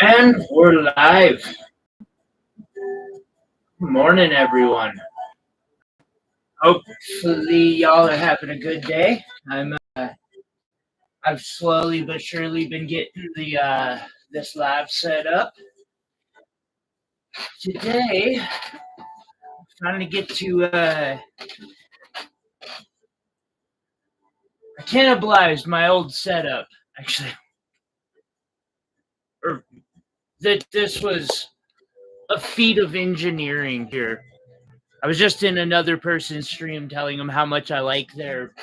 And we're live. Good morning, everyone. Hopefully, y'all are having a good day. I've slowly but surely been getting this live set up. Today, I'm trying to get to. I cannibalized my old setup, actually. Or that this was a feat of engineering here. I was just in another person's stream telling them how much I like their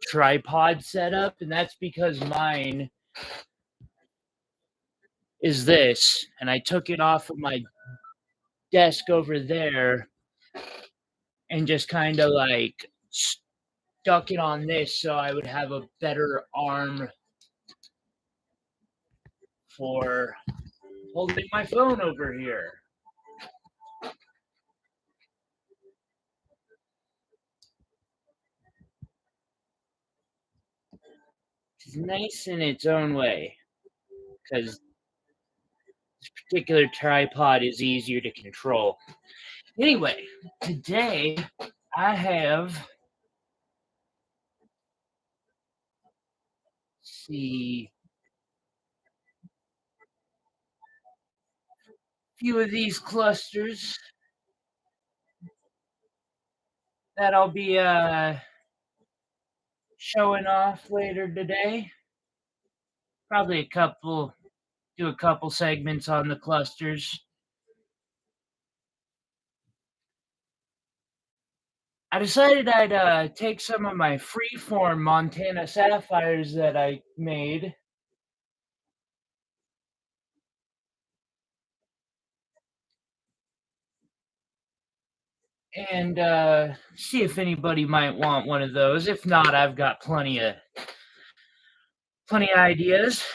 tripod setup, and that's because mine is this, and I took it off of my desk over there and just kind of like stuck it on this so I would have a better arm for holding my phone over here. It's nice in its own way because this particular tripod is easier to control. Anyway, today I have, see, a few of these clusters that I'll be showing off later today. Probably do a couple segments on the clusters. I decided I'd take some of my freeform Montana sapphires that I made and see if anybody might want one of those. If not, I've got plenty of ideas.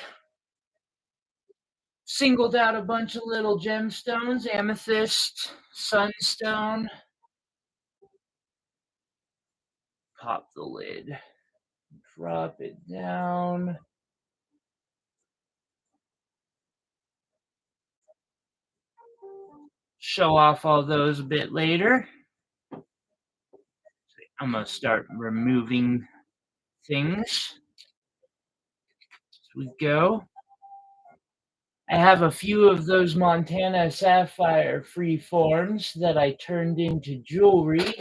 Singled out a bunch of little gemstones: amethyst, sunstone. Pop the lid, drop it down. Show off all those a bit later. I'm gonna start removing things as we go. I have a few of those Montana sapphire freeforms that I turned into jewelry.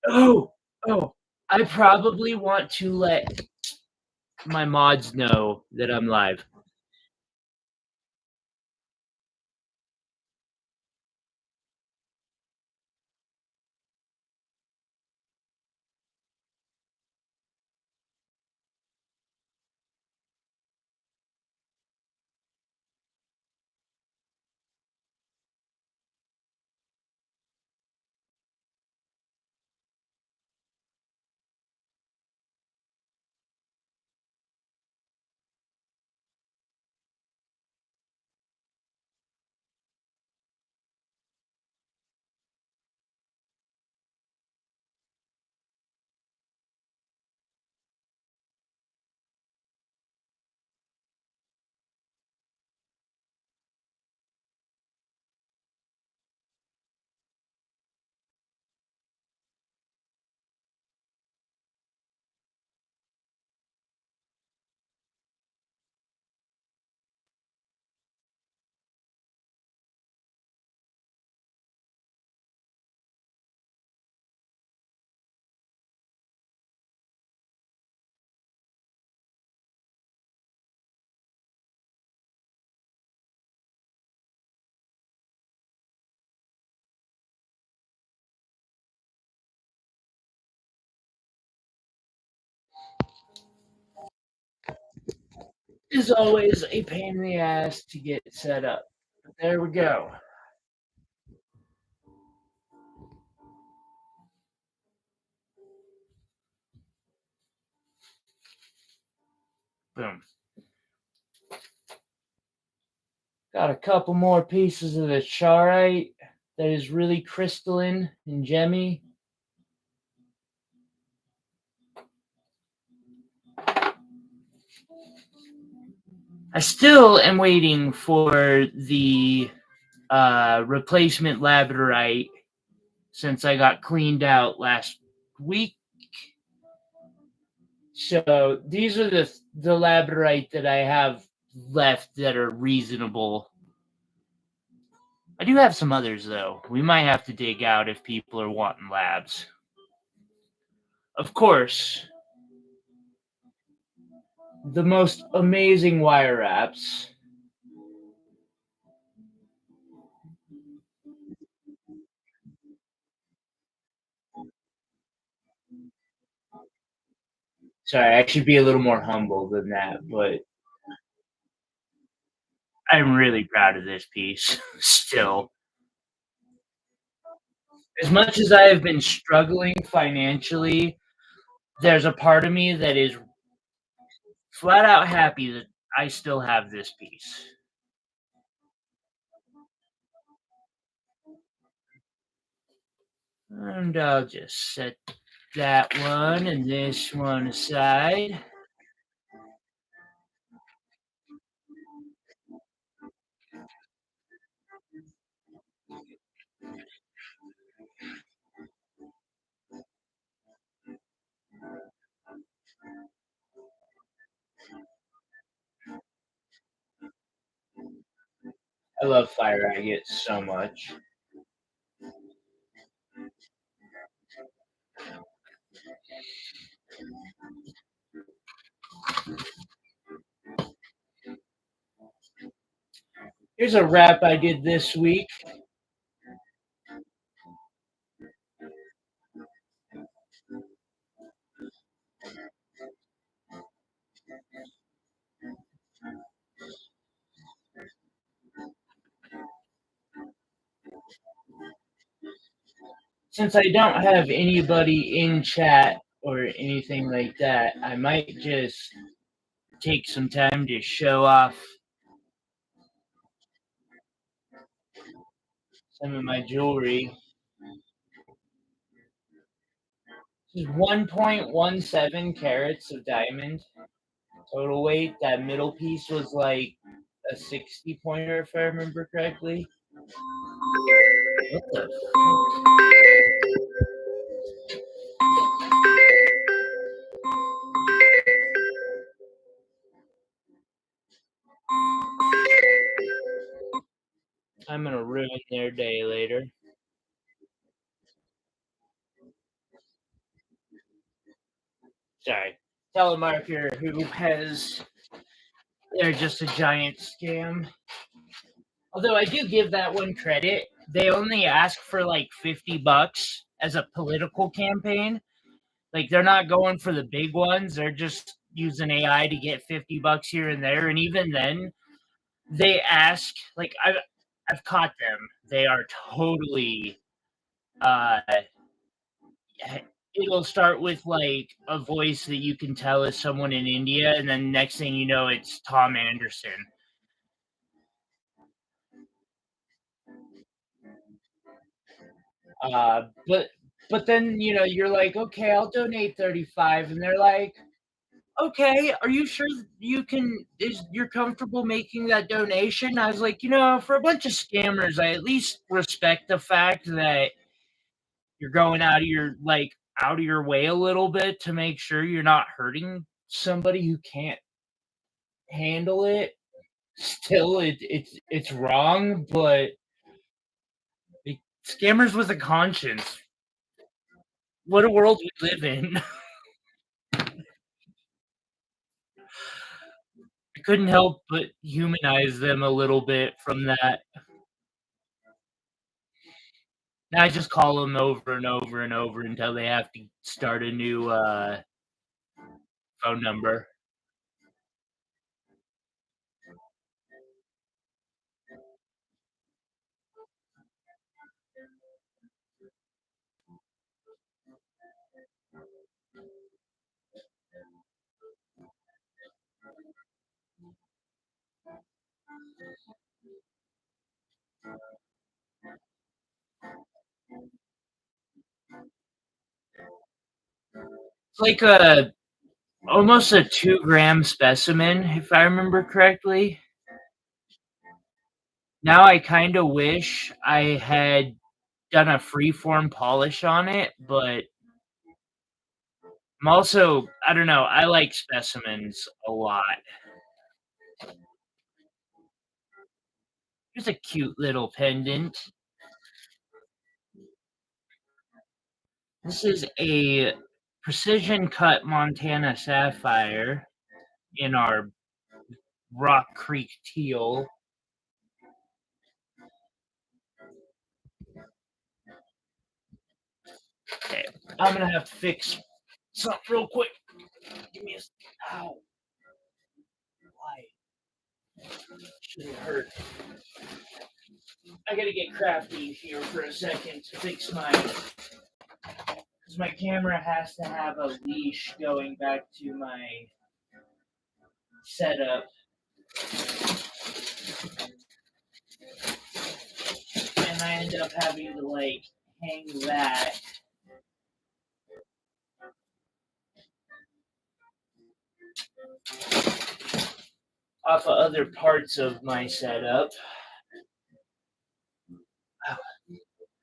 Oh, I probably want to let my mods know that I'm live. Is always a pain in the ass to get set up. But there we go. Boom. Got a couple more pieces of the charoite that is really crystalline and gemmy. I still am waiting for the replacement labradorite since I got cleaned out last week. So these are the labradorite that I have left that are reasonable. I do have some others though. We might have to dig out if people are wanting labs. Of course, the most amazing wire wraps. Sorry, I should be a little more humble than that, but I'm really proud of this piece still. As much as I have been struggling financially, there's a part of me that is flat out happy that I still have this piece. And I'll just set that one and this one aside. I love fire agates so much. Here's a wrap I did this week. Since I don't have anybody in chat or anything like that, I might just take some time to show off some of my jewelry. This is 1.17 carats of diamond total weight. That middle piece was like a 60 pointer, if I remember correctly. What the I'm gonna ruin their day later. Sorry. Telemarketer who has they're just a giant scam. Although I do give that one credit. They only ask for like $50 as a political campaign. Like they're not going for the big ones. They're just using AI to get $50 here and there. And even then, they ask like I've caught them. They are totally uh it'll start with like a voice that you can tell is someone in India, and then next thing you know, it's Tom Anderson. But then you're like, okay, I'll donate 35, and they're like, okay, are you sure you're comfortable making that donation? I was like, for a bunch of scammers, I at least respect the fact that you're going out of your way a little bit to make sure you're not hurting somebody who can't handle it. Still, it's wrong, but scammers with a conscience. What a world we live in. I couldn't help but humanize them a little bit from that. Now I just call them over and over and over until they have to start a new phone number. It's like almost a 2-gram specimen, if I remember correctly. Now I kinda wish I had done a freeform polish on it, but I'm also I don't know, I like specimens a lot. It's a cute little pendant. This is a precision cut Montana sapphire in our Rock Creek teal. Okay, I'm gonna have to fix something real quick. Give me a ow, why? Shouldn't hurt. I gotta get crafty here for a second to fix my because my camera has to have a leash going back to my setup, and I end up having to like hang that off of other parts of my setup. Oh,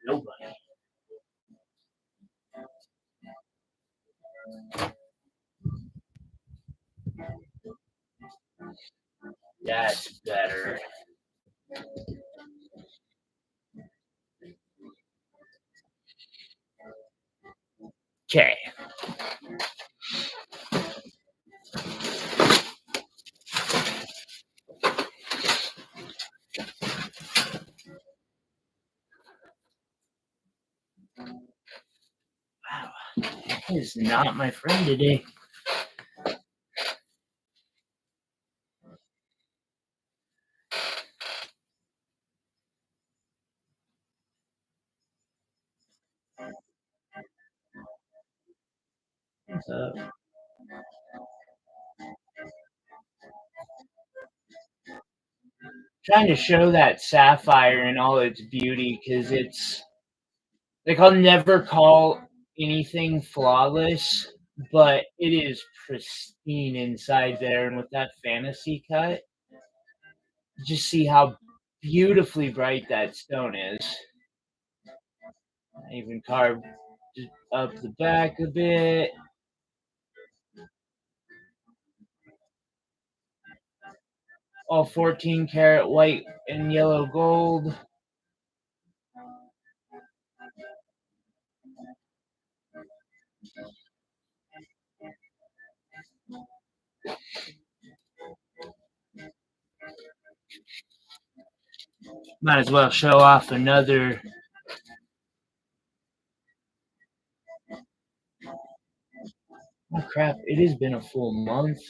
nobody. That's better. Okay. Wow, he is not my friend today. What's up? Trying to show that sapphire in all its beauty because it's like I'll never call anything flawless, but it is pristine inside there. And with that fantasy cut, just see how beautifully bright that stone is. I even carved just up the back a bit. All 14 karat white and yellow gold. Might as well show off another. Oh crap, it has been a full month.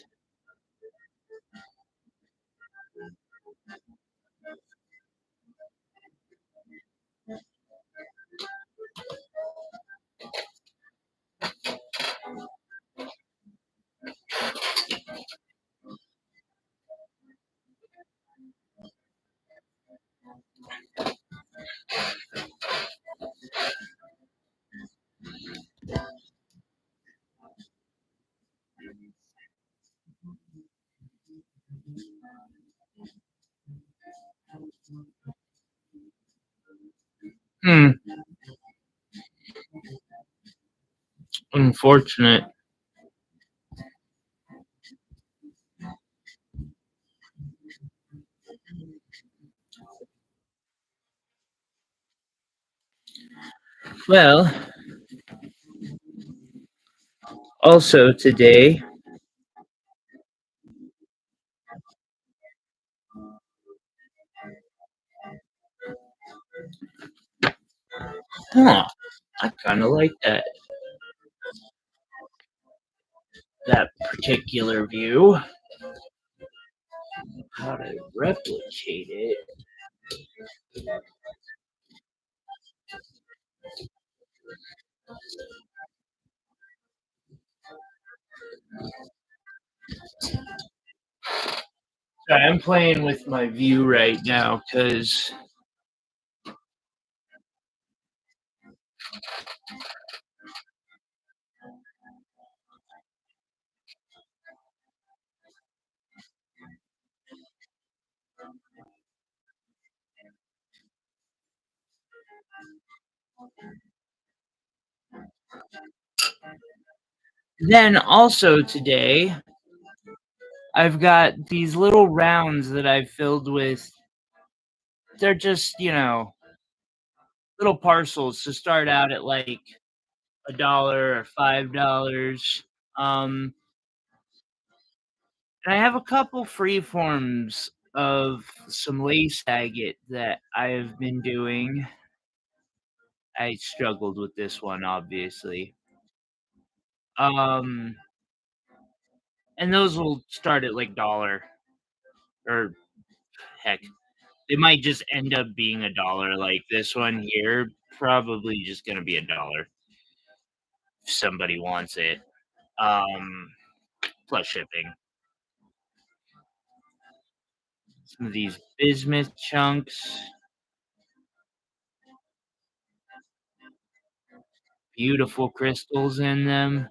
Hmm, unfortunate. Well, also today, huh? I kind of like that particular view. How to replicate it? So I'm playing with my view right now because Then also today, I've got these little rounds that I've filled with. They're just, little parcels to start out at like $1 or $5. Um, and I have a couple free forms of some lace agate that I've been doing. I struggled with this one, obviously. Um, and those will start at like dollar, or heck, they might just end up being $1. Like this one here, probably just gonna be $1 if somebody wants it. Um, plus shipping. Some of these bismuth chunks, beautiful crystals in them.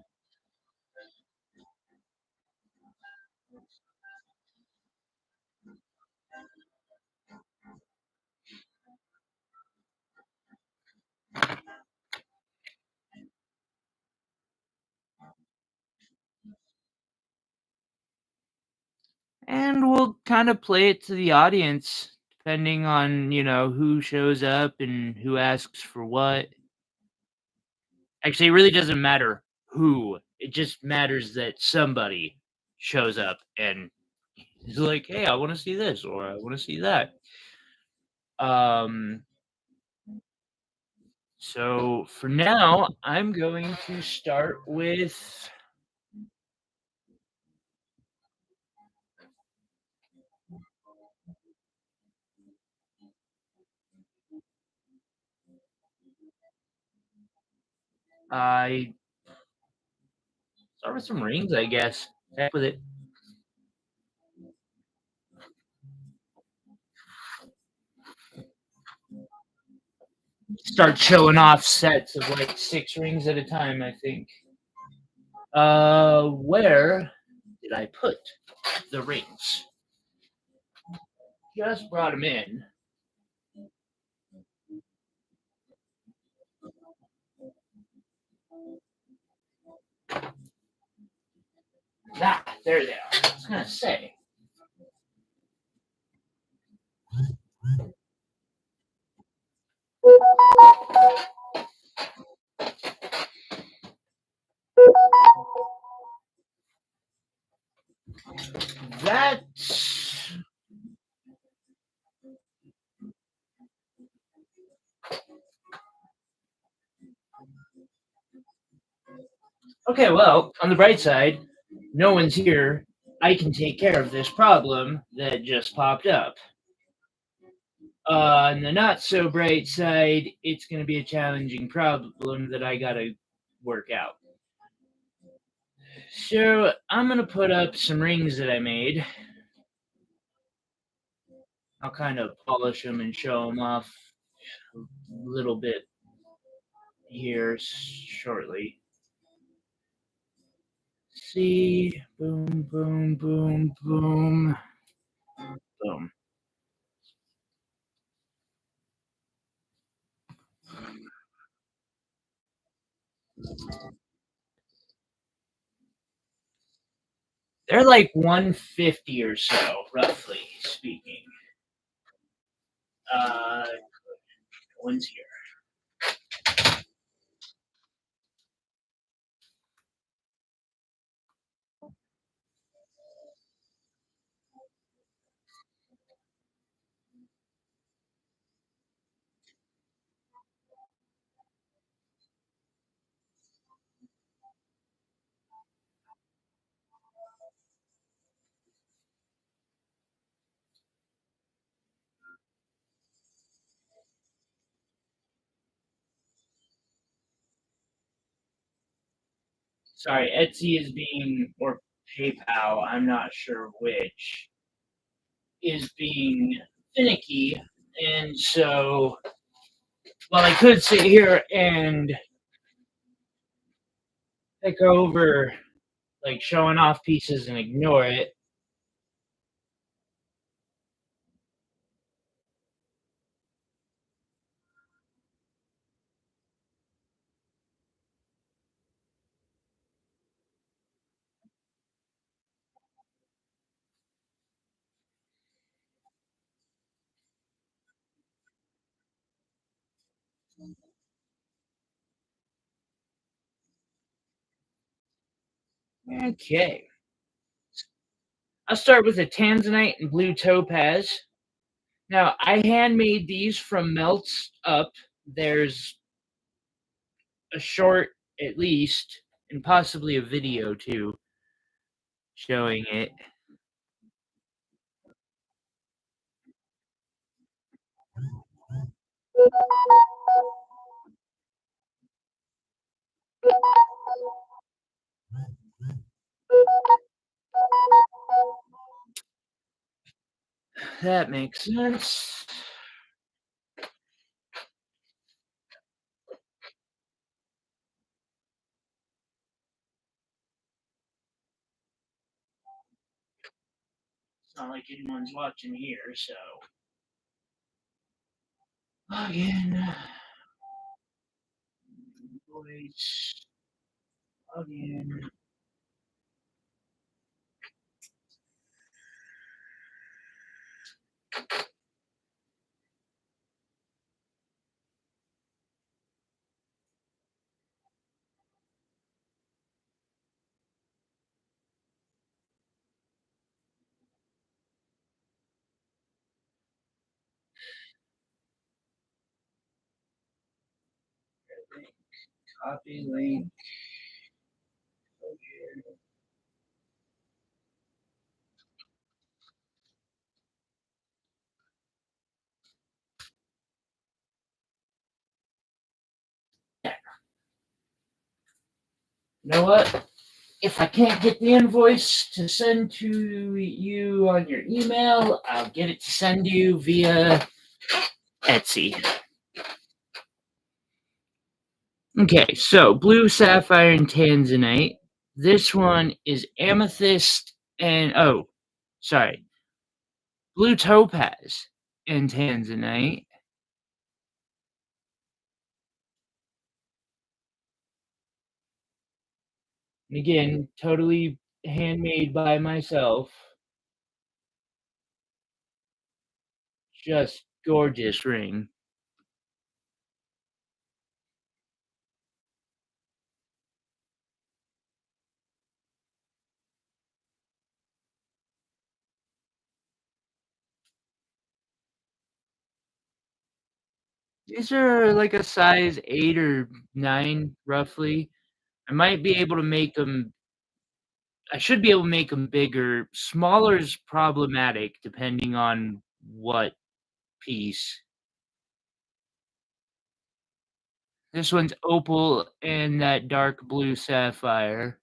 And we'll kind of play it to the audience depending on, who shows up and who asks for what. Actually, it really doesn't matter who. It just matters that somebody shows up and is like, "Hey, I want to see this or I want to see that." Um, so for now, I'm going to start with I start with some rings, I guess. Heck with it. Start showing off sets of like 6 rings at a time, I think. Where did I put the rings? Just brought them in. Ah, there they are. I was gonna say. That's okay. Well, on the bright side, no one's here. I can take care of this problem that just popped up. On the not so bright side, it's going to be a challenging problem that I got to work out. So I'm going to put up some rings that I made. I'll kind of polish them and show them off a little bit here shortly. See, boom, boom, boom, boom, boom. They're like 150 or so, roughly speaking. Uh, one's here. Sorry, Etsy is being, or PayPal, I'm not sure which, is being finicky. And so, while I could sit here and pick over, like, showing off pieces and ignore it, Okay. I'll start with a tanzanite and blue topaz. Now, I handmade these from melts up. There's a short, at least, and possibly a video too, showing it. That makes sense. It's not like anyone's watching here, so. Login. Voice. Login. Copy link. You know what? If I can't get the invoice to send to you on your email, I'll get it to send you via Etsy. Okay, so blue sapphire and tanzanite. This one is amethyst and sorry, blue topaz and tanzanite. And again, totally handmade by myself. Just gorgeous ring. These are like a size 8 or 9, roughly. I might be able to make them. I should be able to make them bigger. Smaller is problematic depending on what piece. This one's opal and that dark blue sapphire.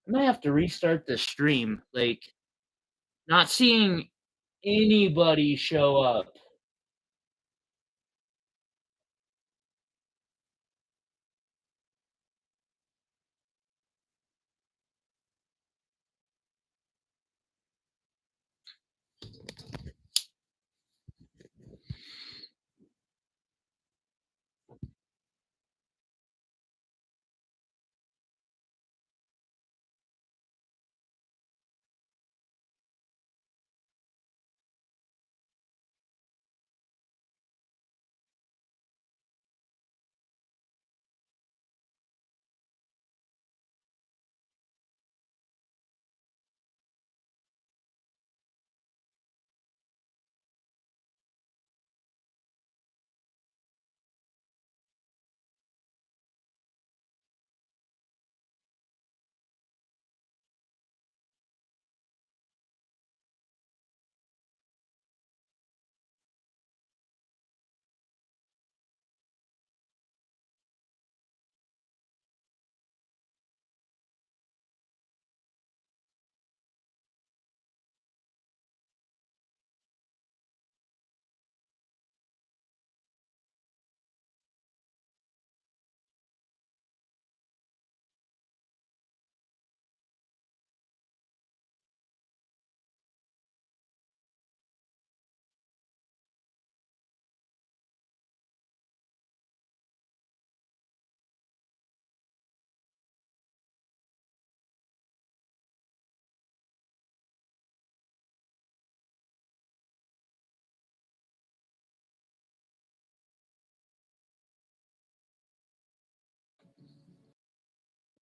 I might have to restart the stream. Like, not seeing anybody show up.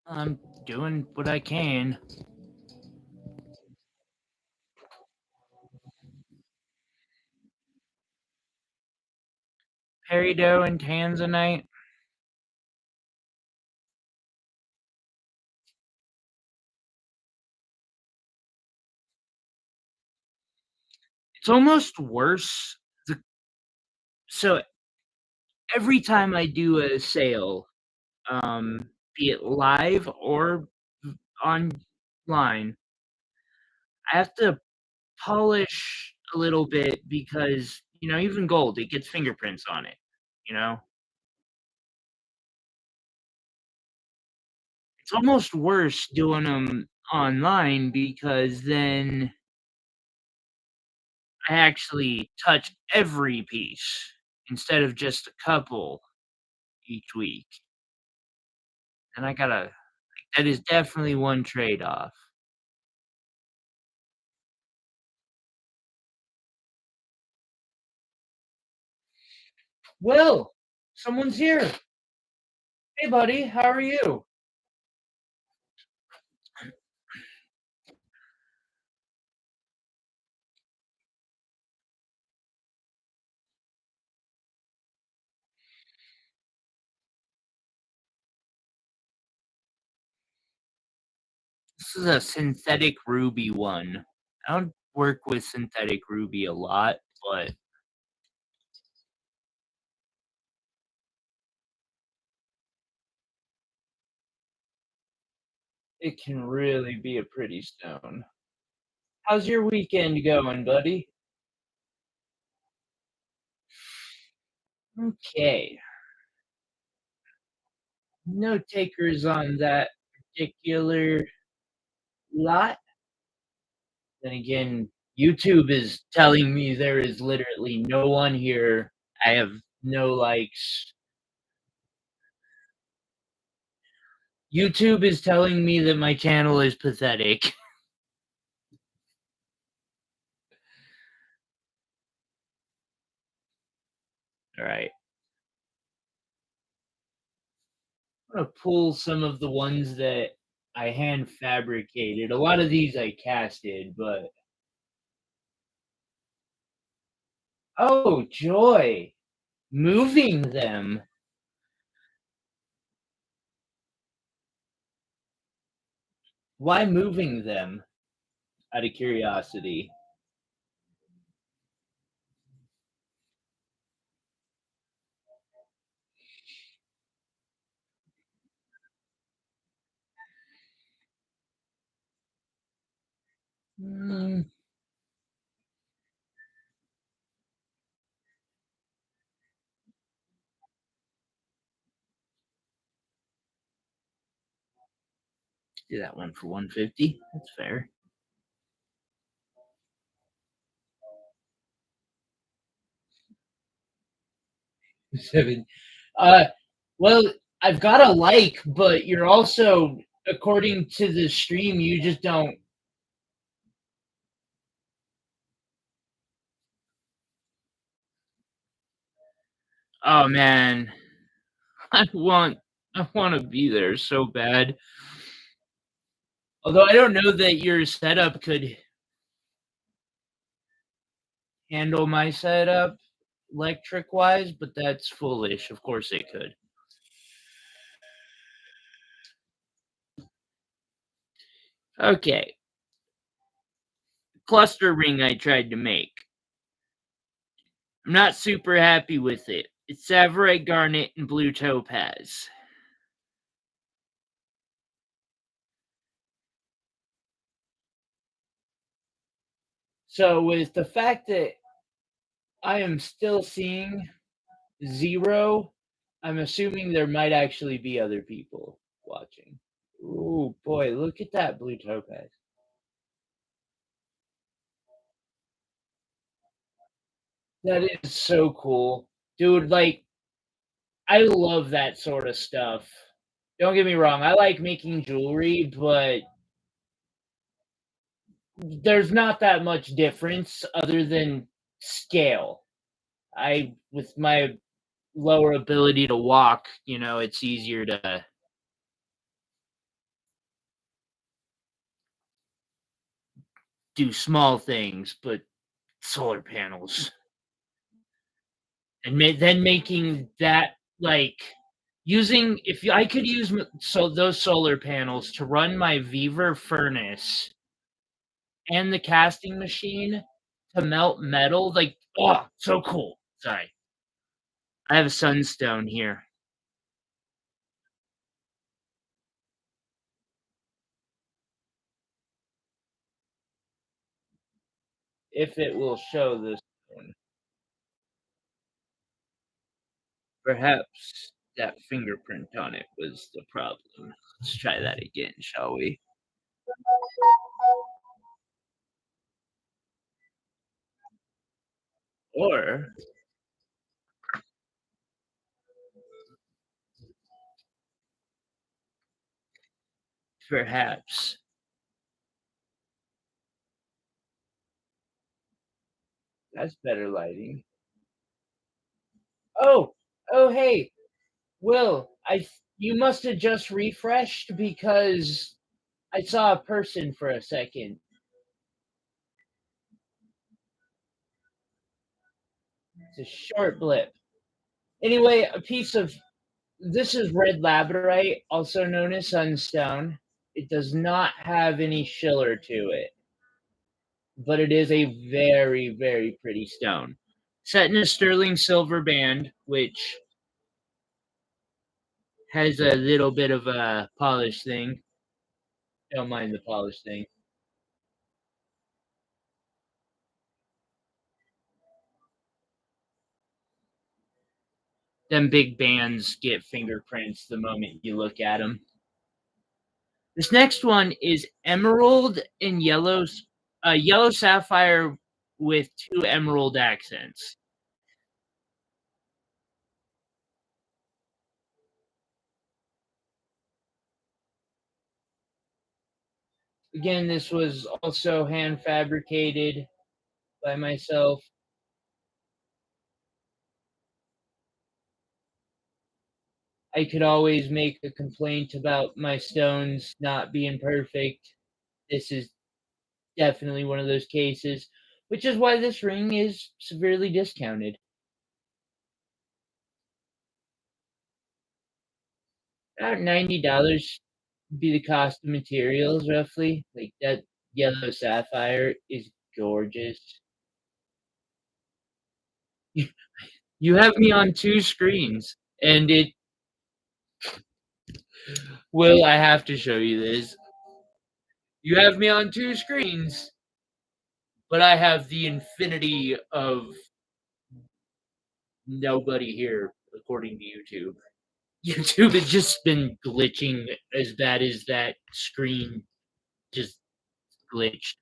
I'm doing what I can. Peridot and tanzanite. It's almost worse. The, so every time I do a sale, be it live or online, I have to polish a little bit because, even gold, it gets fingerprints on it, you know? It's almost worse doing them online because then I actually touch every piece instead of just a couple each week, and that is definitely one trade-off. Will, someone's here. Hey, buddy, how are you? This is a synthetic ruby one. I don't work with synthetic ruby a lot, but it can really be a pretty stone. How's your weekend going, buddy? Okay. No takers on that particular lot. Then again, YouTube is telling me there is literally no one here. I have no likes. YouTube is telling me that my channel is pathetic. All right. I'm gonna pull some of the ones that I hand fabricated. A lot of these I casted, but oh joy, moving them. Why moving them? Out of curiosity. Mm, do that one for 150. That's fair. Seven. Uh, well, I've got a like, but you're also, according to the stream, you just don't. Oh man, I want, I want to be there so bad. Although I don't know that your setup could handle my setup electric wise, but that's foolish. Of course it could. Okay, cluster ring I tried to make. I'm not super happy with it. It's Savorite Garnet and Blue Topaz. So with the fact that I am still seeing zero, I'm assuming there might actually be other people watching. Ooh boy, look at that Blue Topaz. That is so cool. Dude, like I love that sort of stuff. Don't get me wrong, I like making jewelry, but there's not that much difference other than scale. I with my lower ability to walk, it's easier to do small things, but solar panels. And then making that, like, using if I could use so those solar panels to run my Beaver furnace and the casting machine to melt metal, like, oh, so cool. Sorry. I have a sunstone here. If it will show this one. Perhaps that fingerprint on it was the problem. Let's try that again, shall we? Or perhaps that's better lighting. Oh, oh, hey, Will, you must have just refreshed because I saw a person for a second. It's a short blip. Anyway, a piece of this is red labradorite, also known as sunstone. It does not have any schiller to it, but it is a very, very pretty stone. Set in a sterling silver band, which has a little bit of a polish thing. Don't mind the polish thing. Them big bands get fingerprints the moment you look at them. This next one is emerald and yellow sapphire with two emerald accents. Again, this was also hand fabricated by myself. I could always make a complaint about my stones not being perfect. This is definitely one of those cases, which is why this ring is severely discounted. About $90 be the cost of materials, roughly. Like that yellow sapphire is gorgeous. You have me on two screens, and it will. I have to show you this. You have me on two screens, but I have the infinity of nobody here, according to YouTube. YouTube has just been glitching as bad as that screen just glitched.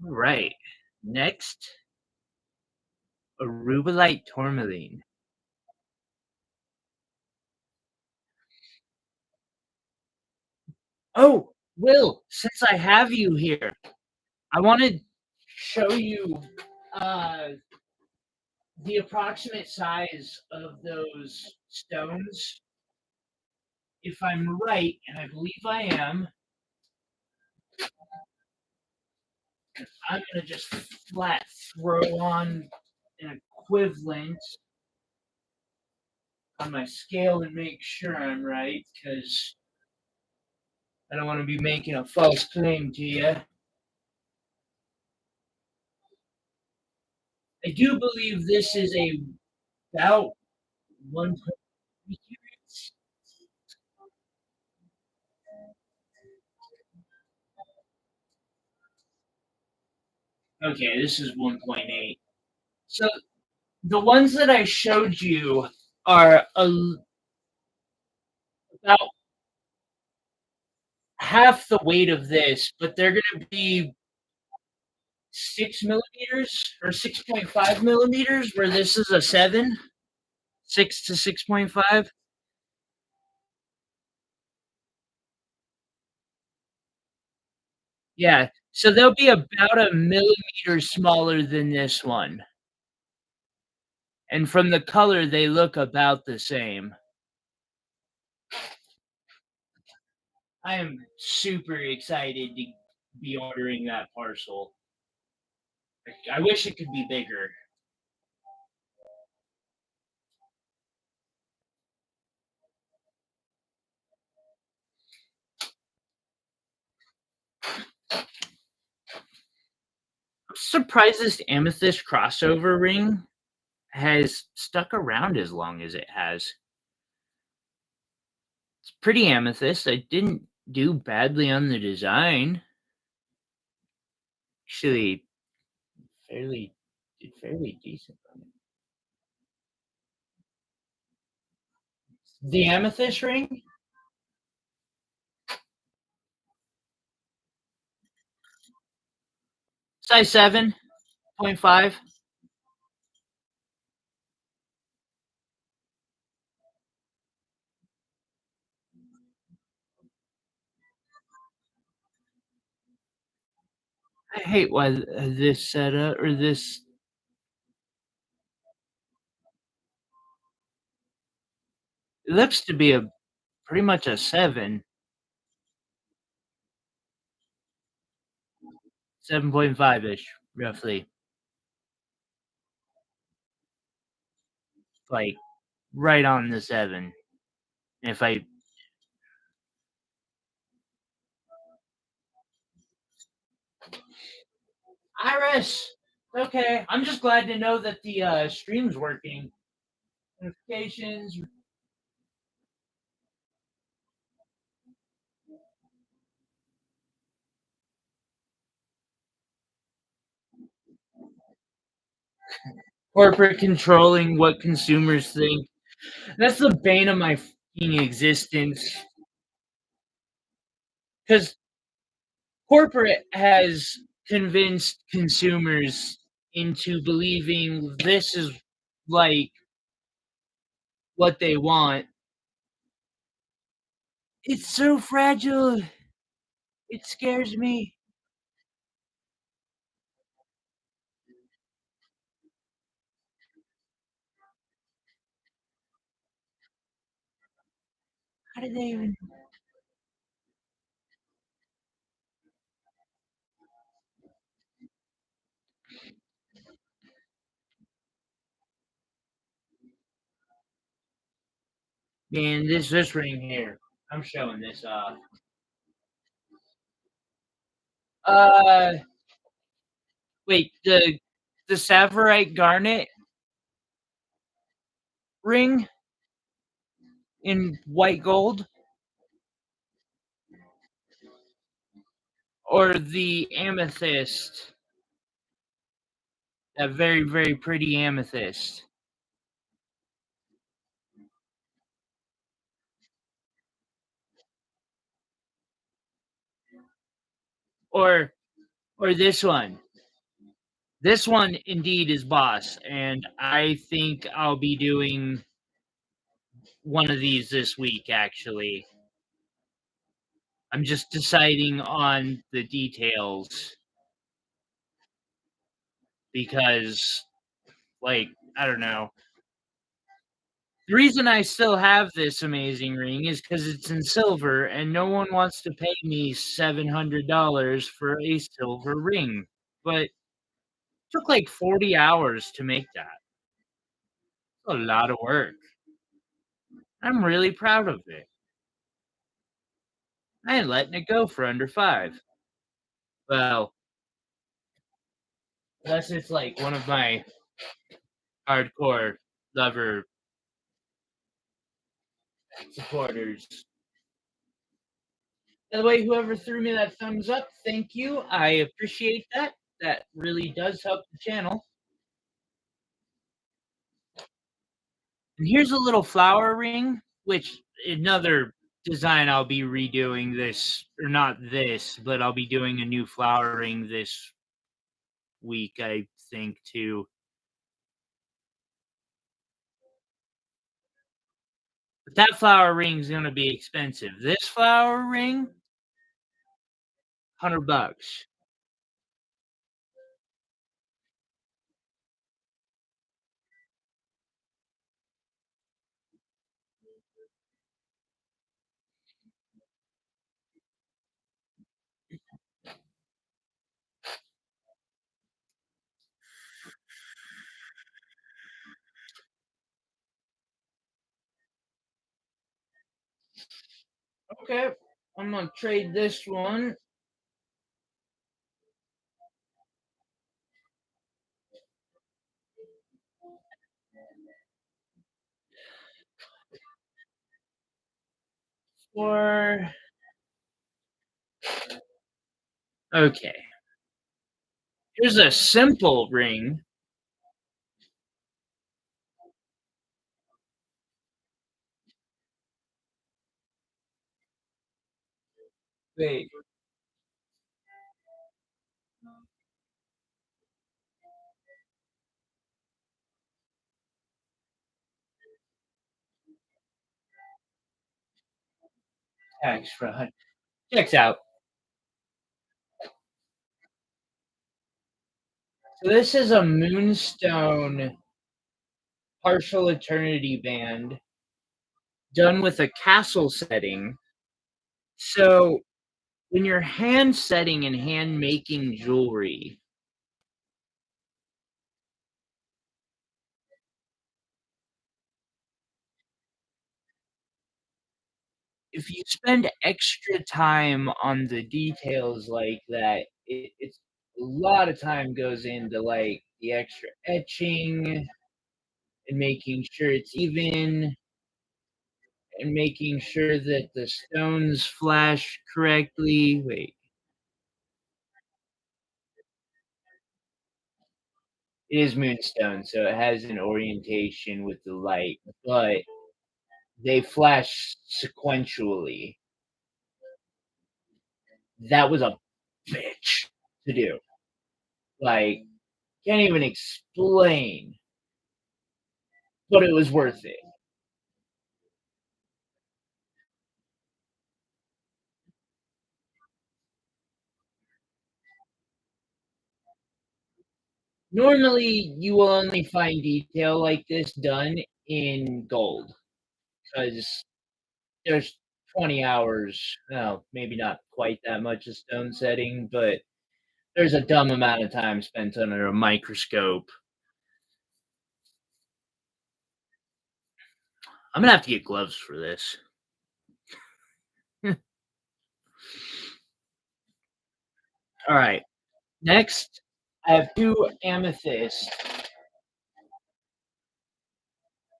All right. Next, Arubelite tourmaline. Oh, Will, since I have you here, I want to show you uh, the approximate size of those stones. If I'm right, and I believe I am, I'm going to just flat throw on an equivalent on my scale and make sure I'm right, because I don't want to be making a false claim to you. I do believe this is about 1.3 carats. Okay, this is 1.8. So the ones that I showed you are about half the weight of this, but they're going to be 6 millimeters or 6.5 millimeters, where this is a 7, 6 to 6.5. Yeah, so they'll be about a millimeter smaller than this one. And from the color, they look about the same. I am super excited to be ordering that parcel. I wish it could be bigger. I'm surprised this amethyst crossover ring has stuck around as long as it has. It's pretty amethyst. I didn't do badly on the design. Actually, fairly did fairly decent on it. The amethyst ring, size 7.5. I hate why this setup or this it looks to be a pretty much a 7.5 ish, roughly. Like right on the 7. If I Iris, okay. I'm just glad to know that the stream's working. Notifications, corporate controlling what consumers think. That's the bane of my fucking existence. Because corporate has convinced consumers into believing this is like what they want. It's so fragile. It scares me. How did they even? Man, this ring here. I'm showing this off. Uh, wait, the Savorite Garnet ring in white gold, or the amethyst, that very pretty amethyst, or this one. This one indeed is boss, and I think I'll be doing one of these this week. Actually, I'm just deciding on the details because, like, I don't know. The reason I still have this amazing ring is because it's in silver, and no one wants to pay me $700 for a silver ring. But it took like 40 hours to make that. A lot of work. I'm really proud of it. I ain't letting it go for under 5. Well, unless it's like one of my hardcore lover supporters. By the way, whoever threw me that thumbs up, thank you. I appreciate that. That really does help the channel. And here's a little flower ring, which another design I'll be redoing this, or not this, but I'll be doing a new flower ring this week, I think, too. But that flower ring is gonna be expensive. This flower ring, $100. gonna trade this one for okay. Here's a simple ring. Wait, tax fraud. Checks out. So this is a moonstone partial eternity band done with a castle setting. So when you're hand setting and hand making jewelry, if you spend extra time on the details like that, it's a lot of time goes into like the extra etching and making sure it's even and making sure that the stones flash correctly. Wait, it is moonstone, so it has an orientation with the light, but they flash sequentially. That was a bitch to do. Like, can't even explain, but it was worth it. Normally, you will only find detail like this done in gold because there's 20 hours, well, maybe not quite that much of stone setting, but there's a dumb amount of time spent under a microscope. I'm gonna have to get gloves for this. All right. Next, I have two amethysts,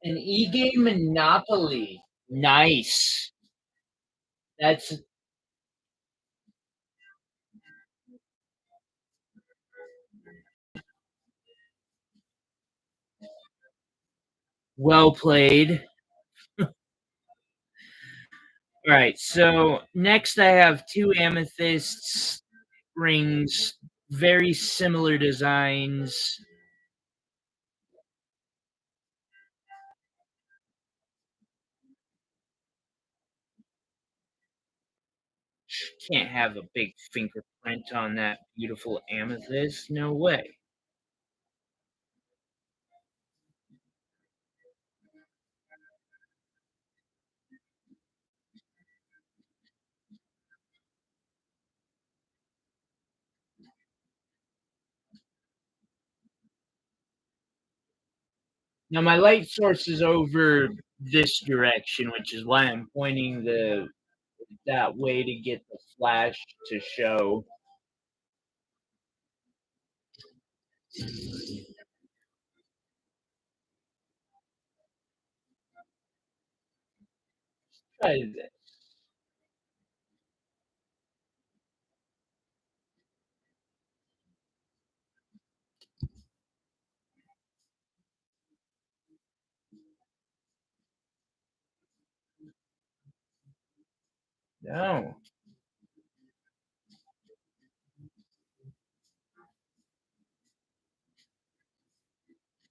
an e-game Monopoly. Nice. That's well played. All right. So next, I have two amethysts rings, very similar designs. Can't have a big fingerprint on that beautiful amethyst. No way. Now my light source is over this direction, which is why I'm pointing the that way to get the flash to show. Try this. No,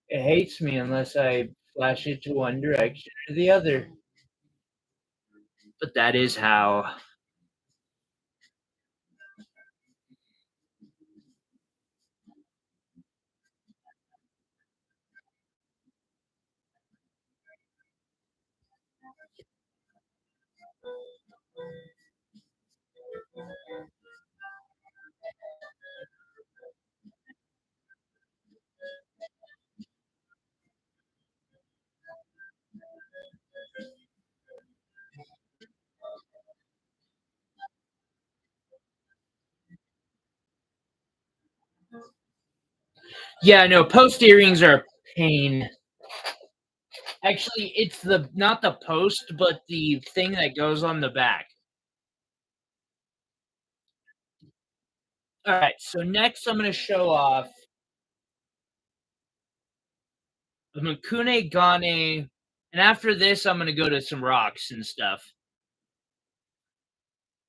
it hates me unless I flash it to one direction or the other. But that is how. Yeah, no, post earrings are a pain. Actually, it's the not the post, but the thing that goes on the back. Alright, so next I'm gonna show off the Makune Gane, and after this, I'm gonna go to some rocks and stuff.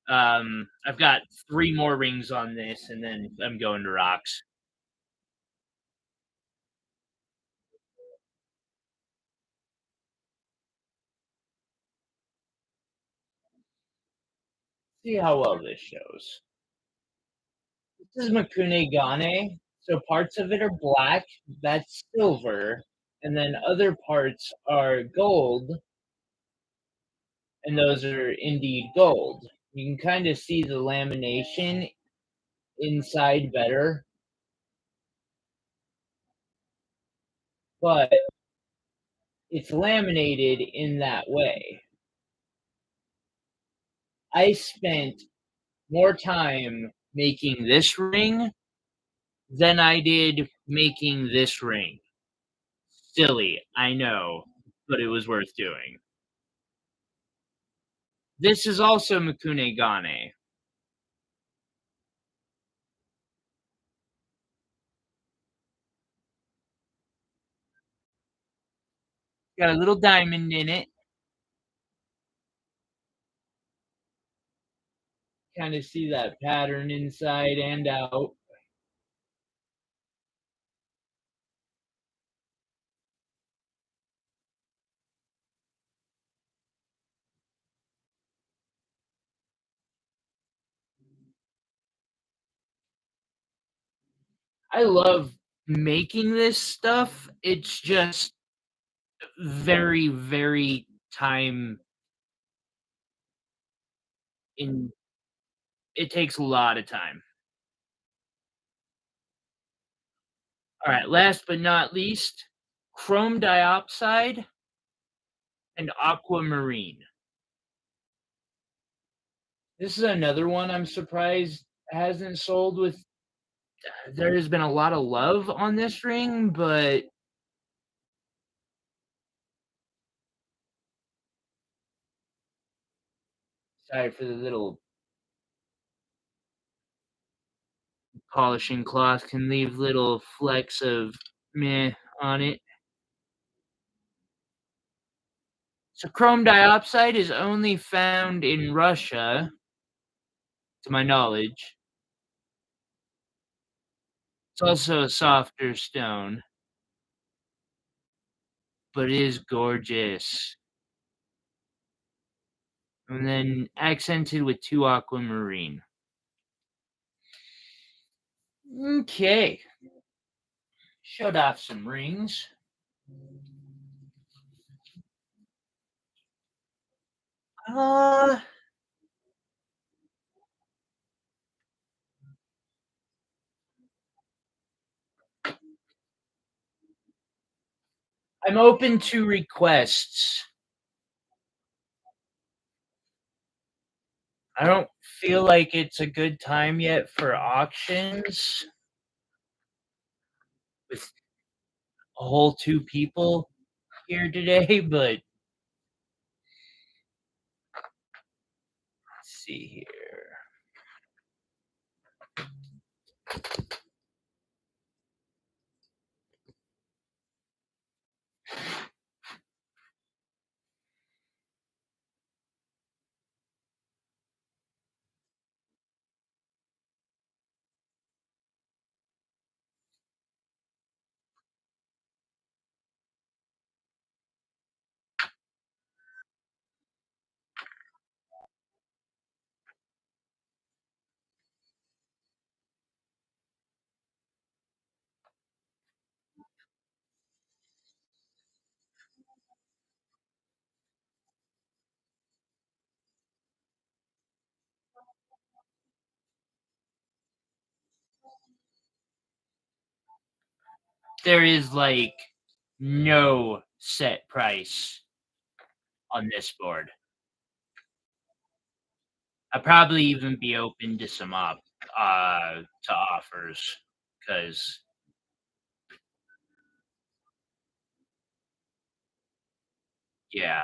I've got 3 more rings on this, and then I'm going to rocks. See how well this shows. This is Makune Gane, so parts of it are black, that's silver, and then other parts are gold, and those are indeed gold. You can kinda see the lamination inside better, but it's laminated in that way. I spent more time making this ring than I did making this ring. Silly, I know, but it was worth doing. This is also Makune Gane. Got a little diamond in it. Kinda see that pattern inside and out. I love making this stuff. It's just very, very time in it takes a lot of time. Alright, last but not least, chrome diopside and aquamarine. This is another one I'm surprised hasn't sold with there has been a lot of love on this ring, but sorry for the little polishing cloth can leave little flecks of meh on it. So chrome diopside is only found in Russia, to my knowledge. It's also a softer stone, but it is gorgeous. And then accented with 2 aquamarine. Okay, showed off some rings. Uh, I'm open to requests. I don't feel like it's a good time yet for auctions with a whole 2 people here today, but let's see here. There is, like, no set price on this board. I'd probably even be open to some to offers, because Yeah.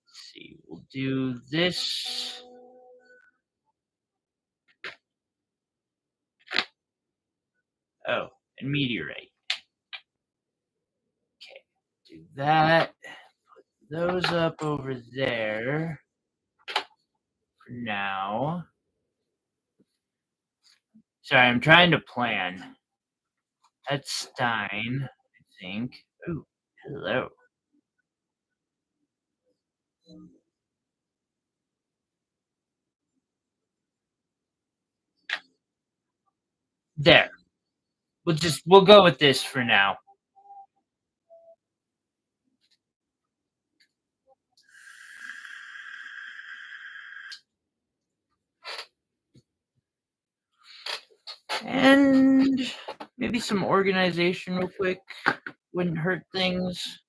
Let's see. We'll do this. Oh, and meteorite. Okay. Do that. Those up over there for now. Sorry, I'm trying to plan. That's Stein, I think. Oh, hello. There. We'll go with this for now. And maybe some organization real quick. Wouldn't hurt things.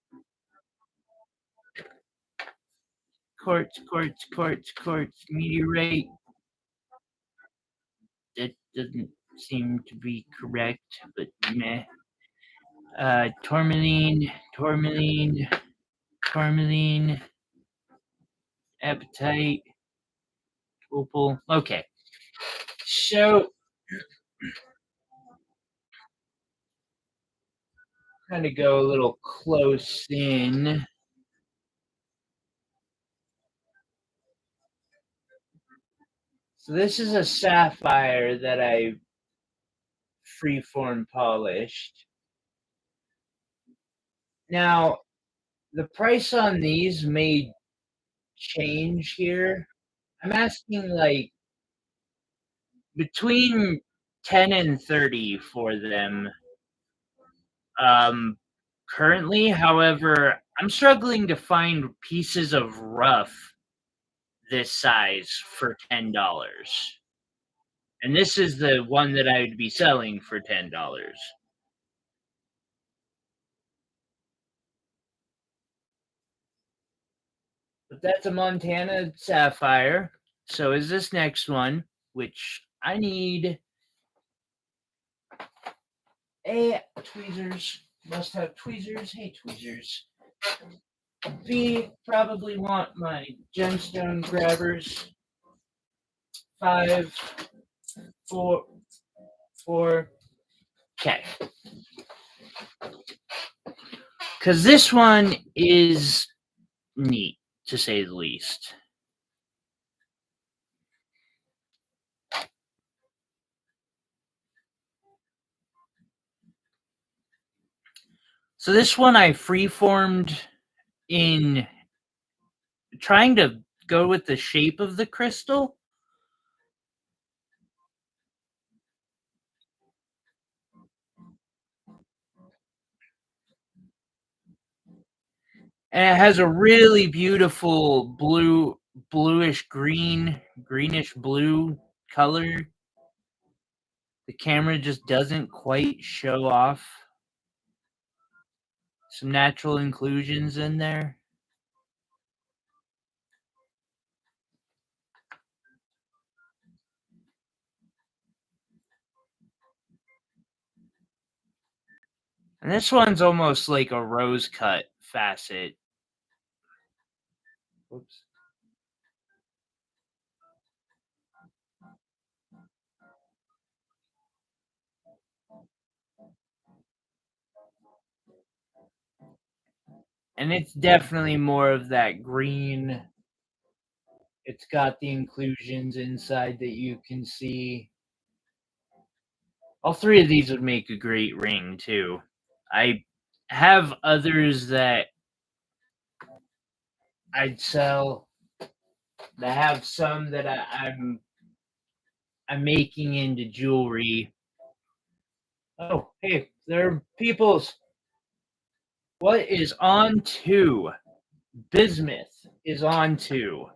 Quartz, quartz, quartz, quartz, meteorite. That doesn't seem to be correct, but meh. Tourmaline, tourmaline, tourmaline, appetite, opal. Okay. So, kind of go a little close in. So this is a sapphire that I freeform polished. Now, the price on these may change here. I'm asking like between 10 and 30 for them. Um, currently, however, I'm struggling to find pieces of rough this size for $10. And this is the one that I would be selling for $10. But that's a Montana sapphire. So is this next one, which I need A, tweezers. Must have tweezers. Hey, tweezers. B, probably want my gemstone grabbers. 5, 4, 4. Okay. Because this one is neat, to say the least. So this one I freeformed in trying to go with the shape of the crystal. And it has a really beautiful bluish green, greenish blue color. The camera just doesn't quite show off some natural inclusions in there. And this one's almost like a rose cut facet. Whoops. And it's definitely more of that green. It's got the inclusions inside that you can see. All three of these would make a great ring, too. I have others that I'd sell. I have some that I'm making into jewelry. Oh, hey, there are peoples. What is on two? Bismuth is on two.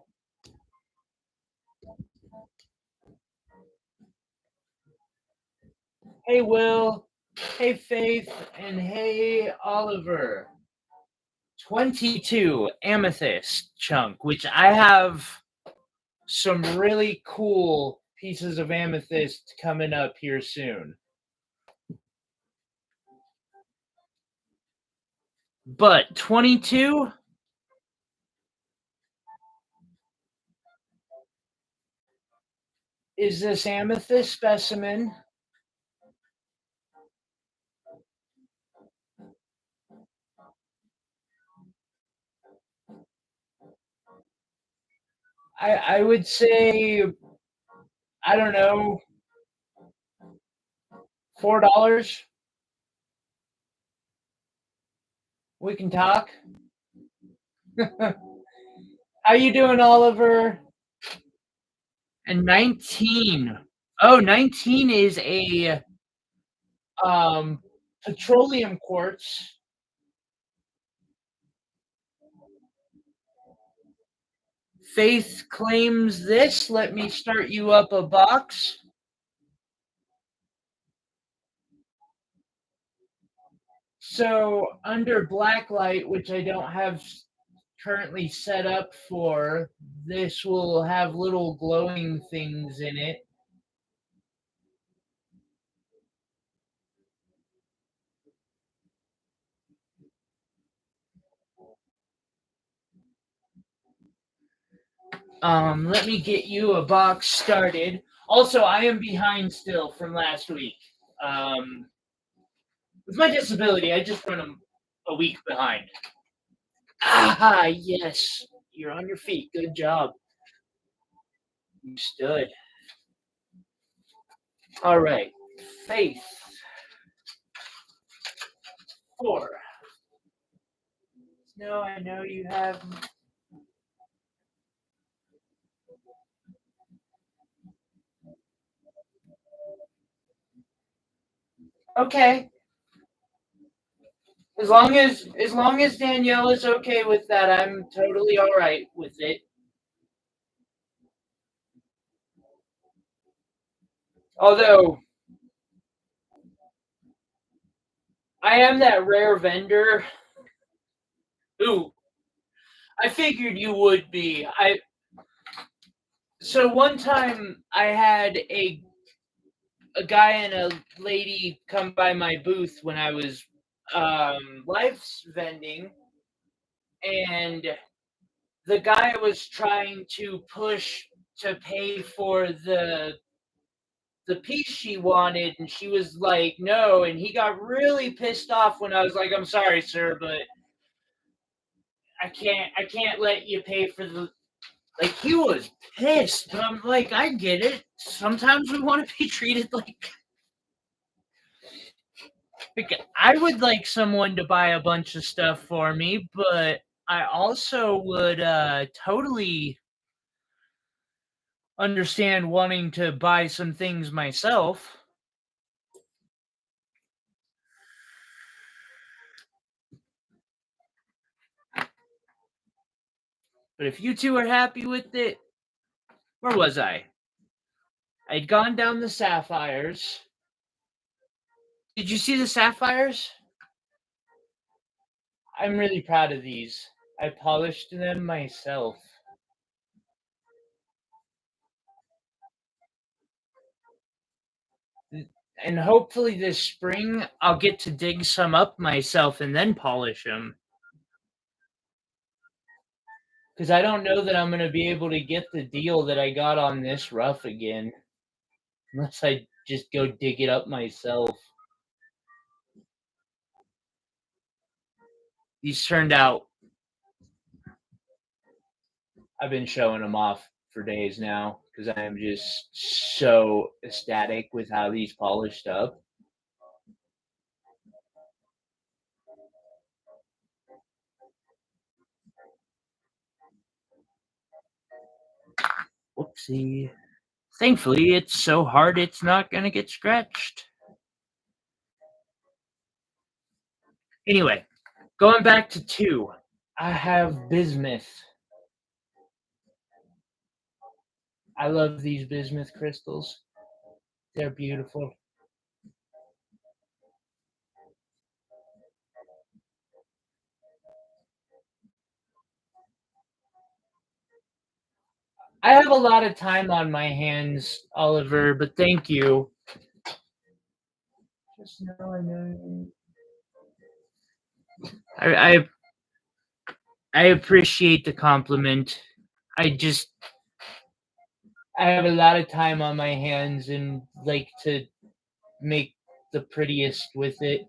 Hey, Will. Hey, Faith. And hey, Oliver. 22 amethyst chunk, which I have some really cool pieces of amethyst coming up here soon. But 22 is this amethyst specimen. I would say, I don't know, $4. We can talk. How you doing, Oliver? And 19. Oh, 19 is a um petroleum quartz. Faith claims this. Let me start you up a box. So under blacklight, which I don't have currently set up for, this will have little glowing things in it. Let me get you a box started. Also, I am behind still from last week. Um, with my disability, I just run a week behind. Ah, yes. You're on your feet. Good job. You stood. All right. Faith. 4. No, I know you have. Okay. As long as Danielle is okay with that, I'm totally all right with it. Although I am that rare vendor. Ooh, I figured you would be. I So one time I had a guy and a lady come by my booth when I was live vending, and the guy was trying to push to pay for the piece she wanted, and she was like no, and he got really pissed off when I was like, I'm sorry sir, but I can't let you pay for the, like, he was pissed, but I'm like, I get it, sometimes we want to be treated like I would like someone to buy a bunch of stuff for me, but I also would totally understand wanting to buy some things myself. But if you two are happy with it, where was I? I'd gone down the sapphires. Did you see the sapphires? I'm really proud of these. I polished them myself. And hopefully this spring I'll get to dig some up myself and then polish them. Because I don't know that I'm going to be able to get the deal that I got on this rough again. Unless I just go dig it up myself. These turned out, I've been showing them off for days now because I am just so ecstatic with how these polished up. Whoopsie. Thankfully, it's so hard it's not going to get scratched. Anyway, going back to 2, I have bismuth. I love these bismuth crystals. They're beautiful. I have a lot of time on my hands, Oliver, but thank you. Just know I know. I I appreciate the compliment. I just I have a lot of time on my hands and like to make the prettiest with it.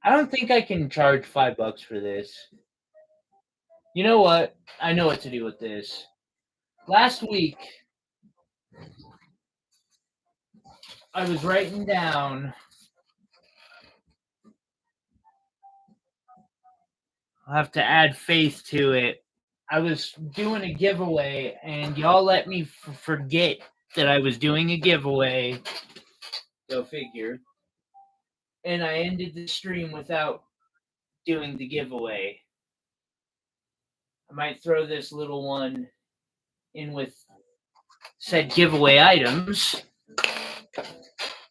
I don't think I can charge $5 for this. You know what? I know what to do with this. Last week, I was writing down. I'll have to add faith to it. I was doing a giveaway, and y'all let me forget that I was doing a giveaway. Go figure. And I ended the stream without doing the giveaway. I might throw this little one in with said giveaway items,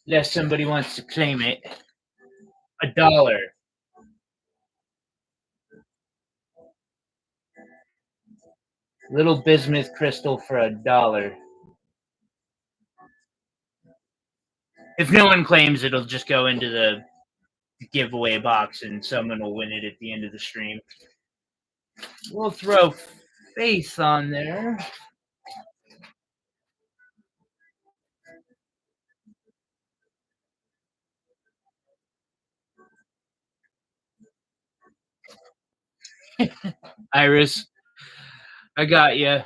unless somebody wants to claim it. $1. Little bismuth crystal for $1. If no one claims, it'll just go into the giveaway box, and someone will win it at the end of the stream. We'll throw faith on there. Iris, I got you.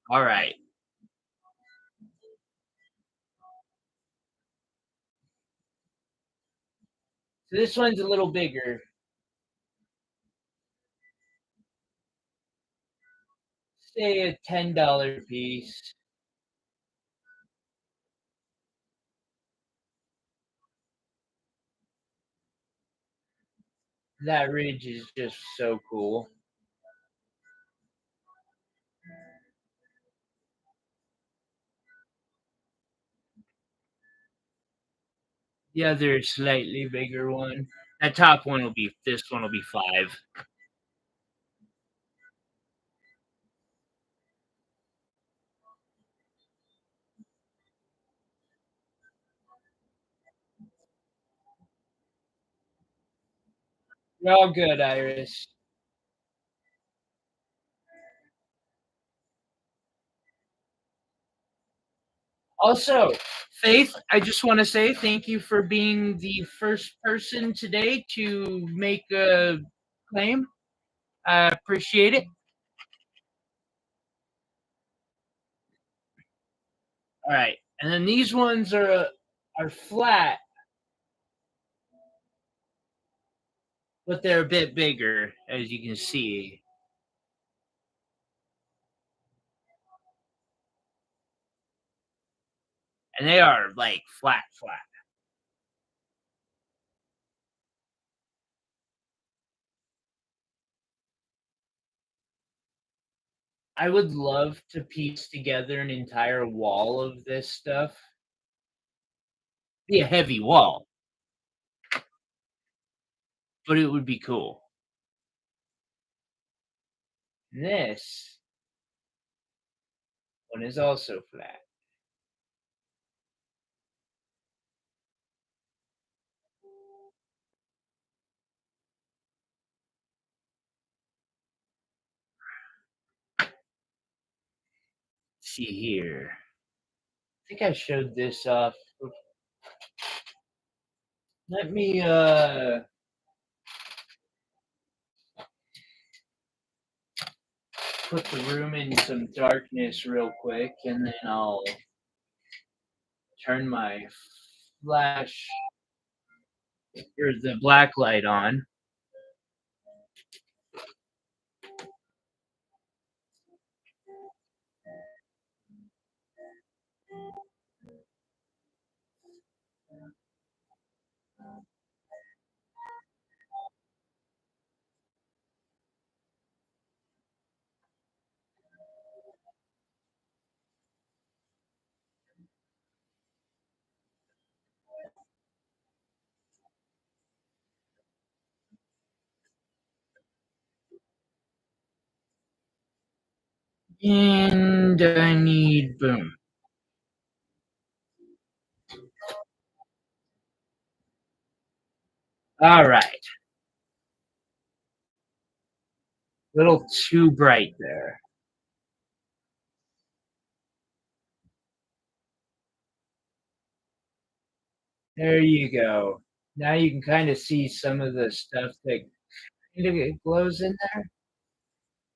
All right. So this one's a little bigger. Say a $10 piece. That ridge is just so cool. The other slightly bigger one. That top one will be, this one will be 5. You're all good, Iris. Also, Faith, I just want to say thank you for being the first person today to make a claim. I appreciate it. All right, and then these ones are flat, but they're a bit bigger, as you can see. And they are like flat, flat. I would love to piece together an entire wall of this stuff. Be a heavy wall, but it would be cool. This one is also flat. Let's see here. I think I showed this off. Let me put the room in some darkness real quick, and then I'll turn my flash or the black light on. And I need boom. All right. Little too bright there. There you go. Now you can kind of see some of the stuff that kind of glows in there.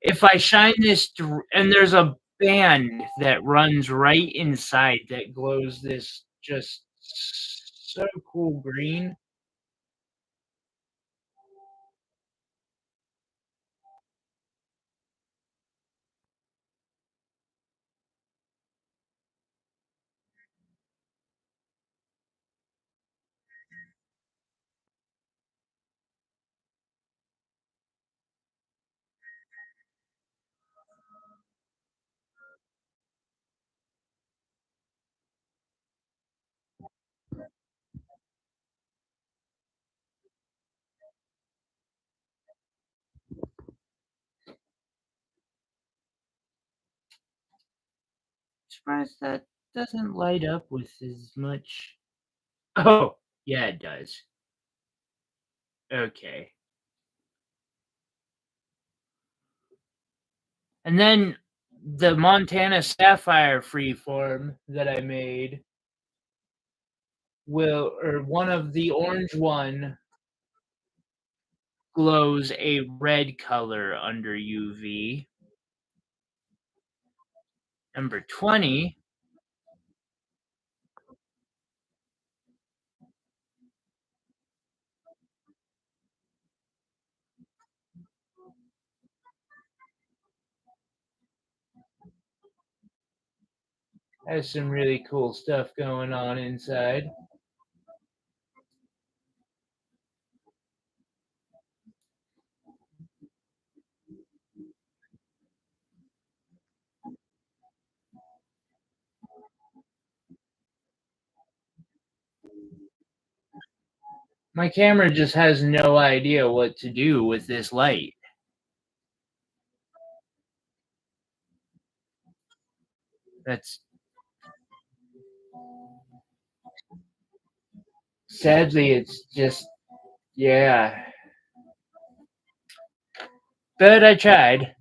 If I shine this and there's a band that runs right inside that glows this just so cool green. Surprised that doesn't light up with as much. Oh, yeah, it does. Okay. And then the Montana Sapphire freeform that I made will, or one of the orange one glows a red color under UV. Number 20 has some really cool stuff going on inside. My camera just has no idea what to do with this light. That's sadly, it's just, yeah. But I tried.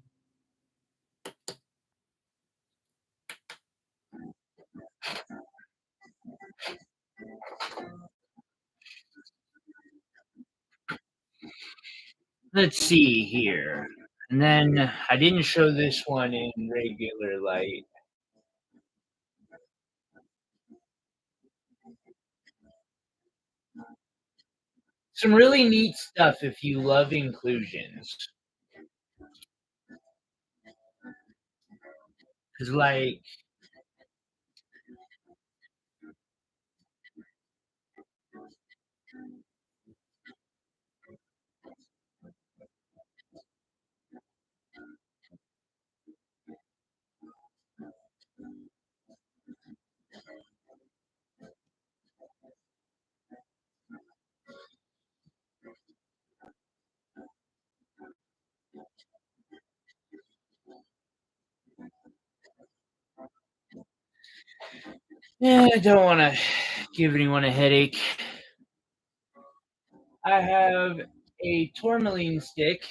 Let's see here. And then I didn't show this one in regular light. Some really neat stuff if you love inclusions. Cause like, yeah, I don't want to give anyone a headache. I have a tourmaline stick.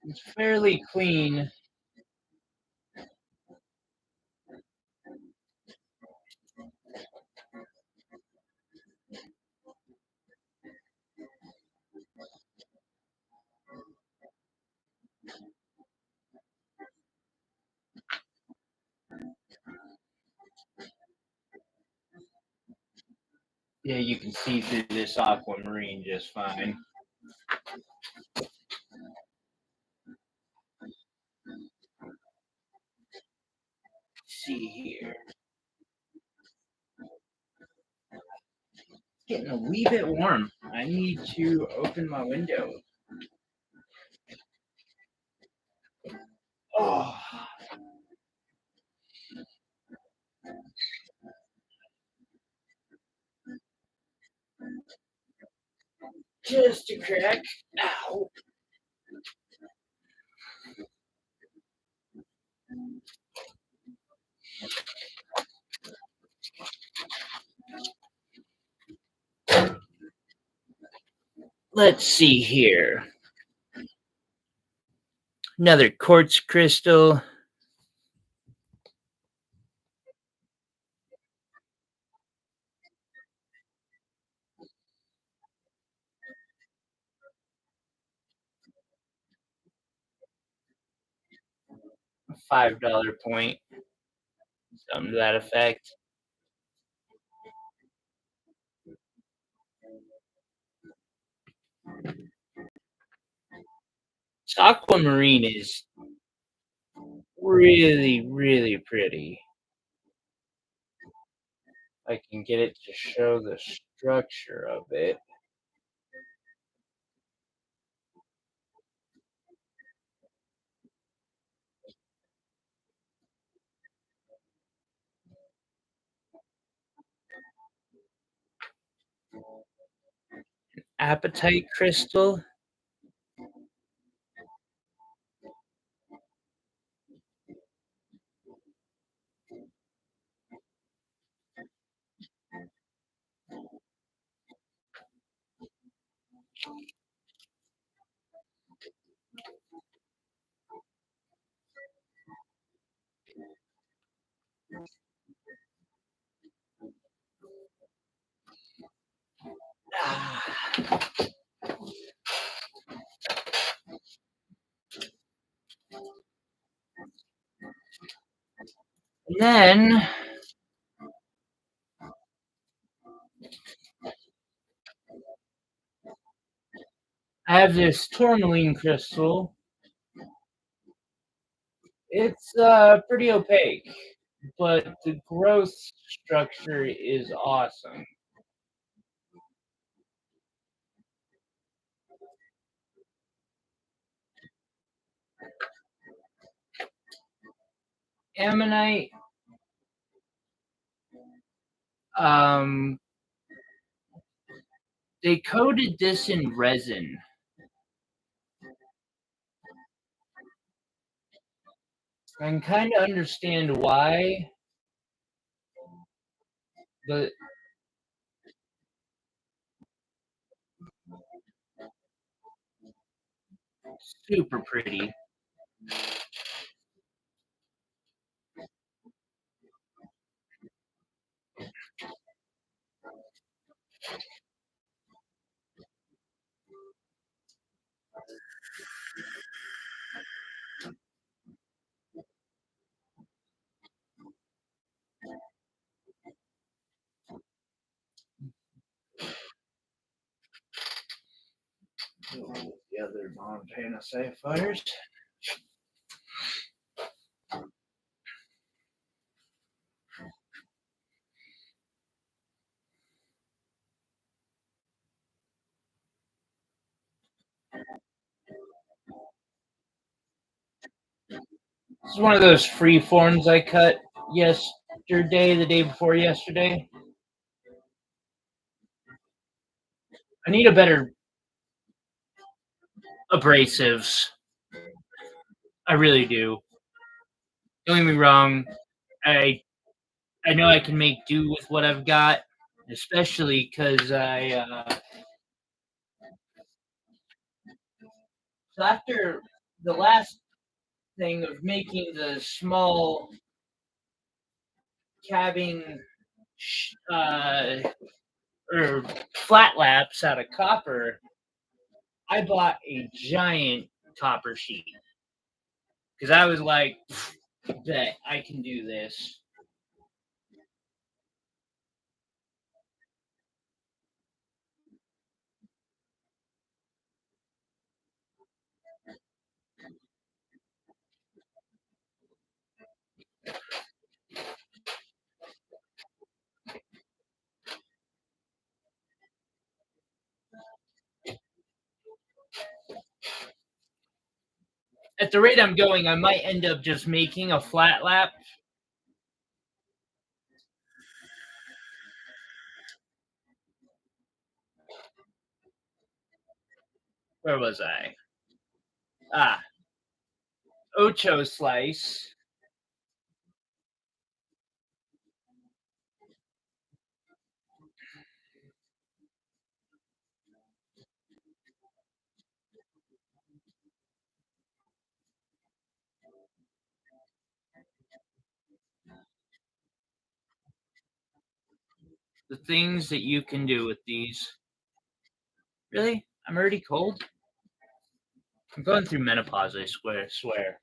It's fairly clean. Yeah, you can see through this aquamarine just fine. See here. Getting a wee bit warm. I need to open my window. Oh, Just a crack. Ow. Let's see here. Another quartz crystal. $5 point. Something to that effect. This aquamarine is really, really pretty. I can get it to show the structure of it. Apatite crystal. And then I have this tourmaline crystal. It's pretty opaque, but the growth structure is awesome. Ammonite. Um, they coated this in resin. I can kind of understand why, but super pretty. The other Montana sapphires. This is one of those free forms I cut yesterday, the day before yesterday. I need a better abrasives. I really do. Don't get me wrong. I know I can make do with what I've got, especially because so after the last thing of making the small cabbing or flat laps out of copper, I bought a giant copper sheet because I was like, bet I can do this. At the rate I'm going, I might end up just making a flat lap. Where was I? Ah, ocho slice. The things that you can do with these. Really? I'm already cold? I'm going through menopause, I swear.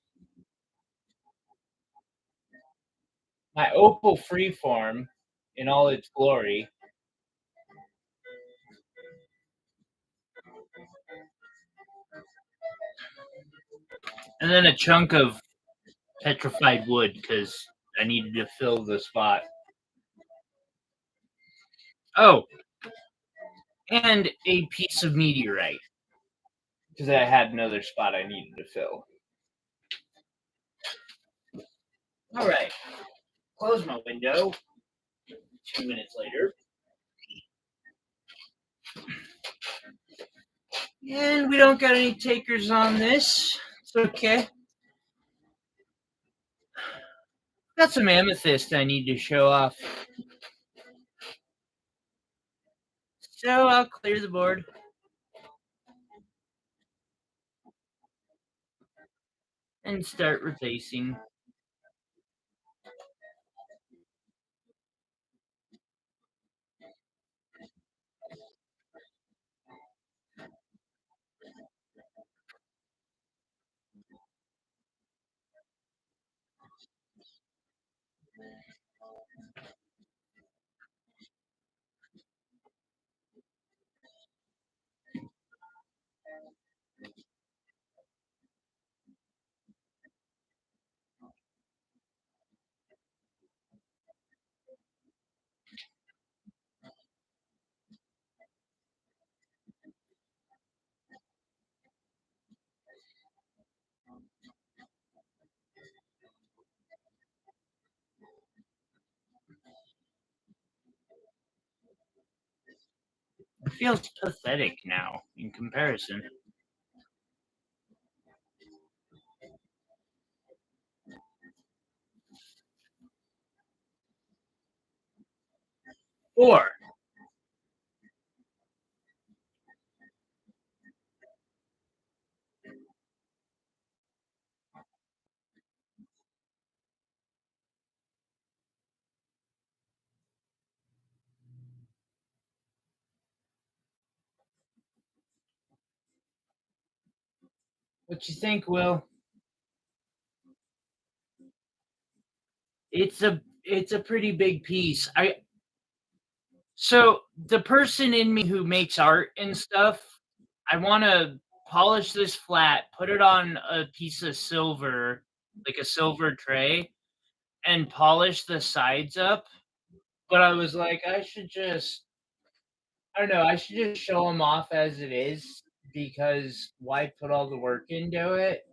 My opal freeform in all its glory. And then a chunk of petrified wood because I needed to fill the spot. Oh, and a piece of meteorite because I had another spot I needed to fill. All right, close my window. 2 minutes later. And we don't got any takers on this. It's okay. Got some amethyst I need to show off. So I'll clear the board. And start replacing. It feels pathetic now in comparison. Or what you think, Will? It's a pretty big piece. So the person in me who makes art and stuff, I want to polish this flat, put it on a piece of silver, like a silver tray, and polish the sides up. But I was like, I don't know, I should just show them off as it is because why put all the work into it?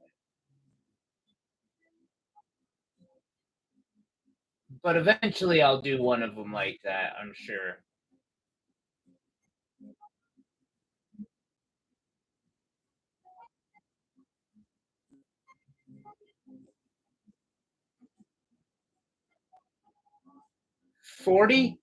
But eventually I'll do one of them like that, I'm sure. 40?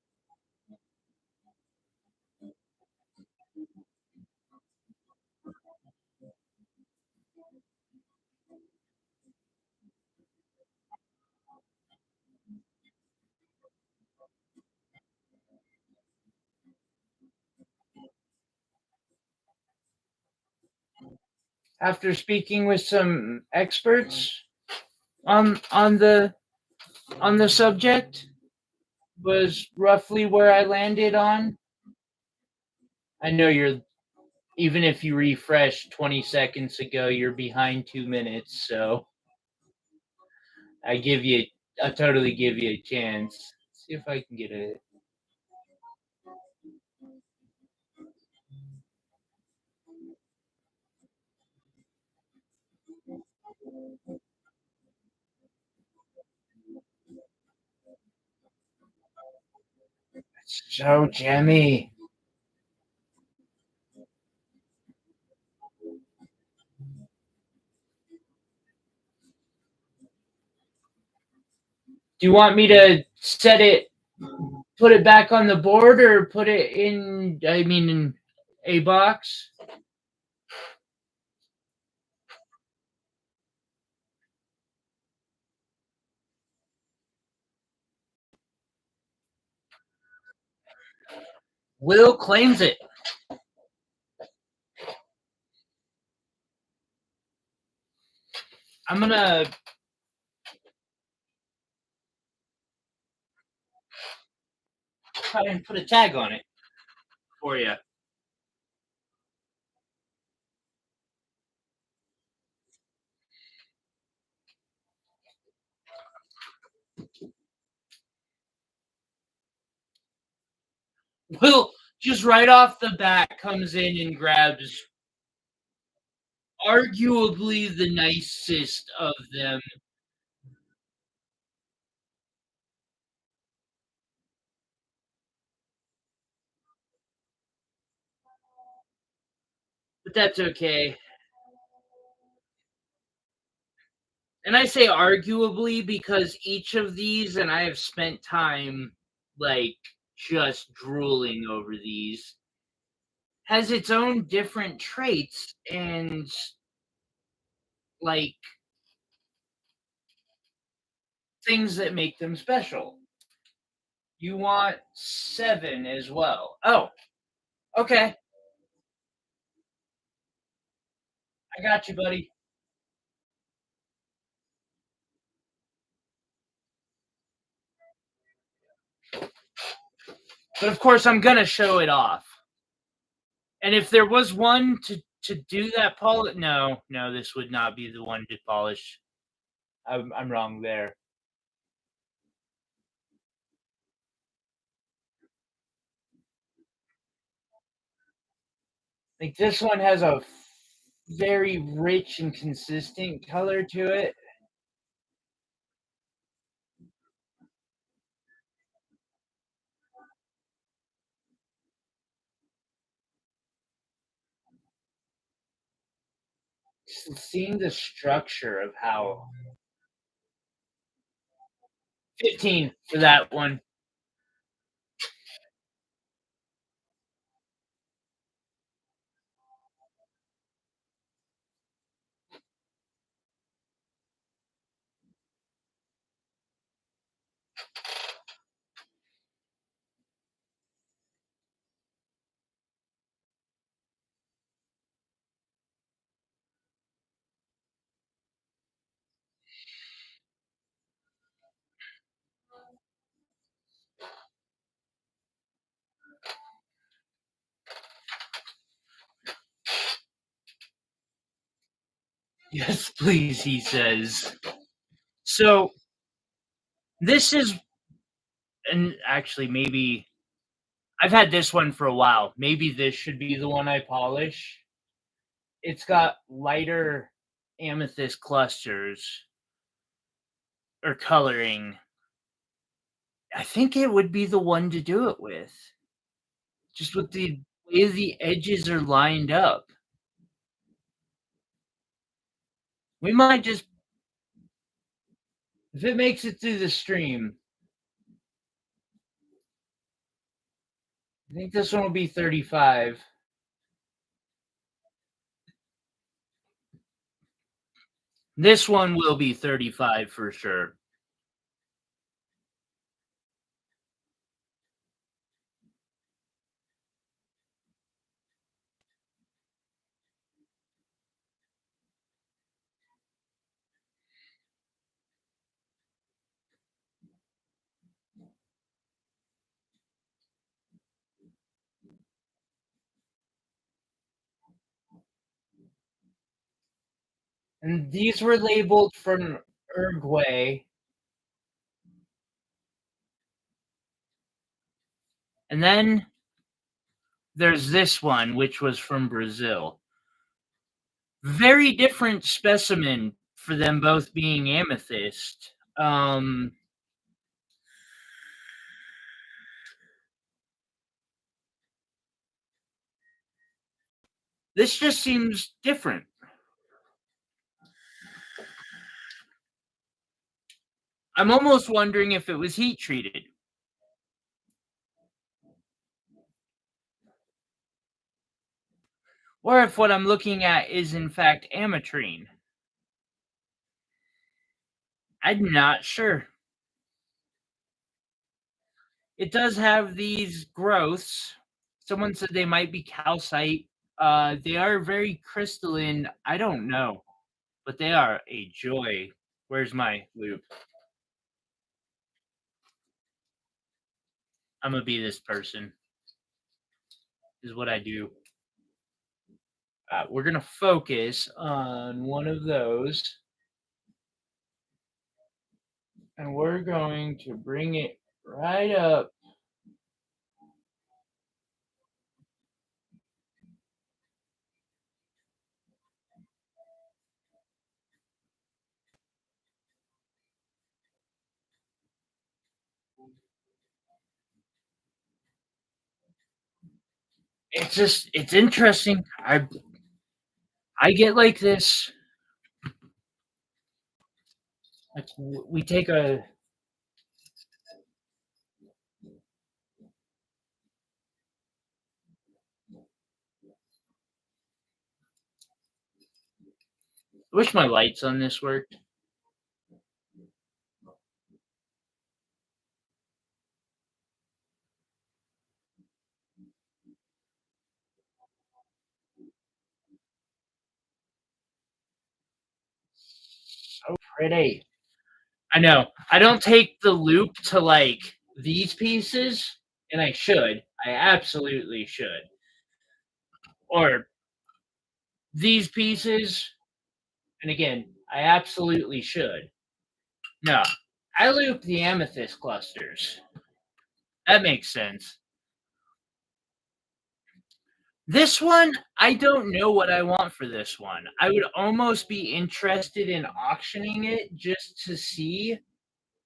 After speaking with some experts on the subject, was roughly where I landed on. I know you're even if you refresh 20 seconds ago, you're behind 2 minutes, so I give you I totally give you a chance. Let's see if I can get it. It's so jammy. Do you want me to set it, put it back on the board, or put it in, I mean, in a box? Will claims it. I'm gonna try and put a tag on it for you. Will just right off the bat comes in and grabs arguably the nicest of them. But that's okay. And I say arguably because each of these, and I have spent time like just drooling over these, has its own different traits and like things that make them special. You want 7 as well. Oh, okay. I got you, buddy. But of course, I'm gonna show it off. And if there was one to do that polish, no, no, this would not be the one to polish. I'm wrong there. Like this one has a very rich and consistent color to it. Seeing the structure of how 15 for that one. Yes, please, he says. So this is, and actually maybe I've had this one for a while. Maybe this should be the one I polish. It's got lighter amethyst clusters or coloring. I think it would be the one to do it with. Just with the way the edges are lined up. We might just, if it makes it through the stream, I think this one will be 35. This one will be 35 for sure. And these were labeled from Uruguay. And then there's this one, which was from Brazil. Very different specimen for them both being amethyst. This just seems different. I'm almost wondering if it was heat treated, or if what I'm looking at is in fact ametrine. I'm not sure. It does have these growths. Someone said they might be calcite. They are very crystalline. I don't know, but they are a joy. Where's my loop? I'm gonna be this person. Is what I do. We're gonna focus on one of those, and we're going to bring it right up. It's interesting. I get like this. Like we take a. I wish my lights on this worked. So pretty. I know. I don't take the loop to like these pieces, and I should. I absolutely should. Or these pieces, and again, I absolutely should. No, I loop the amethyst clusters. That makes sense. This one, I don't know what I want for this one. I would almost be interested in auctioning it just to see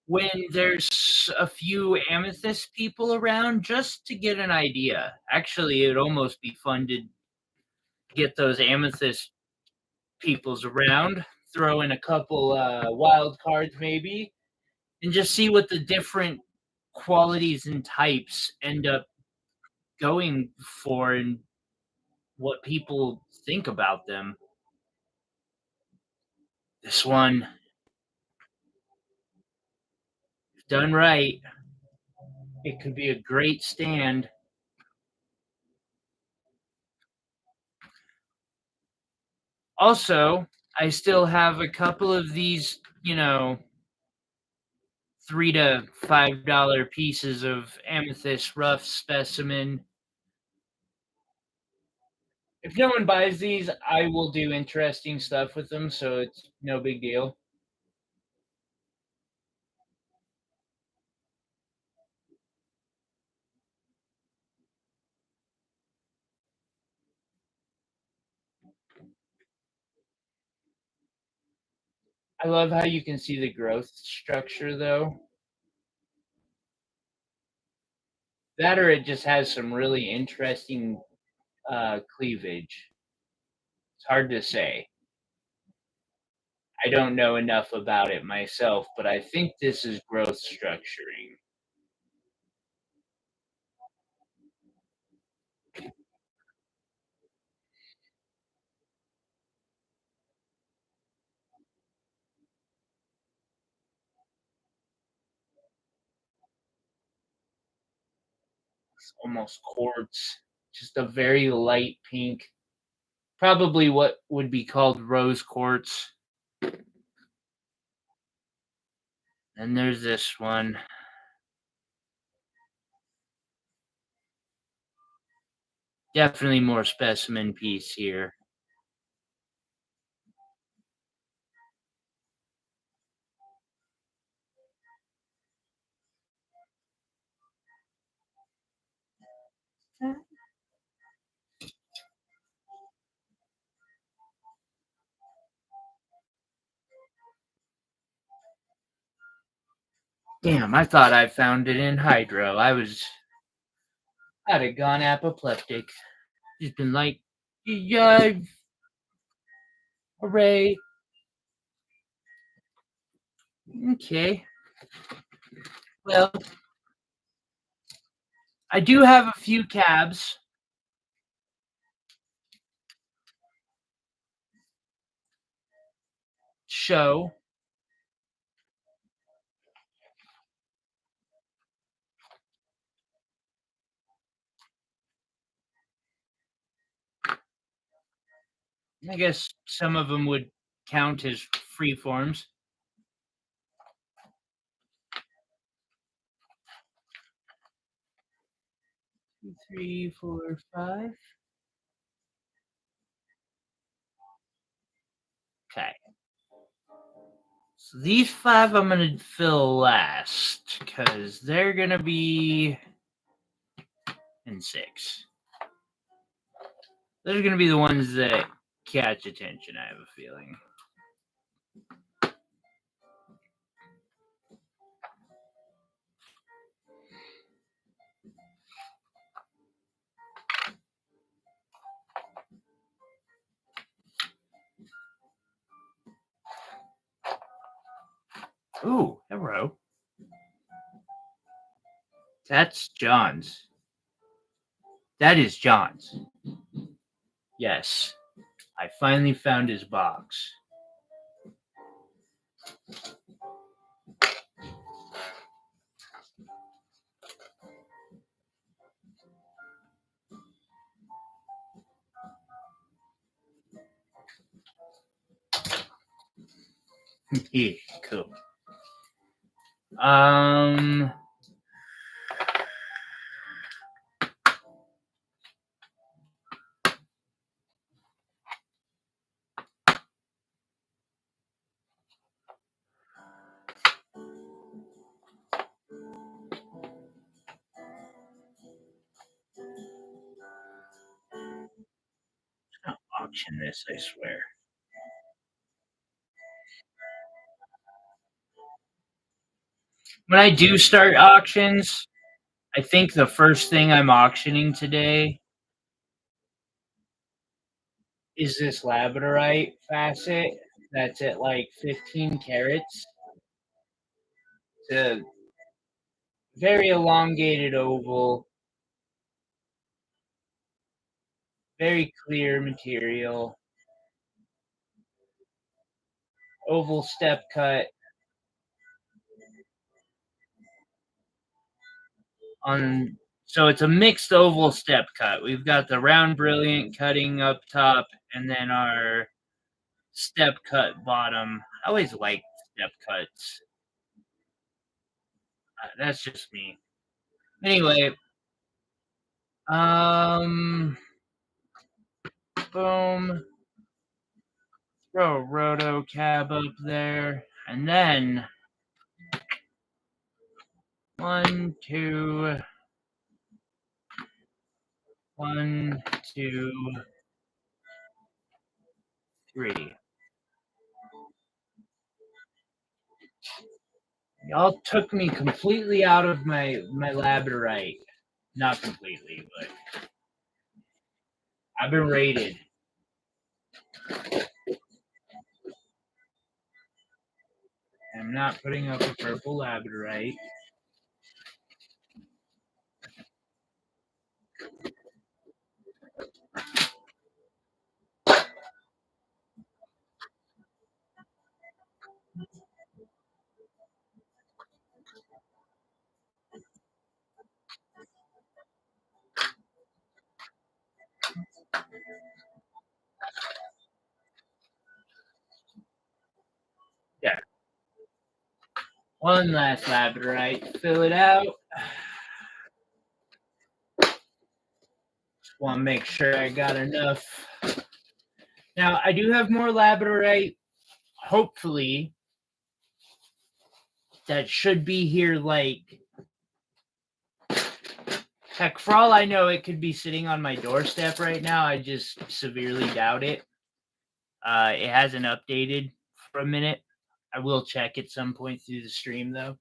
when there's a few amethyst people around, just to get an idea. Actually, it'd almost be fun to get those amethyst peoples around, throw in a couple wild cards maybe, and just see what the different qualities and types end up going for and what people think about them. This one, if done right, it could be a great stand. Also, I still have a couple of these, $3 to $5 pieces of amethyst rough specimen. If no one buys these, I will do interesting stuff with them, so it's no big deal. I love how you can see the growth structure, though. That or it just has some really interesting cleavage. It's hard to say. I don't know enough about it myself, but I think this is growth structuring. It's almost quartz, just a very light pink. Probably what would be called rose quartz. And there's this one. Definitely more specimen piece here. Damn, I thought I found it in hydro. I'd have gone apoplectic. Just been like, yeah, hooray. Okay. Well, I do have a few cabs. Show. I guess some of them would count as free forms. 2, 3, 4, 5. Okay. So these 5 I'm going to fill last because they're going to be in 6. Those are going to be the ones that catch attention, I have a feeling. Ooh, hello. That's John's. That is John's. Yes. I finally found his box. Yeah, cool. I'll auction this, I swear. When I do start auctions, I think the first thing I'm auctioning today is this labradorite facet that's at like 15 carats. It's a very elongated oval, very clear material, oval step cut on. So it's a mixed oval step cut. We've got the round brilliant cutting up top, and then our step cut bottom. I always like step cuts. That's just me. Anyway, boom. Throw a roto cab up there, and then 1, 2, 1, 2, 3. Y'all took me completely out of my labradorite. Not completely, but I've been raided. I'm not putting up a purple labradorite. Yeah. One last labradorite. Fill it out. Just want to make sure I got enough. Now, I do have more labradorite, hopefully, that should be here, like, heck, for all I know, it could be sitting on my doorstep right now. I just severely doubt it. It hasn't updated for a minute. I will check at some point through the stream, though.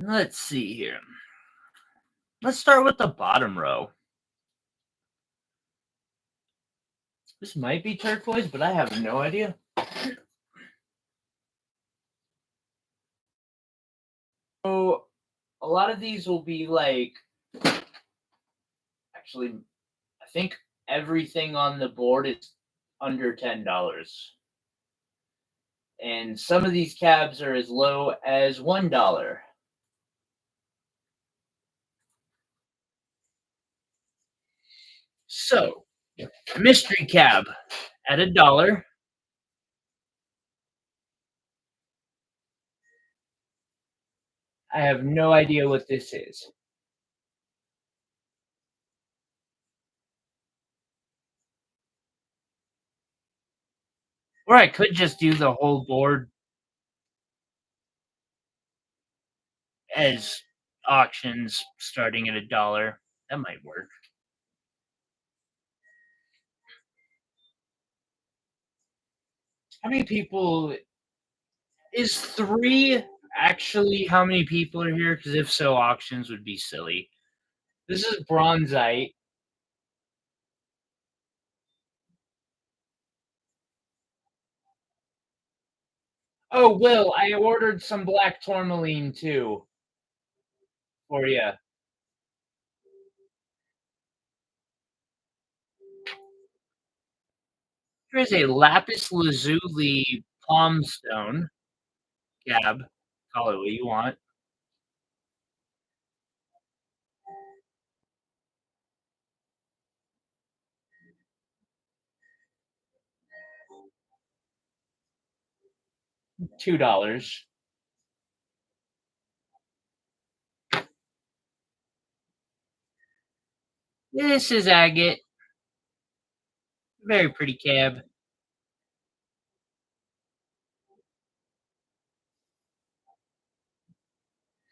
Let's see here. Let's start with the bottom row. This might be turquoise, but I have no idea. So a lot of these will be like, actually, I think everything on the board is under $10. And some of these cabs are as low as $1. So, mystery cab at $1. I have no idea what this is. Or I could just do the whole board as auctions starting at $1. That might work. How many people is 3 actually how many people are here? Because if so, auctions would be silly. This is bronzite. Oh, Will, I ordered some black tourmaline too for you. Here's a lapis lazuli palm stone cab. Call it what you want. $2. This is agate. Very pretty cab.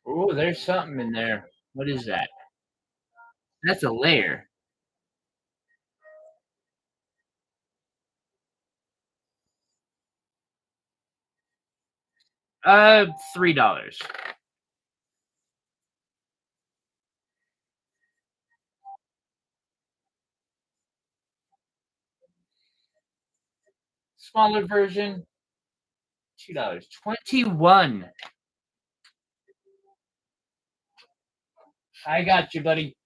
Oh, there's something in there. What is that? That's a layer. $3. Smaller version, $2. 21. I got you, buddy.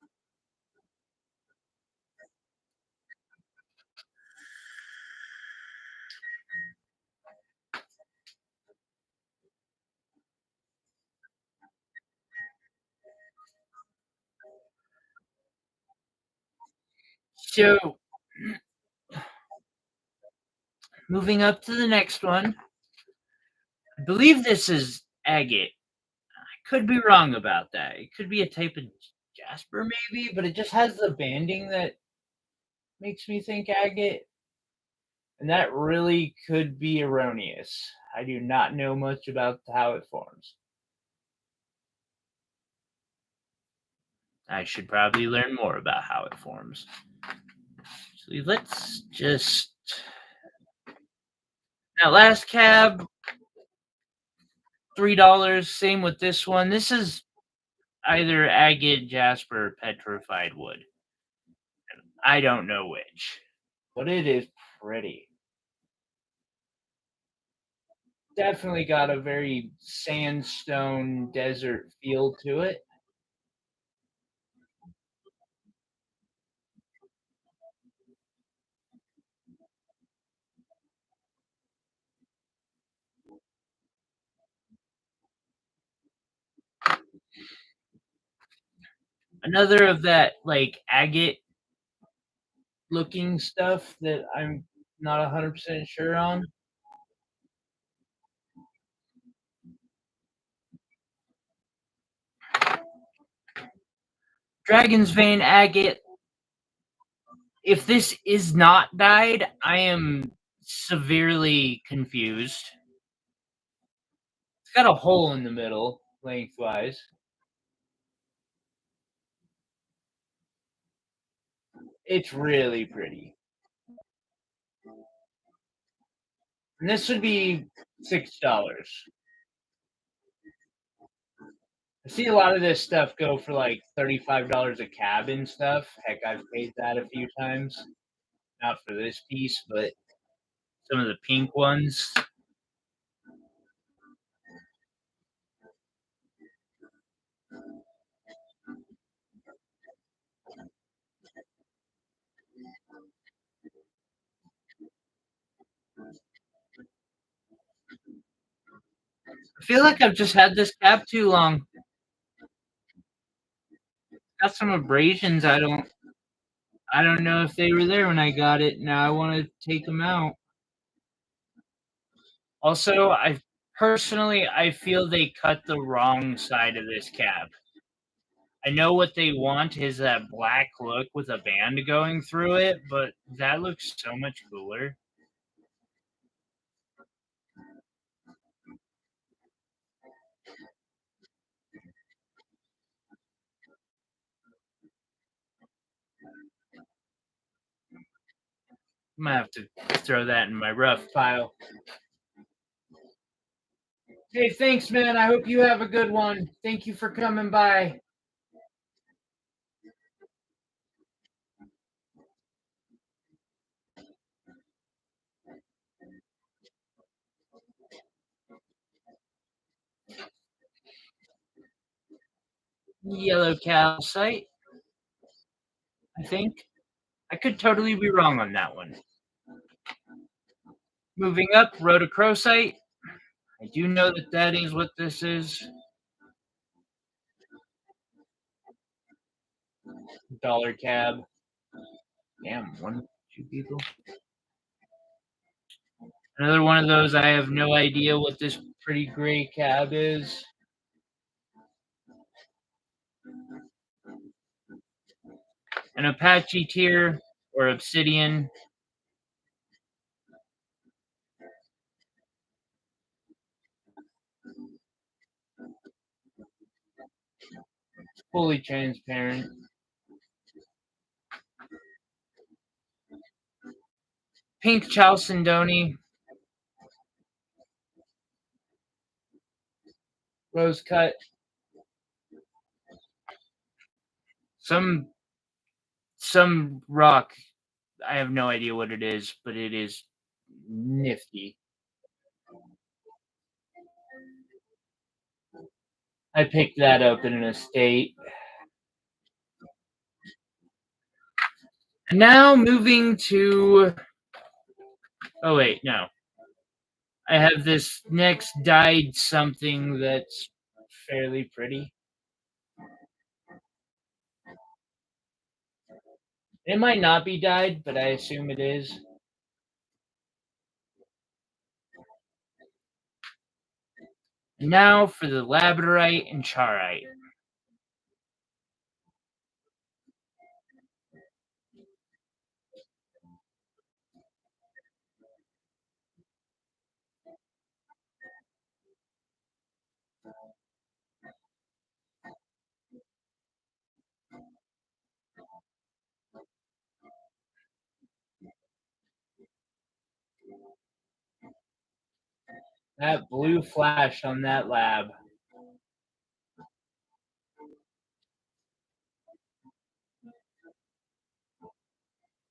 So, moving up to the next one. I believe this is agate. I could be wrong about that. It could be a type of jasper, maybe, but it just has the banding that makes me think agate. And that really could be erroneous. I do not know much about how it forms. I should probably learn more about how it forms. So let's just. Now, last cab, $3. Same with this one. This is either agate, jasper, or petrified wood. I don't know which, but it is pretty. Definitely got a very sandstone desert feel to it. Another of that like agate looking stuff that I'm not 100% sure on. Dragon's Vein agate. If this is not dyed, I am severely confused. It's got a hole in the middle, lengthwise. It's really pretty. And this would be $6. I see a lot of this stuff go for like $35 a cab and stuff. Heck, I've paid that a few times. Not for this piece, but some of the pink ones. feel like I've just had this cab too long. Got some abrasions. I don't know if they were there when I got it. Now I want to take them out. Also, I feel they cut the wrong side of this cab. I know what they want is that black look with a band going through it, but that looks so much cooler. I'm gonna have to throw that in my rough pile. Hey, thanks, man. I hope you have a good one. Thank you for coming by. Yellow calcite, I think. I could totally be wrong on that one. Moving up, rhodochrosite. I do know that that is what this is. Dollar cab. Damn, one, two people. Another one of those. I have no idea what this pretty gray cab is. An Apache tier or obsidian. Fully transparent. Pink chalcedony. Rose cut. Some rock. I have no idea what it is, but it is nifty. I picked that up in an estate. And now moving to. Oh wait, no. I have this next dyed something that's fairly pretty. It might not be dyed, but I assume it is. Now for the labradorite and charite. That blue flash on that lab.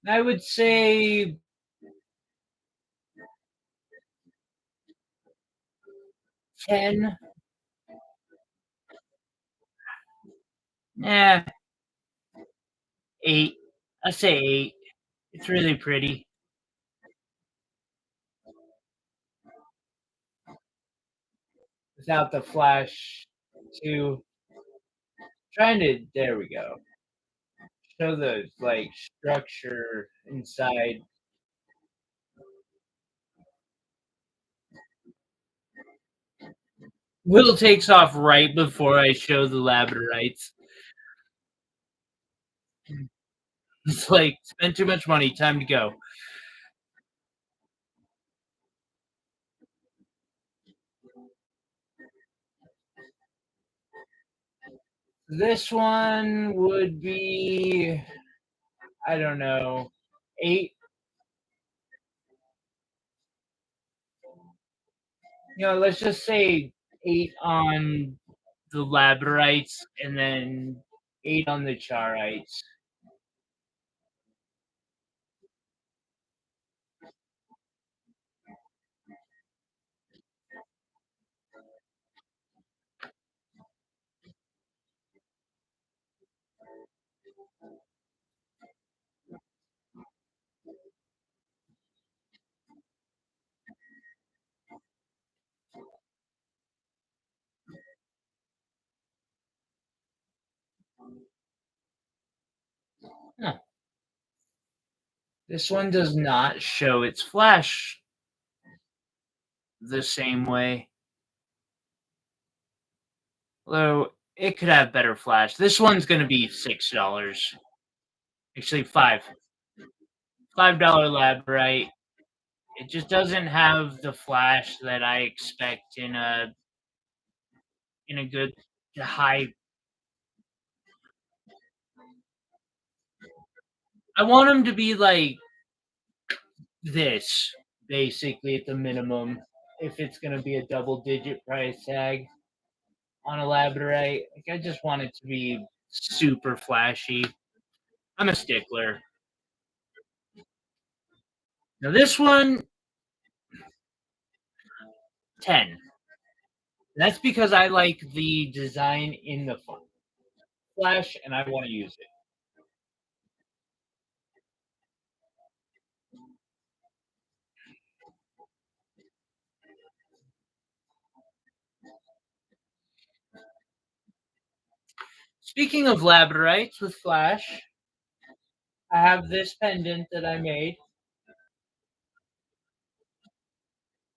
I would say 10. Eh, 8. I say 8. It's really pretty. Without the flash, too. Trying to. There we go. Show the like structure inside. Will takes off right before I show the labradorites. It's like spent too much money. Time to go. This one would be, I don't know, 8. Let's just say 8 on the labradorites and then 8 on the charites. Huh. This one does not show its flash the same way. Although it could have better flash. This one's gonna be $6. Actually, $5 labradorite. It just doesn't have the flash that I expect in a good high. I want them to be like this, basically at the minimum. If it's gonna be a double digit price tag on a labradorite, like I just want it to be super flashy. I'm a stickler. Now this one, 10. That's because I like the design in the flash and I want to use it. Speaking of labradorites with flash, I have this pendant that I made.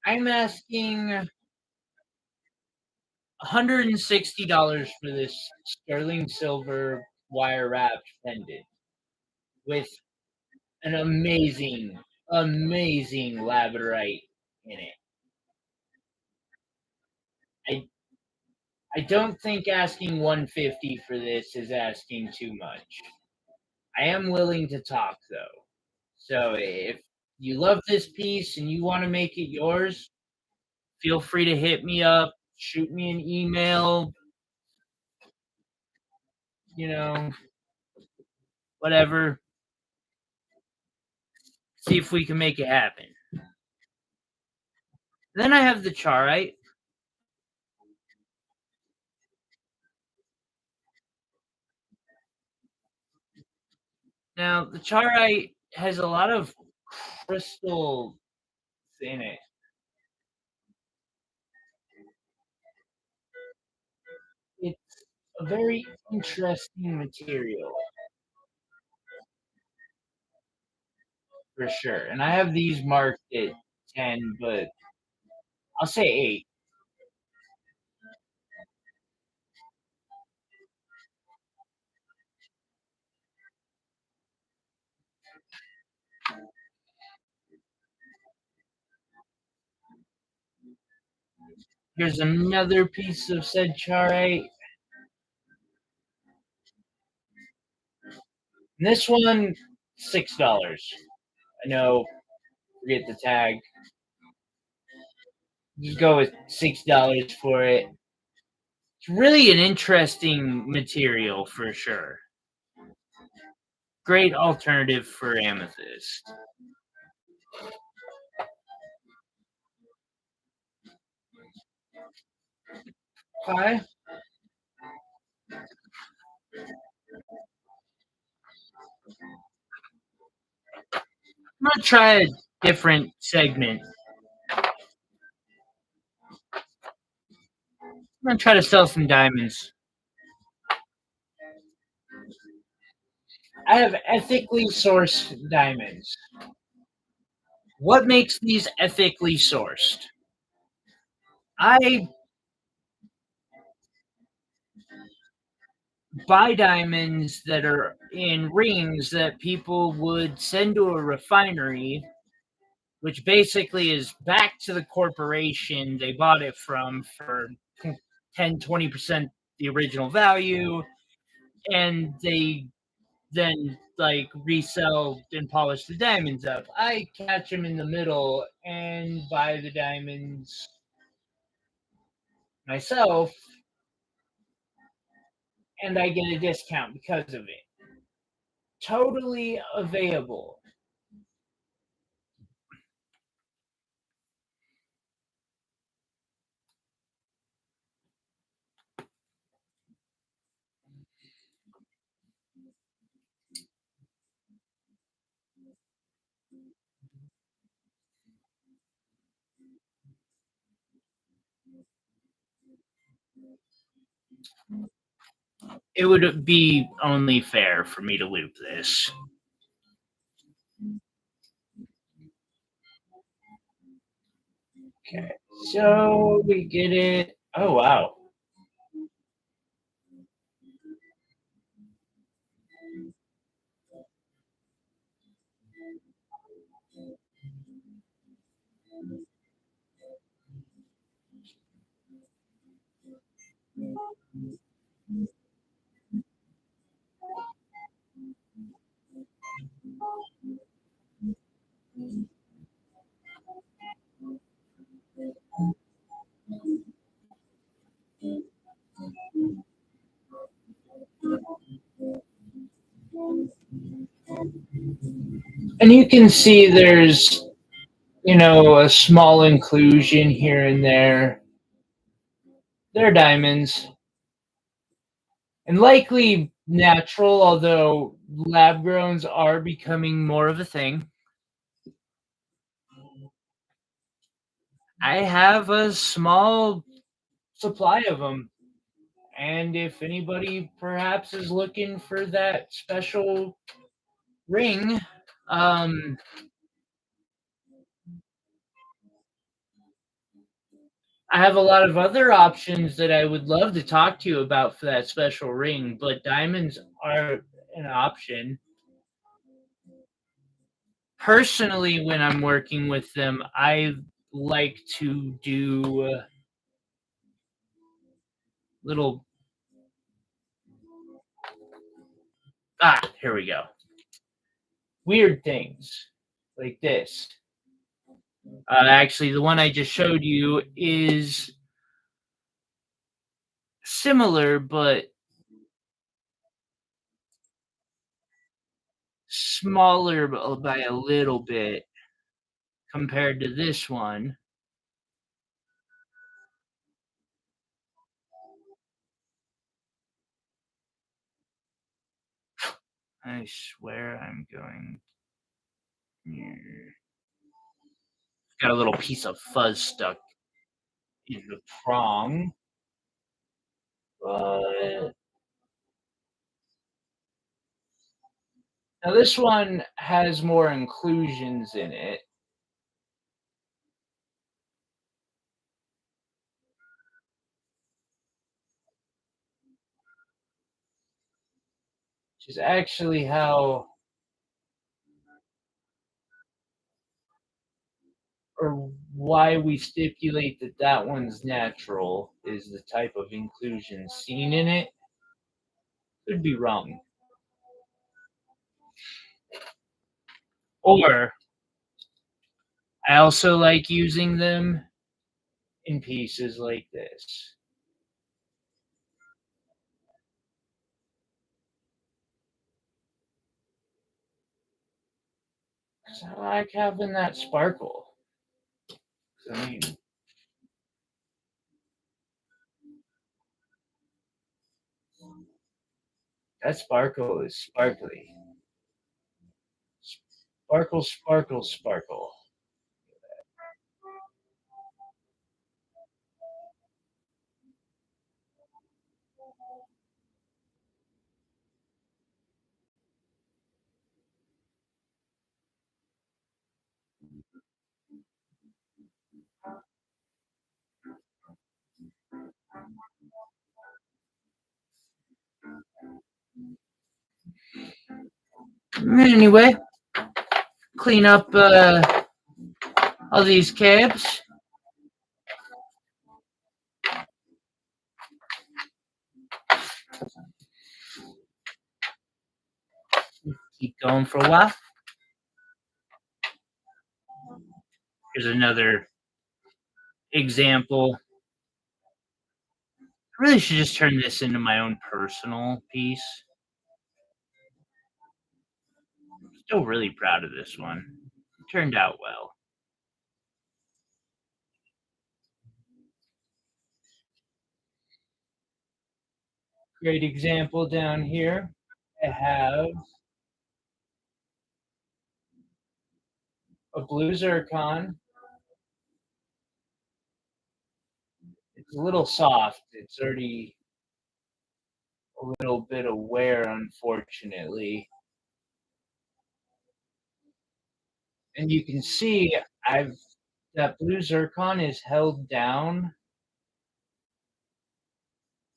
I'm asking $160 for this sterling silver wire wrapped pendant with an amazing labradorite in it. I I don't think asking 150 for this is asking too much. I am willing to talk though. So if you love this piece and you want to make it yours, feel free to hit me up, shoot me an email, you know, whatever. See if we can make it happen. Then I have the charite. Now the charite has a lot of crystals in it. It's a very interesting material for sure. And I have these marked at 10, but I'll say 8. Here's another piece of said charite. And this one, $6. I know, forget the tag. Just go with $6 for it. It's really an interesting material for sure. Great alternative for amethyst. Okay. I'm gonna try a different segment. I'm gonna try to sell some diamonds. I have ethically sourced diamonds. What makes these ethically sourced? I buy diamonds that are in rings that people would send to a refinery, which basically is back to the corporation they bought it from for 10-20% the original value, and they then like resell and polish the diamonds up. I catch them in the middle and buy the diamonds myself, and I get a discount because of it. Totally available. it would be only fair for me to loop this. Okay, so we get it. Oh wow. And you can see there's, a small inclusion here and there. They're diamonds. And likely natural, although lab growns are becoming more of a thing. I have a small supply of them. And if anybody perhaps is looking for that special ring, um, I have a lot of other options that I would love to talk to you about for that special ring, but diamonds are an option. Personally, when I'm working with them, I like to do little. Here we go. Weird things like this. Actually, the one I just showed you is similar, but smaller by a little bit compared to this one. I swear I'm going. Got a little piece of fuzz stuck in the prong, but now this one has more inclusions in it, which is actually how or why we stipulate that that one's natural is the type of inclusion seen in it. Could be wrong. Or I also like using them in pieces like this. 'Cause I like having that sparkle. I mean, that sparkle is sparkly. Sparkle, sparkle, sparkle. Anyway, clean up all these cabs. Keep going for a while. Here's another example. I really should just turn this into my own personal piece. Still really proud of this one. It turned out well. Great example down here. I have a blue zircon. It's a little soft. It's already a little bit of wear, unfortunately. And you can see I've that blue zircon is held down.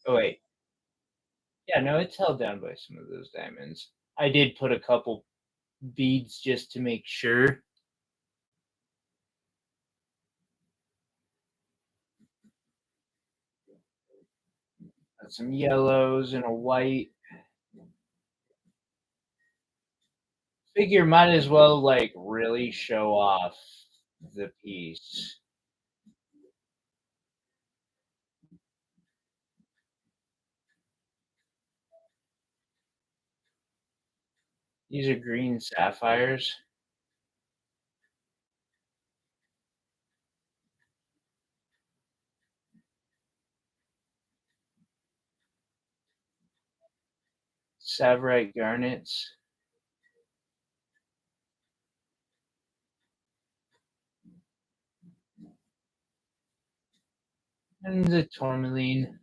Oh wait, yeah, no, it's held down by some of those diamonds. I did put a couple beads just to make sure. Got some yellows and a white. Figure might as well like really show off the piece. These are green sapphires. Savorite garnets. And the tourmaline.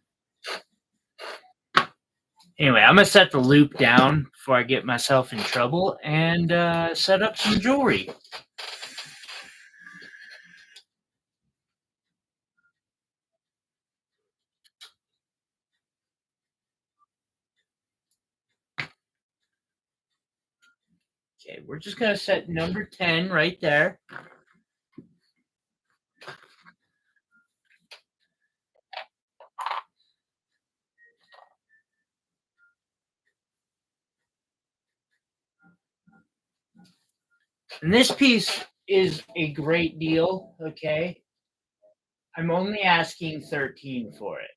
Anyway, I'm gonna set the loop down before I get myself in trouble and set up some jewelry. Okay, we're just gonna set number 10 right there. And this piece is a great deal, okay? I'm only asking 13 for it.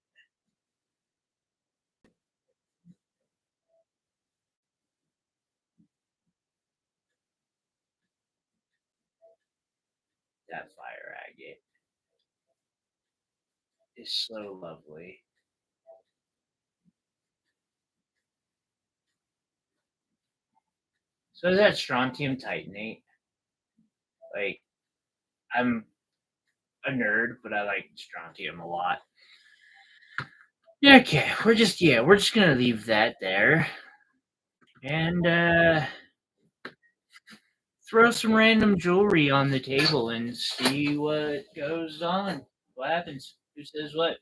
That fire agate is so lovely. So is that strontium titanate? Like, I'm a nerd, but I like strontium a lot. Okay, we're just gonna leave that there. And throw some random jewelry on the table and see what goes on. What happens? Who says what?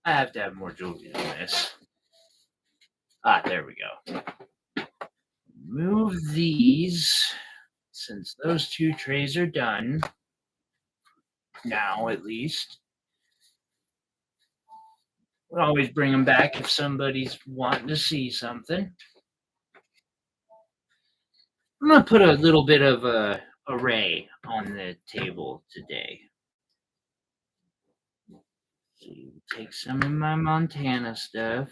I have to have more jewelry than this. Ah, there we go. Move these, since those two trays are done. Now, at least. We'll always bring them back if somebody's wanting to see something. I'm going to put a little bit of a array on the table today. So take some of my Montana stuff.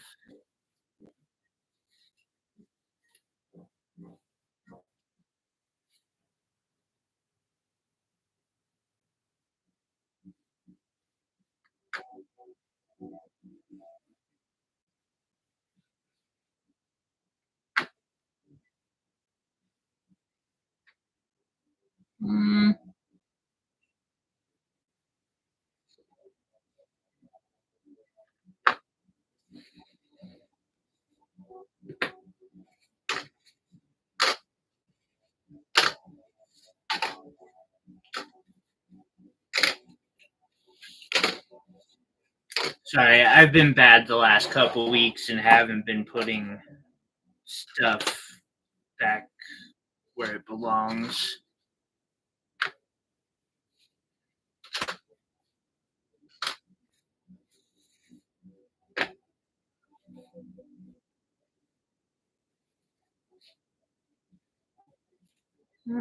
Sorry, I've been bad the last couple weeks and haven't been putting stuff back where it belongs.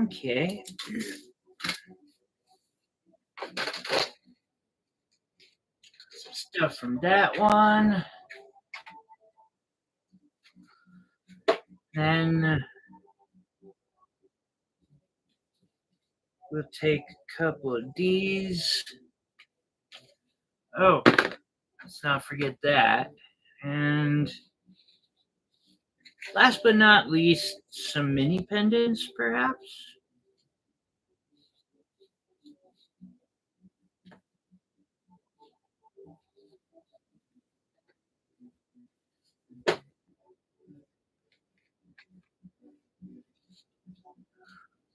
Okay. Some stuff from that one. Then we'll take a couple of these. Oh, let's not forget that. And last but not least, some mini pendants, perhaps.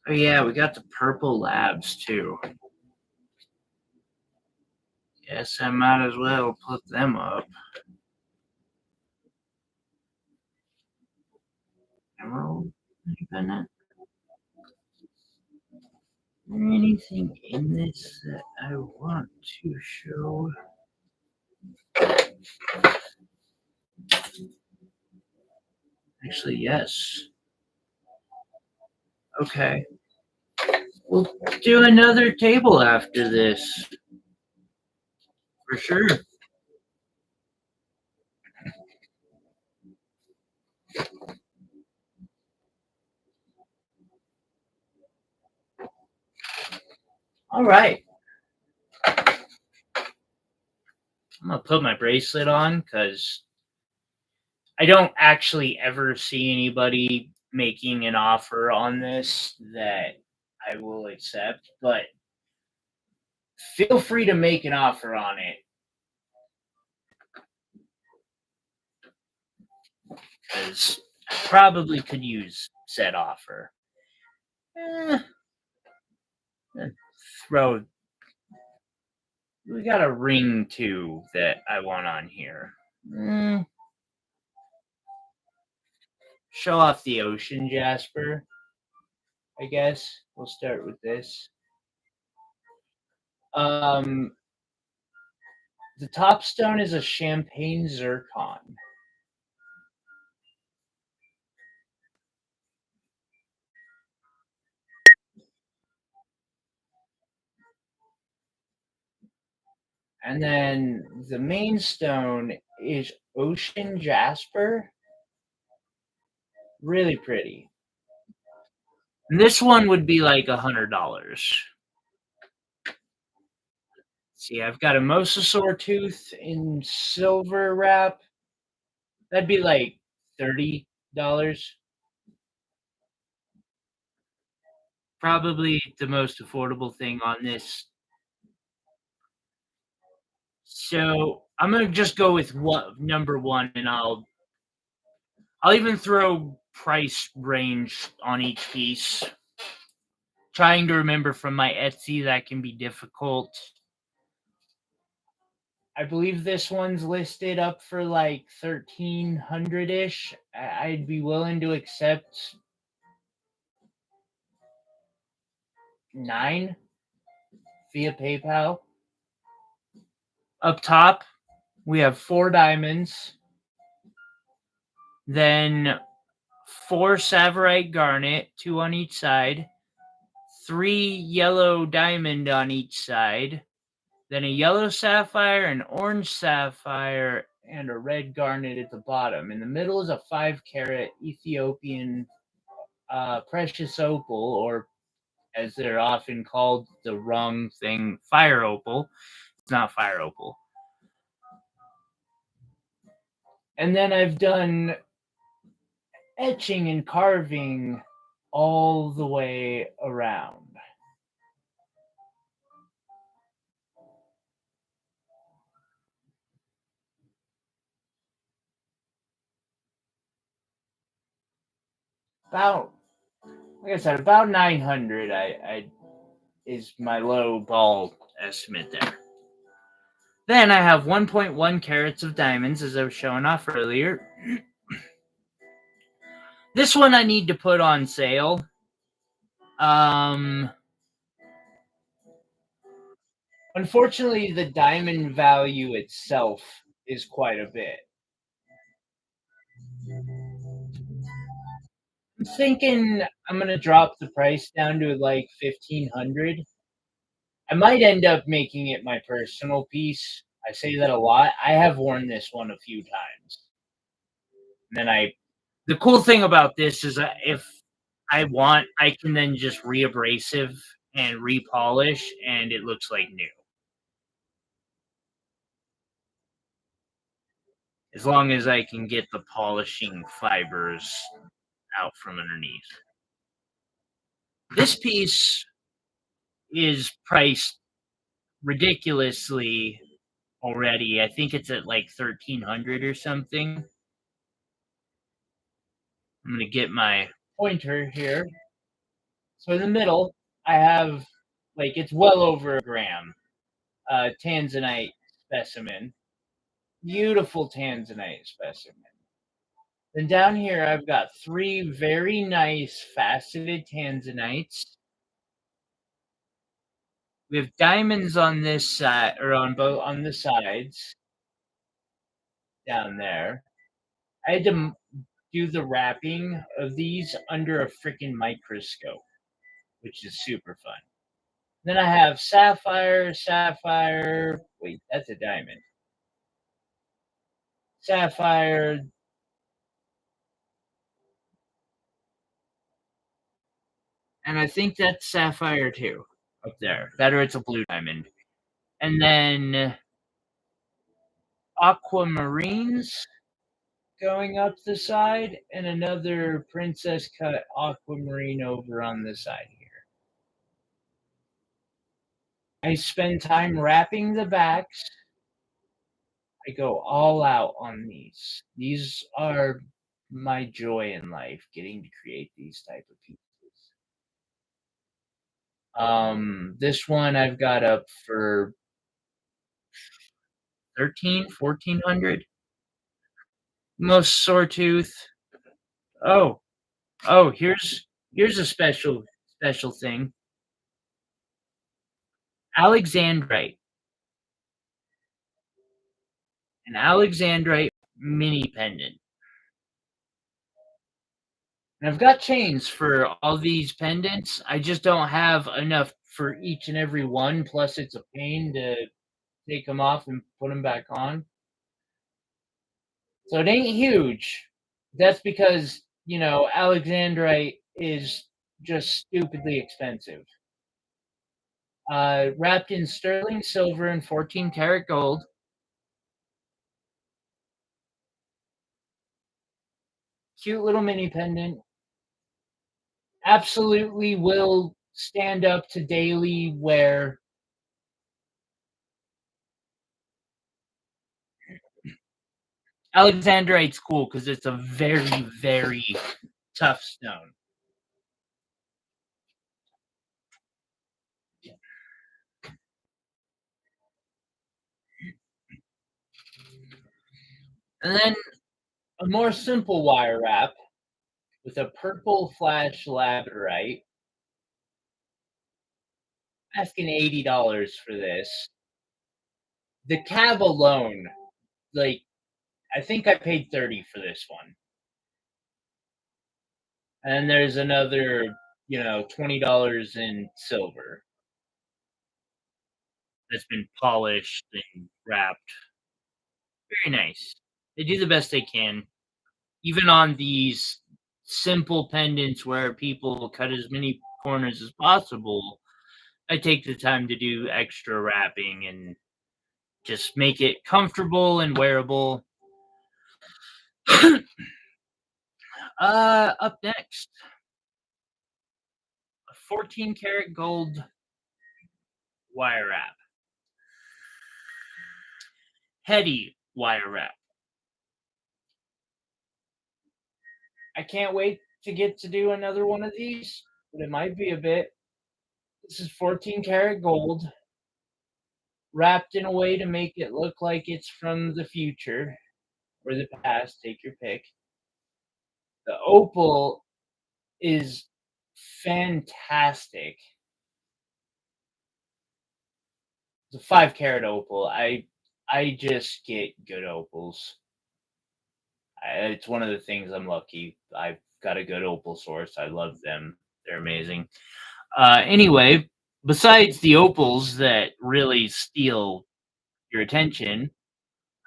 Oh yeah, we got the purple labs too. Guess I might as well put them up. Emerald, independent. Anything in this that I want to show? Actually, yes. Okay. We'll do another table after this. For sure. All right. I'm going to put my bracelet on because I don't actually ever see anybody making an offer on this that I will accept, but feel free to make an offer on it because I probably could use said offer. Eh, throw. We got a ring too that I want on here. Show off the ocean jasper, I guess. We'll start with this. Um, the top stone is a champagne zircon. And then the main stone is ocean jasper. Really pretty. And this one would be like $100. See, I've got a mosasaur tooth in silver wrap. That'd be like $30. Probably the most affordable thing on this. So I'm gonna just go with what number one, and I'll even throw price range on each piece. Trying to remember from my Etsy, that can be difficult. I believe this one's listed up for like 1,300 ish. I'd be willing to accept 9 via PayPal. Up top, we have 4 diamonds, then 4 Savarite garnet, 2 on each side, 3 yellow diamond on each side, then a yellow sapphire, an orange sapphire, and a red garnet at the bottom. In the middle is a 5-carat Ethiopian precious opal, or as they're often called, the wrong thing, fire opal. It's not fire opal. And then I've done etching and carving all the way around. About, like I said, about 900 I is my low ball estimate there. Then I have 1.1 carats of diamonds, as I was showing off earlier. This one I need to put on sale. Unfortunately, the diamond value itself is quite a bit. I'm thinking I'm gonna drop the price down to like 1,500. I might end up making it my personal piece. I say that a lot. I have worn this one a few times. And then the cool thing about this is that if I want, I can then just reabrasive and repolish, and it looks like new. As long as I can get the polishing fibers out from underneath. This piece is priced ridiculously already. I think it's at like 1,300 or something. I'm gonna get my pointer here. So in the middle, I have like it's well over a gram, tanzanite specimen, beautiful tanzanite specimen. Then down here, I've got three very nice faceted tanzanites. We have diamonds on this side, or on both on the sides down there. I had to do the wrapping of these under a freaking microscope, which is super fun. Then I have sapphire. Wait, that's a diamond. Sapphire, and I think that's sapphire too, up there. That or it's a blue diamond. And then aquamarines going up the side, and another princess cut aquamarine over on the side here. I spend time wrapping the backs. I go all out on these. These are my joy in life, getting to create these type of pieces. This one I've got up for 1400. Most sore tooth. Oh, here's a special thing. Alexandrite. An Alexandrite mini pendant. And I've got chains for all these pendants. I just don't have enough for each and every one. Plus, it's a pain to take them off and put them back on. So it ain't huge. That's because, Alexandrite is just stupidly expensive. Wrapped in sterling silver and 14 karat gold. Cute little mini pendant. Absolutely will stand up to daily wear. Alexandrite's cool because it's a very, very tough stone. And then a more simple wire wrap with a purple flash labradorite. Asking $80 for this. The cab alone, like, I think I paid 30 for this one. And there's another, $20 in silver that's been polished and wrapped. Very nice. They do the best they can. Even on these simple pendants where people cut as many corners as possible, I take the time to do extra wrapping and just make it comfortable and wearable. Up next, a 14 karat gold wire wrap. Heady wire wrap. I can't wait to get to do another one of these, but it might be a bit. This is 14 karat gold, wrapped in a way to make it look like it's from the future or the past, take your pick. The opal is fantastic. It's a 5 karat opal. I just get good opals. It's one of the things I'm lucky. I've got a good opal source. I love them. They're amazing. Anyway, besides the opals that really steal your attention,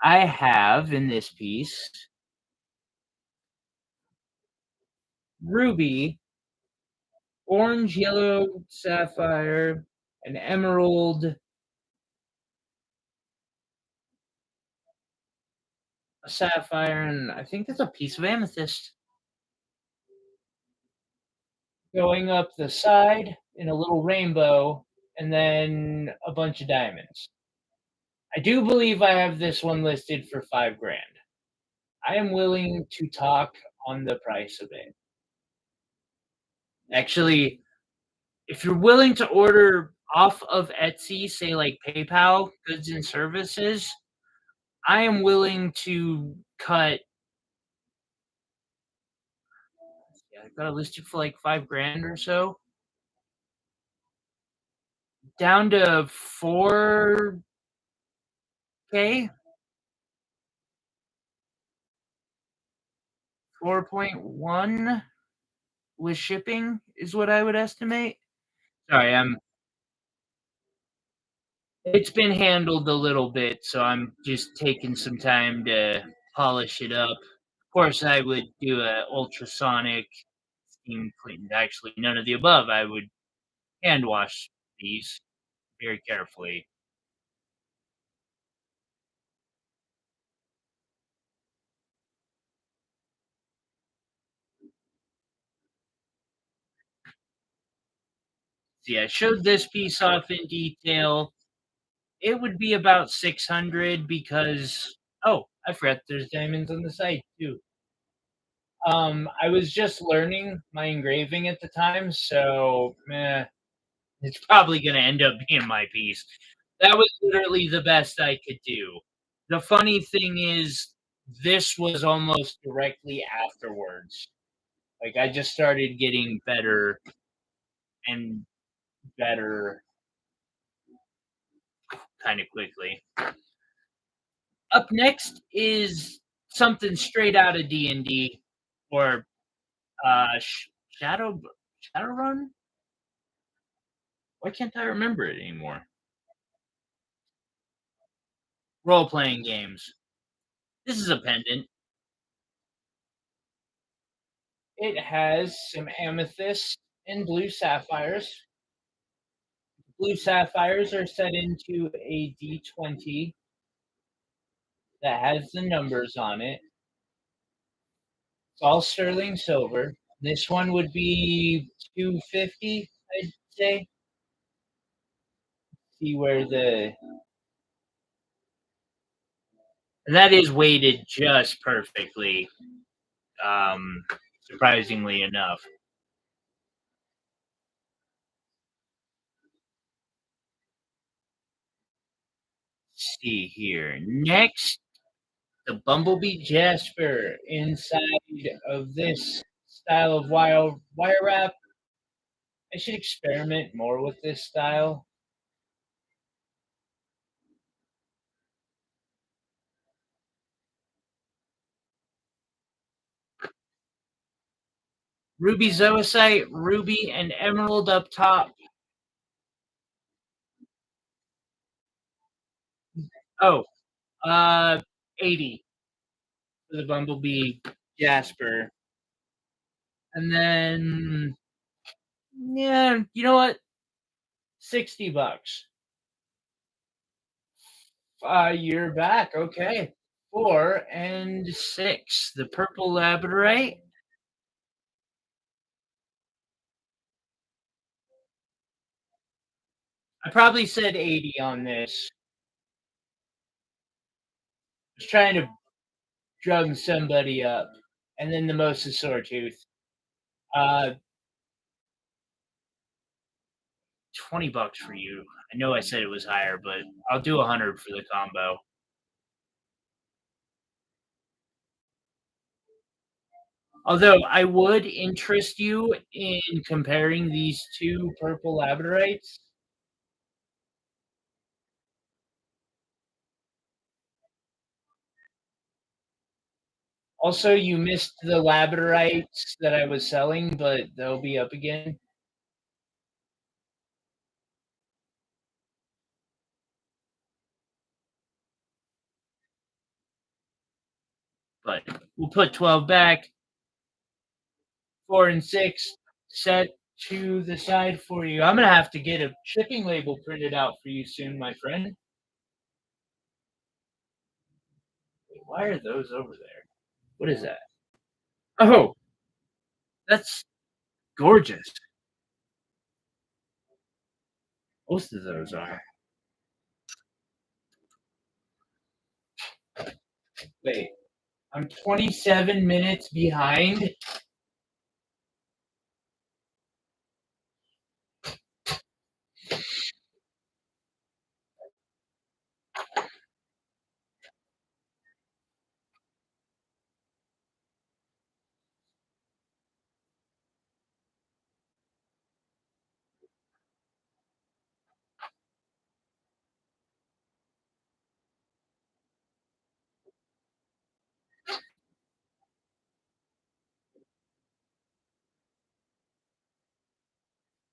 I have in this piece ruby, orange, yellow, sapphire, an emerald, a sapphire, and I think that's a piece of amethyst. Going up the side in a little rainbow, and then a bunch of diamonds. I do believe I have this one listed for 5 grand. I am willing to talk on the price of it. Actually, If you're willing to order off of Etsy, say like PayPal, goods and services, I am willing to cut. Yeah, I got it listed for like 5 grand or so, down to 4K, 4.1 with shipping is what I would estimate. Sorry, it's been handled a little bit, so I'm just taking some time to polish it up. Of course, I would do a ultrasonic steam clean. Actually, none of the above. I would hand wash these very carefully. See, I showed this piece off in detail. It would be about 600 because oh, I forgot there's diamonds on the side too. I was just learning my engraving at the time, so it's probably gonna end up being my piece. That was literally the best I could do. The funny thing is, this was almost directly afterwards. Like, I just started getting better and better kinda quickly. Up next is something straight out of D&D or, Shadow Shadowrun? Why can't I remember it anymore? Role-playing games. This is a pendant. It has some amethyst and blue sapphires. Blue sapphires are set into a D20 that has the numbers on it. It's all sterling silver. This one would be 250, I'd say. See where the that is weighted just perfectly, um, surprisingly enough. See here. Next, the Bumblebee Jasper inside of this style of wire wrap. I should experiment more with this style. Ruby zoisite, ruby, and emerald up top. Oh, 80 for the Bumblebee Jasper. And then, yeah, you know what? $60. You're back. Okay. 4 and 6. The purple labradorite. I probably said 80 on this. I was trying to drum somebody up. And then the most is Sawtooth. Uh, $20 for you. I know I said it was higher, but I'll do 100 for the combo. Although I would interest you in comparing these two purple labradorites. Also, you missed the labradorites that I was selling, but they'll be up again. But we'll put 12 back, 4 and 6 set to the side for you. I'm gonna have to get a shipping label printed out for you soon, my friend. Wait, why are those over there? What is that? Oh, that's gorgeous. Most of those are. Wait, I'm 27 minutes behind.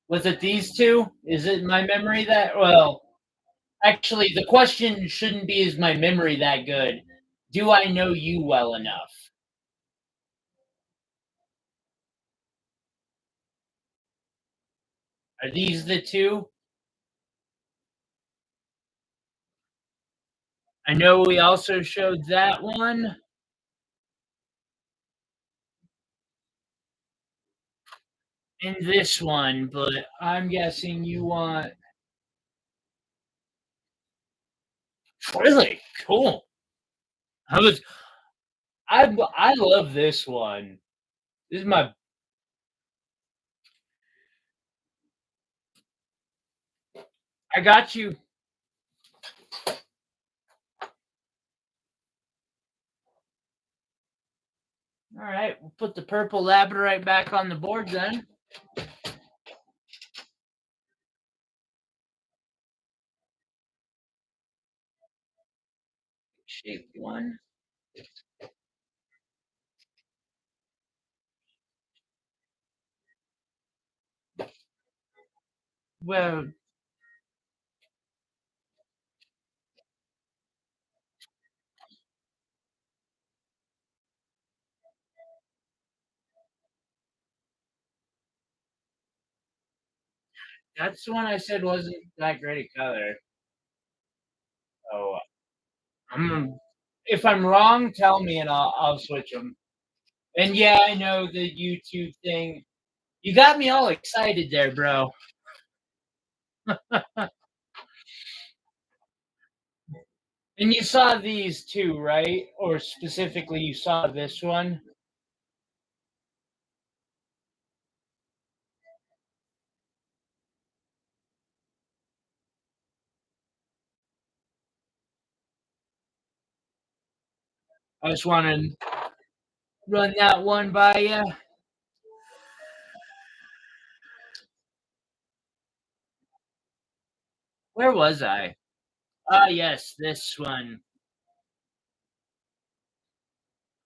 Was it these two? Is it my memory that well, actually, the question shouldn't be is my memory that good? Do I know you well enough? Are these the two? I know we also showed that one and this one, but I'm guessing you want really cool. I was I love this one. This is my I got you. All right, we'll put the purple labradorite back on the board then. Shape one. Well, that's the one I said wasn't that great a color. Oh, I'm if I'm wrong, tell me and I'll switch them. And yeah, I know the YouTube thing. You got me all excited there, bro. And you saw these too, right? Or specifically, you saw this one. I just want to run that one by you. Where was I? Ah, yes, this one.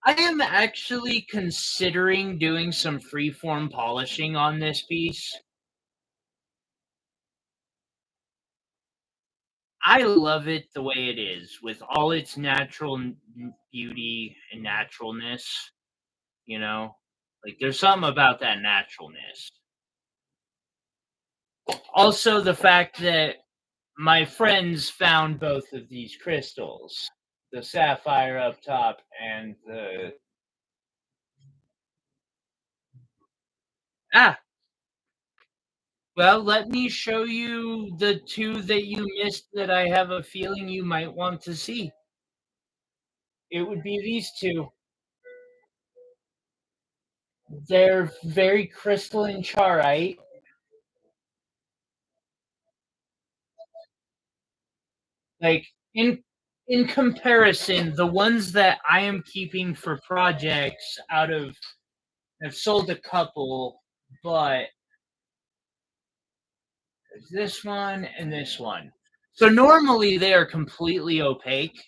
I am actually considering doing some freeform polishing on this piece. I love it the way it is, with all its natural beauty and naturalness. You know, like there's something about that naturalness. Also, the fact that my friends found both of these crystals, the sapphire up top and the ah. Well, let me show you the two that you missed that I have a feeling you might want to see. It would be these two. They're very crystalline charite. Like in comparison, the ones that I am keeping for projects out of I've sold a couple, but there's this one and this one. So normally they are completely opaque.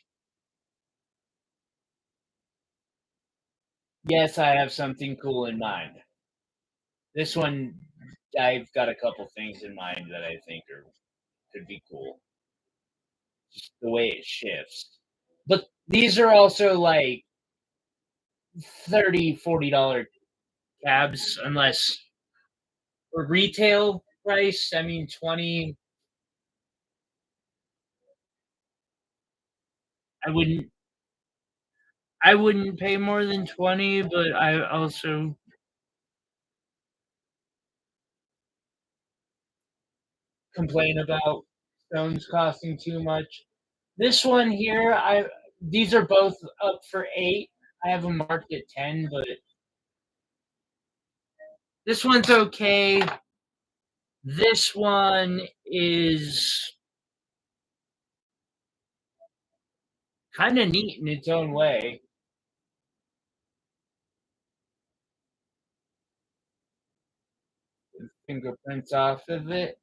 Yes, I have something cool in mind. This one, I've got a couple things in mind that I think are could be cool. Just the way it shifts. But these are also like 30, $40 cabs, unless for retail price, I mean 20. I wouldn't I wouldn't pay more than 20, but I also complain about stones costing too much. This one here, I these are both up for 8. I have them marked at 10, but this one's okay. This one is kind of neat in its own way. Fingerprints off of it.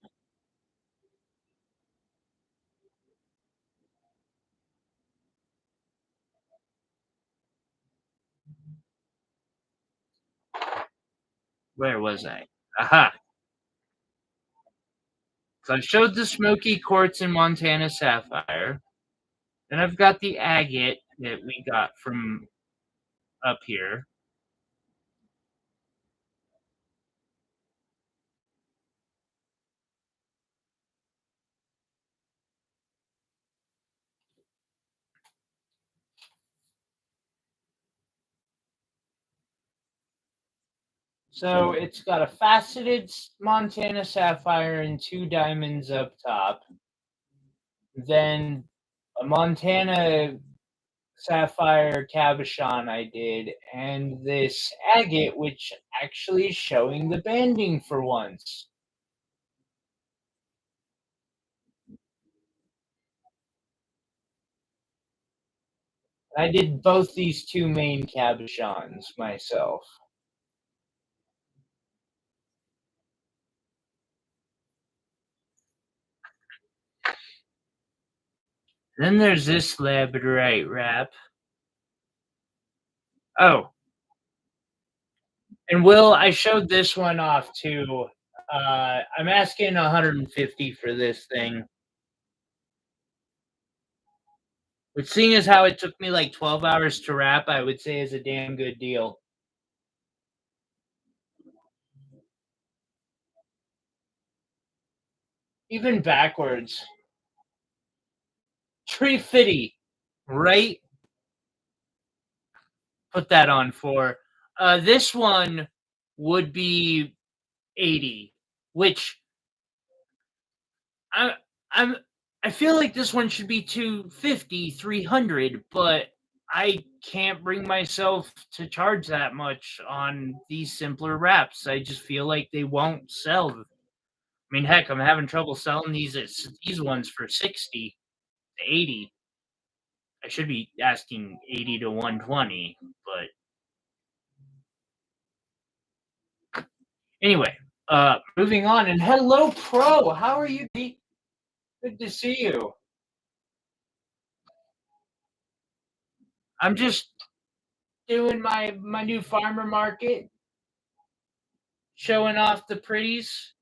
Where was I? Aha. So I showed the smoky quartz and Montana sapphire. Then I've got the agate that we got from up here. So it's got a faceted Montana sapphire and two diamonds up top. Then a Montana sapphire cabochon I did, and this agate, which actually is showing the banding for once. I did both these two main cabochons myself. Then there's this labradorite wrap. Oh, and Will, I showed this one off too. I'm asking 150 for this thing. Which, seeing as how it took me like 12 hours to wrap, I would say is a damn good deal. Even backwards. 350, right? Put that on for. This one would be 80, which I I'm I feel like this one should be 250, 300, but I can't bring myself to charge that much on these simpler wraps. I just feel like they won't sell. I mean, heck, I'm having trouble selling these ones for 60 to 80. I should be asking 80 to 120, but anyway, moving on. And hello, Pro. How are you? Good to see you. I'm just doing my new farmer market, showing off the pretties.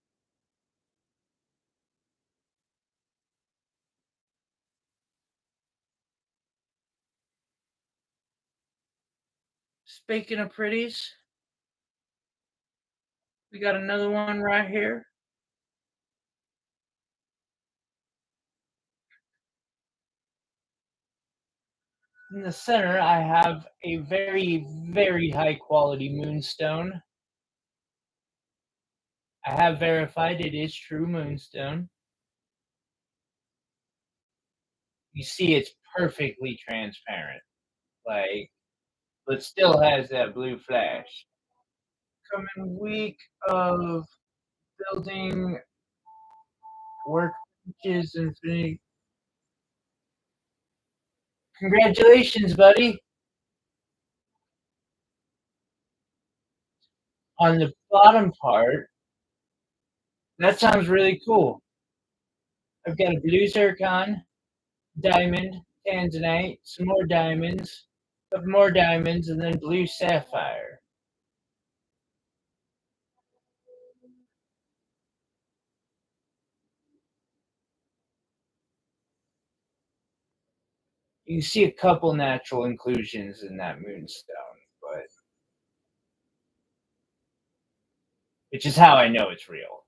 Speaking of pretties, we got another one right here. In the center, I have a very, very high quality moonstone. I have verified it is true moonstone. You see, it's perfectly transparent, like, but still has that blue flash. Coming week of building workbenches and congratulations, buddy. On the bottom part, that sounds really cool. I've got a blue zircon, diamond, tanzanite, some more diamonds, more diamonds, and then blue sapphire. You can see a couple natural inclusions in that moonstone, but which is how I know it's real.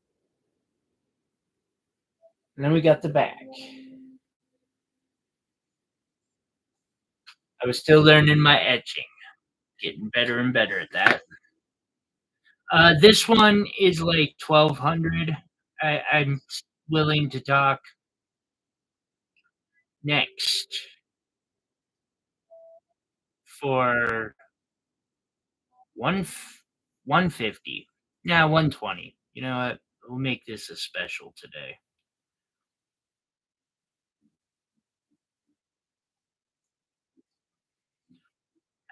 And then we got the back. I was still learning my etching, getting better and better at that. This one is like 1200. I'm willing to talk next for one 150. Yeah, 120. You know what? We'll make this a special today.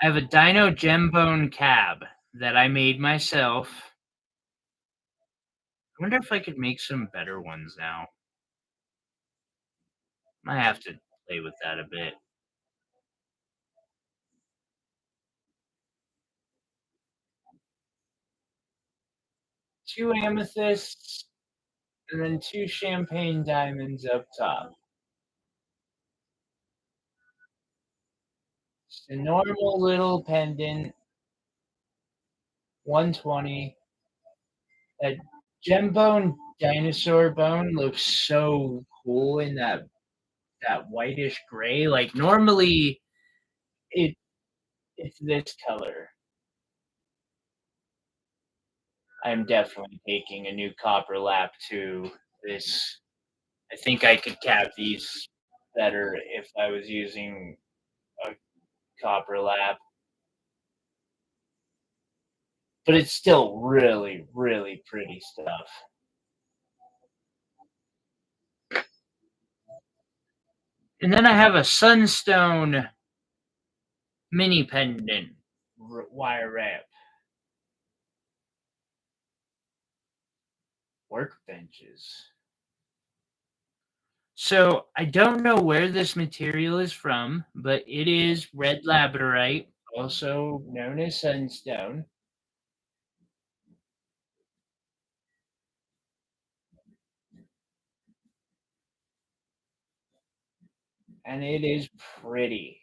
I have a Dino Gembone cab that I made myself. I wonder if I could make some better ones now. Might have to play with that a bit. Two amethysts and then 2 champagne diamonds up top. Just a normal little pendant, 120. That gem bone dinosaur bone looks so cool in that whitish gray. Like, normally, it it's this color. I'm definitely taking a new copper lap to this. I think I could cap these better if I was using a copper lap, but it's still really, really pretty stuff. And then I have a sunstone mini pendant wire wrap workbenches. So I don't know where this material is from, but it is red labradorite, also known as sunstone. And it is pretty.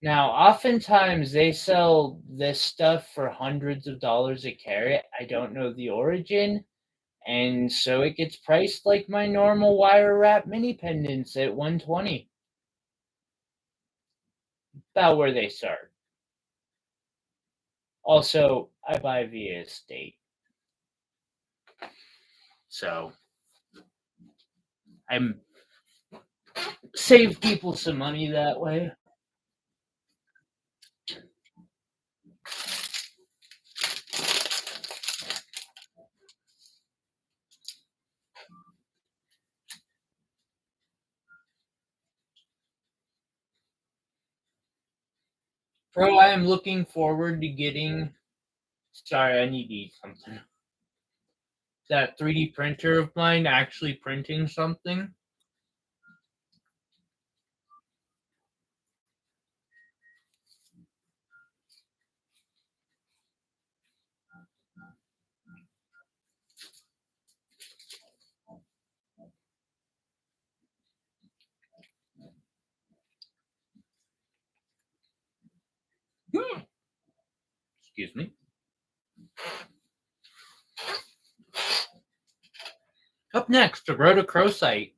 Now, oftentimes they sell this stuff for hundreds of dollars a carat. I don't know the origin, and so it gets priced like my normal wire wrap mini pendants at 120. About where they start. Also, I buy via estate. So I'm save people some money that way. Bro, I am looking forward to getting. Sorry, I need to eat something. That 3D printer of mine actually printing something. Excuse me. Up next, the rhodochrosite.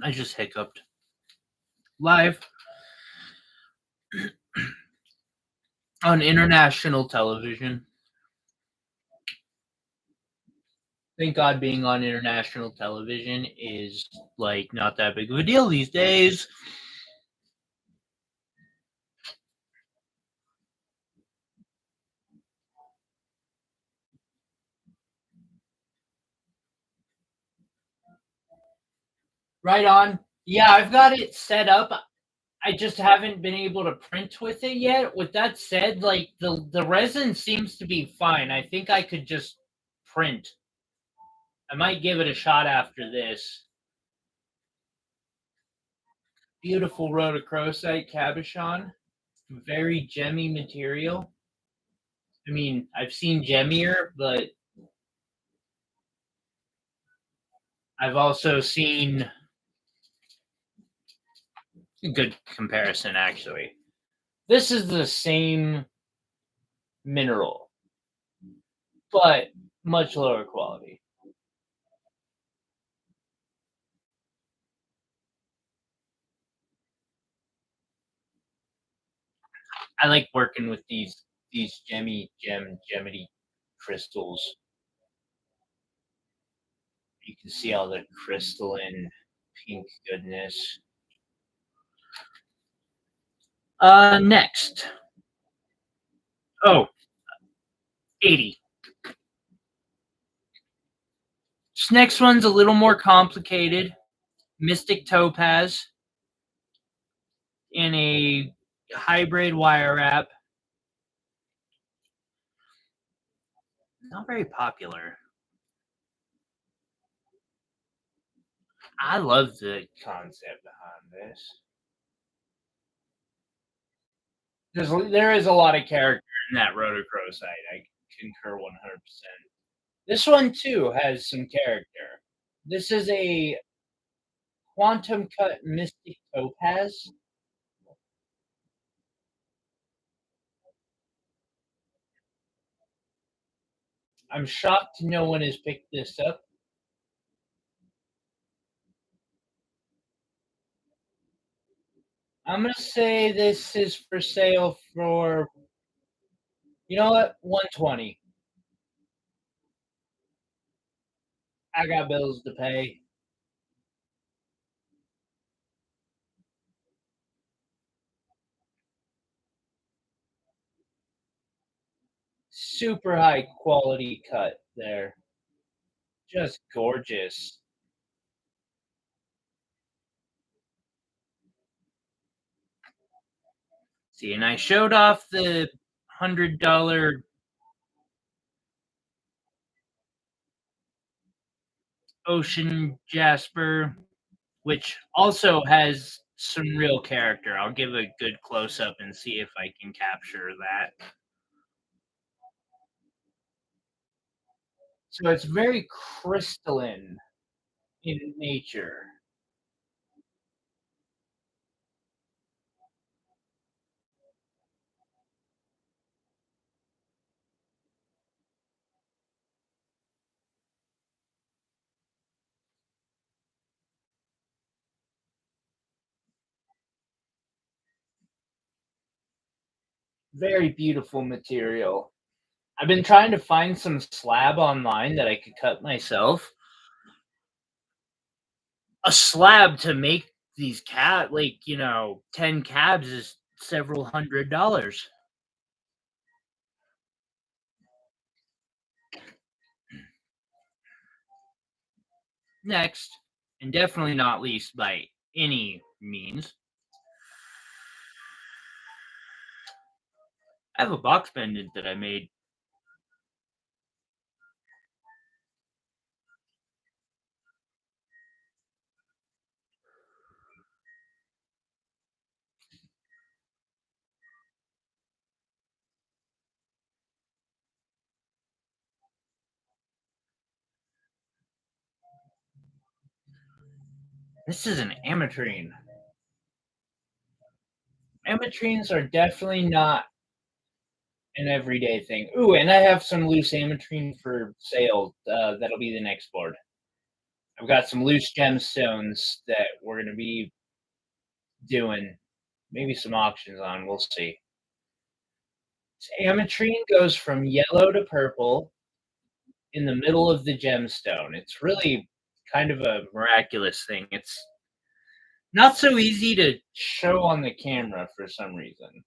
I just hiccuped. Live on international television. Thank God being on international television is like not that big of a deal these days. Right on. Yeah, I've got it set up. I just haven't been able to print with it yet. With that said, like the resin seems to be fine. I think I could just print. I might give it a shot after this. Beautiful rhodochrosite cabochon. Very gemmy material. I mean, I've seen gemmier, but I've also seen a good comparison, actually. This is the same mineral, but much lower quality. I like working with these gemmy crystals. You can see all the crystalline pink goodness. Next. Oh, 80. This next one's a little more complicated. Mystic Topaz in a hybrid wire wrap. Not very popular. I love the concept behind this. There is a lot of character in that rotocro site. I concur 100%. This one too has some character. This is a quantum cut mystic topaz. I'm shocked no one has picked this up. I'm gonna say this is for sale for, you know what, 120. I got bills to pay. Super high quality cut there. Just gorgeous. See, and I showed off the $100 ocean jasper, which also has some real character. I'll give a good close up and see if I can capture that. So it's very crystalline in nature. Very beautiful material. I've been trying to find some slab online that I could cut myself. A slab to make these 10 cabs is several $100s. Next, and definitely not least by any means, I have a box pendant that I made. This is an ametrine. Ametrines are definitely not an everyday thing. Ooh, and I have some loose ametrine for sale. That'll be the next board. I've got some loose gemstones that we're going to be doing maybe some auctions on. We'll see. Ametrine goes from yellow to purple in the middle of the gemstone. It's really kind of a miraculous thing. It's not so easy to show on the camera for some reason.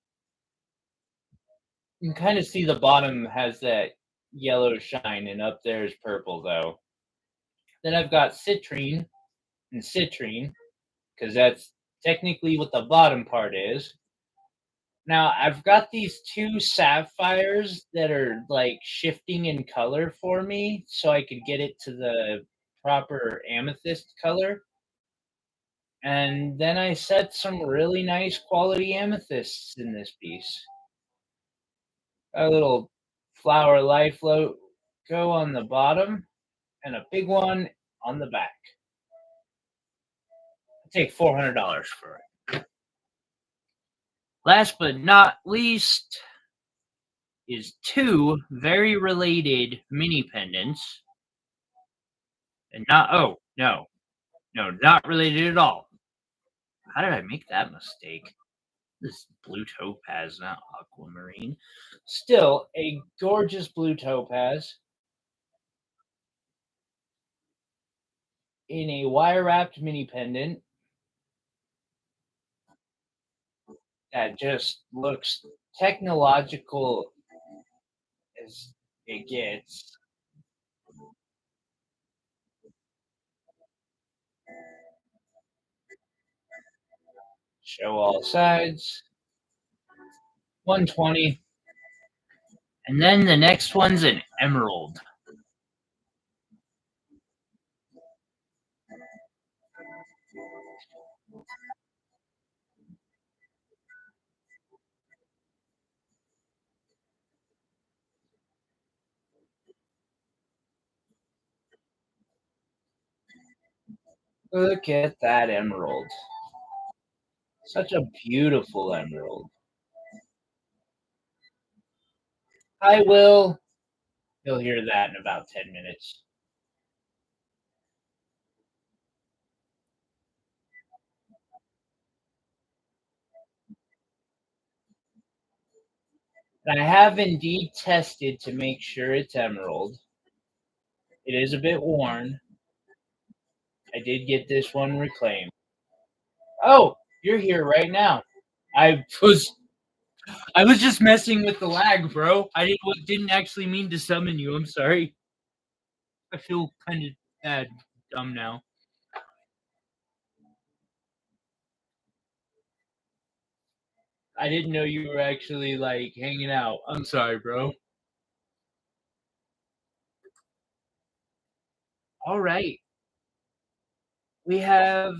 You can kind of see the bottom has that yellow shine, and up there is purple, though. Then I've got citrine and citrine, because that's technically what the bottom part is. Now, I've got these two sapphires that are like shifting in color for me so I could get it to the proper amethyst color. And then I set some really nice quality amethysts in this piece. A little flower life logo on the bottom and a big one on the back. I take $400 for it. Last but not least is two very related mini pendants. And not, oh, no, no, not related at all. How did I make that mistake? This blue topaz, not aquamarine. Still a gorgeous blue topaz in a wire wrapped mini pendant that just looks technological as it gets. Show all sides. 120. And then the next one's an emerald. Look at that emerald. Such a beautiful emerald. I will. You'll hear that in about 10 minutes. And I have indeed tested to make sure it's emerald. It is a bit worn. I did get this one reclaimed. Oh, you're here right now. I was I was just messing with the lag, bro. I didn't actually mean to summon you. I'm sorry. I feel kind of bad, dumb now. I didn't know you were actually like hanging out. I'm sorry, bro. All right, we have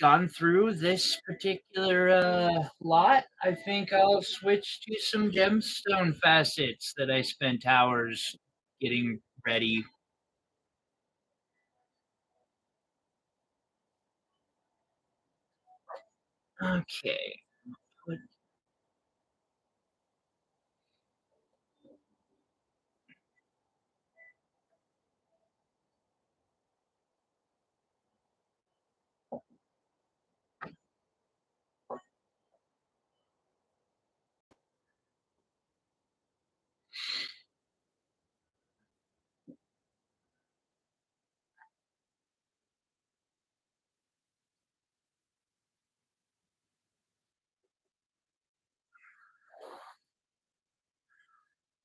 gone through this particular lot. I think I'll switch to some gemstone facets that I spent hours getting ready. Okay.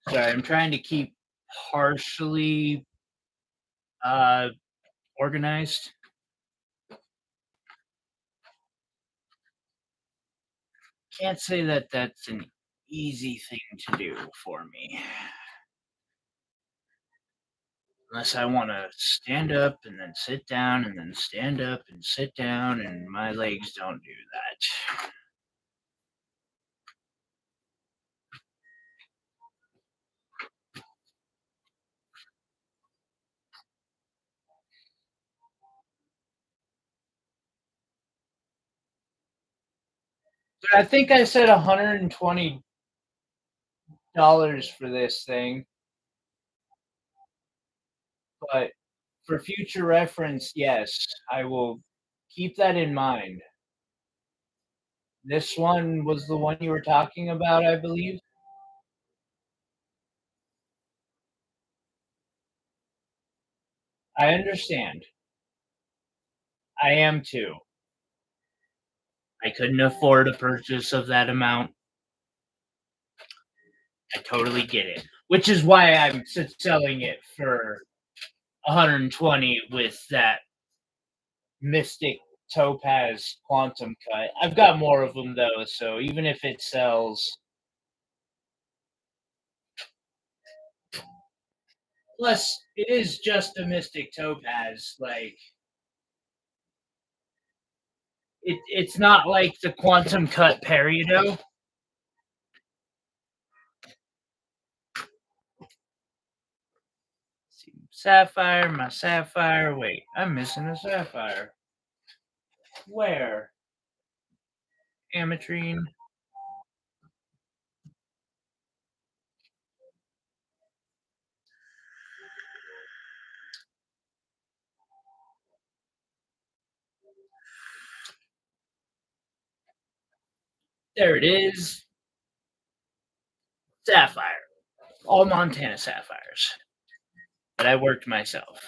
Sorry, I'm trying to keep partially uh, organized. Can't say that that's an easy thing to do for me. Unless I want to stand up and then sit down and then stand up and sit down, and my legs don't do that. So I think I said $120 for this thing, but for future reference, yes, I will keep that in mind. This one was the one you were talking about, I believe. I understand. I am too. I couldn't afford a purchase of that amount. I totally get it. Which is why I'm selling it for 120 with that Mystic Topaz Quantum Cut. I've got more of them though, so even if it sells, plus it is just a Mystic Topaz. Like it's not like the Quantum Cut Peridot. See, sapphire, my sapphire. Wait, I'm missing a sapphire. Where? Ametrine. There it is. Sapphire. All Montana sapphires. But I worked myself.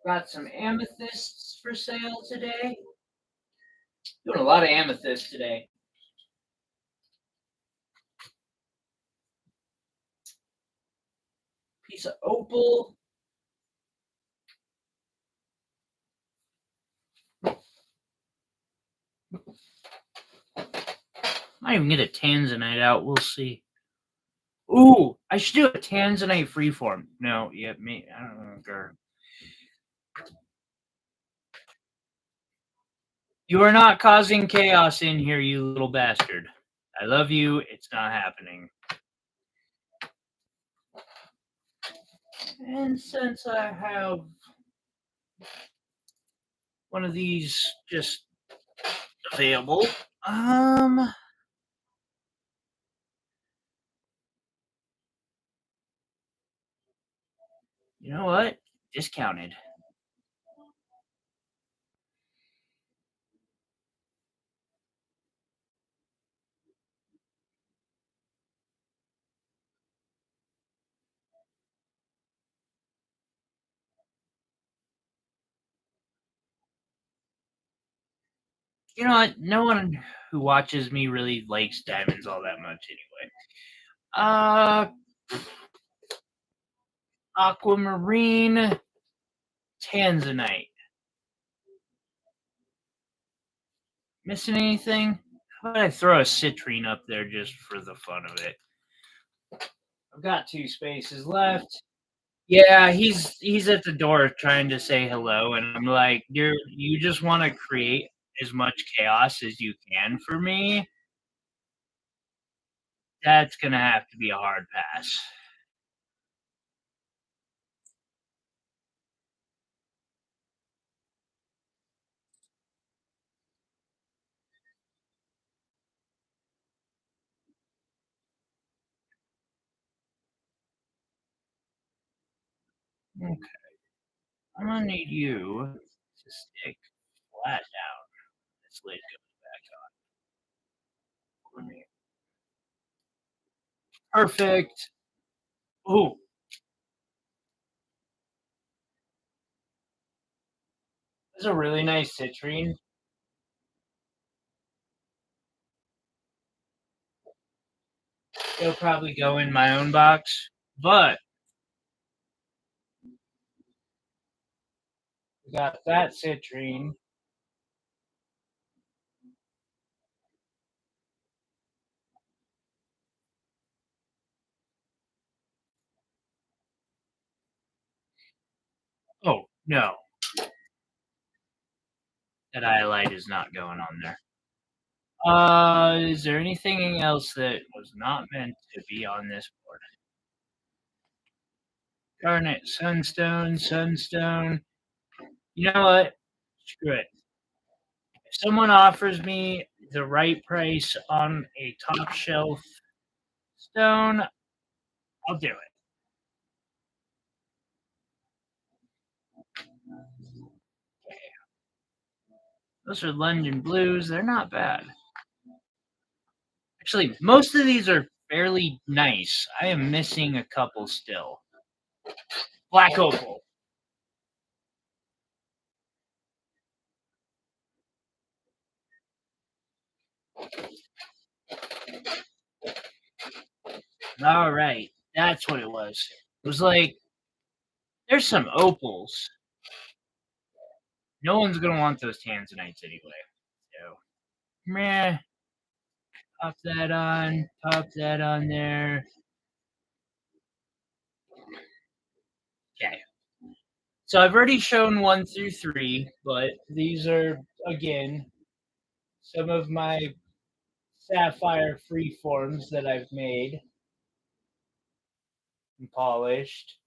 Got some amethysts for sale today. Doing a lot of amethyst today. Piece of opal. Might even get a tanzanite out. We'll see. Ooh, I should do a tanzanite freeform. No, yeah, me. I don't know. You are not causing chaos in here, you little bastard. I love you. It's not happening. And since I have one of these just available, you know what? Discounted. You know what? No one who watches me really likes diamonds all that much anyway. Aquamarine Tanzanite. Missing anything? How about I throw a citrine up there just for the fun of it? I've got 2 spaces left. Yeah, he's at the door trying to say hello, and I'm like, you just want to create as much chaos as you can for me. That's gonna have to be a hard pass. Okay, I'm gonna need you to stick flat down. This lid goes back on for me. Perfect. Ooh, this is a really nice citrine. It'll probably go in my own box, but we got that citrine. Oh no, that highlight is not going on there. Is there anything else that was not meant to be on this board? Garnet, sunstone, sunstone. You know what? Screw it. If someone offers me the right price on a top shelf stone, I'll do it. Those are London blues. They're not bad. Actually, most of these are fairly nice. I am missing a couple still. Black opal. All right. That's what it was. It was like, there's some opals. No one's going to want those tanzanites anyway. So, meh. Pop that on there. Okay. So I've already shown 1 through 3, but these are, again, some of my sapphire freeforms that I've made and polished.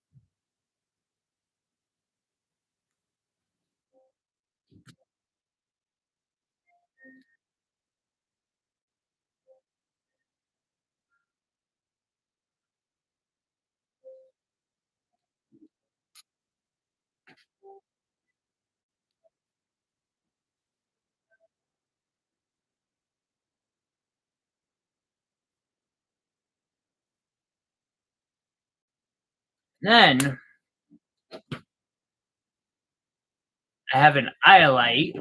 Then I have an iolite.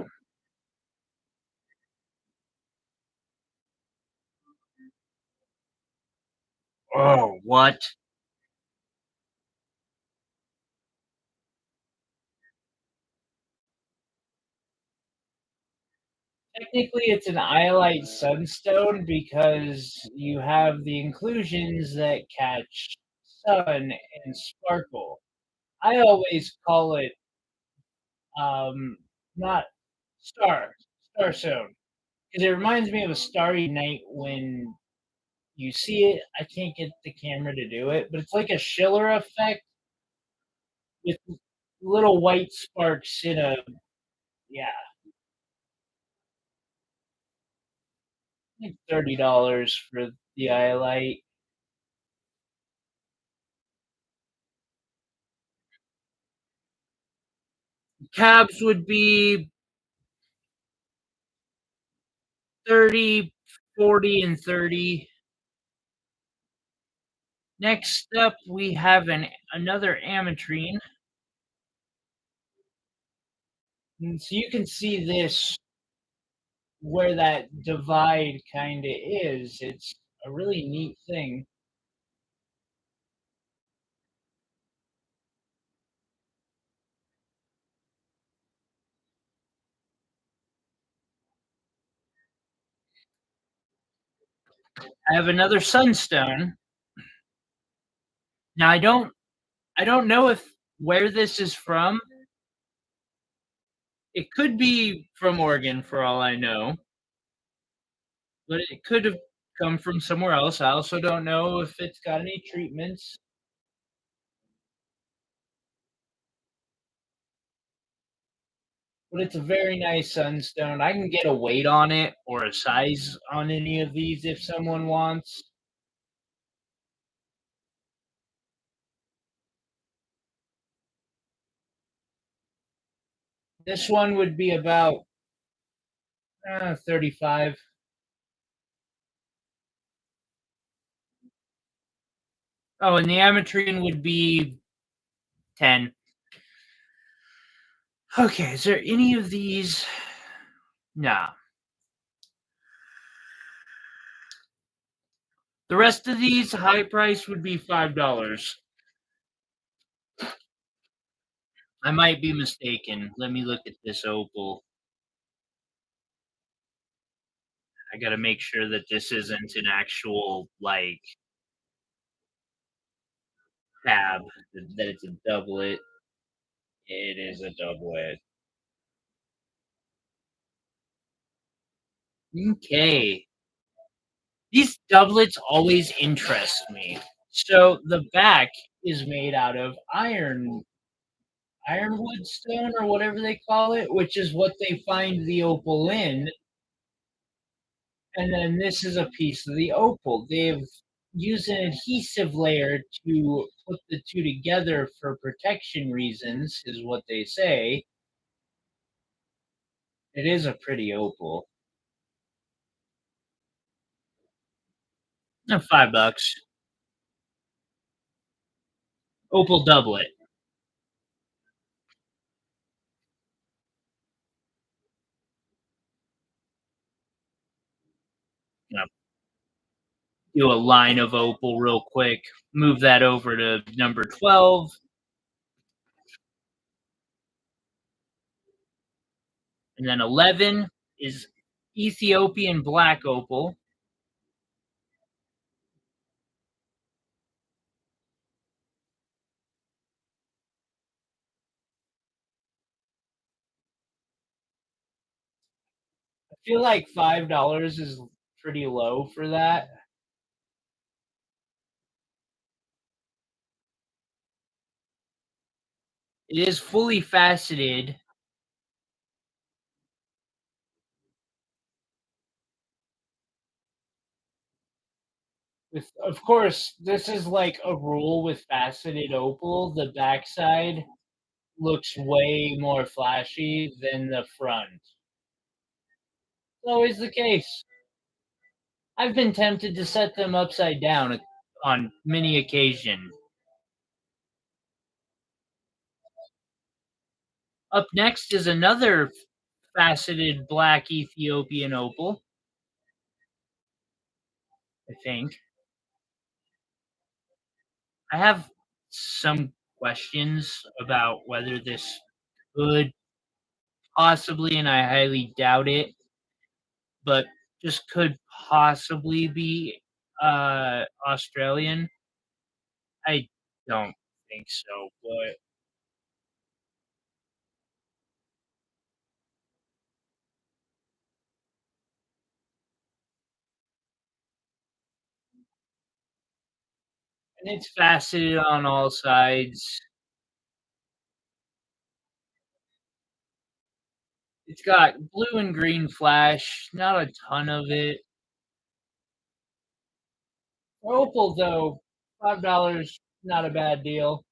Oh, what? Technically, it's an iolite sunstone because you have the inclusions that catch sun and sparkle. I always call it not star. Starstone, because it reminds me of a starry night when you see it. I can't get the camera to do it, but it's like a Schiller effect with little white sparks in a yeah, like $30 for the eye light. Cabs would be 30, 40, and 30. Next up, we have another ametrine. And so you can see this where that divide kind of is. It's a really neat thing. I have another sunstone. Now I don't know if where this is from. It could be from Oregon for all I know, but it could have come from somewhere else. I also don't know if it's got any treatments, but it's a very nice sunstone. I can get a weight on it or a size on any of these if someone wants. This one would be about 35. Oh, and the ametrine would be 10. Okay, is there any of these? Nah. The rest of these high price would be $5. I might be mistaken. Let me look at this opal. I gotta make sure that this isn't an actual like tab, that it's a doublet. It is a doublet. Okay. These doublets always interest me. So the back is made out of ironwood stone or whatever they call it, which is what they find the opal in. And then this is a piece of the opal. They've used an adhesive layer to put the two together for protection reasons, is what they say. It is a pretty opal. $5. Opal doublet. Gonna do a line of opal real quick. Move that over to number 12. And then 11 is Ethiopian black opal. I feel like $5 is pretty low for that. It is fully faceted. With, of course, this is like a rule with faceted opal. The backside looks way more flashy than the front. It's always the case. I've been tempted to set them upside down on many occasions. Up next is another faceted black Ethiopian opal, I think. I have some questions about whether this could possibly, and I highly doubt it, but just could possibly be Australian. I don't think so, but and it's faceted on all sides. It's got blue and green flash, not a ton of it. Opal, though, $5, not a bad deal.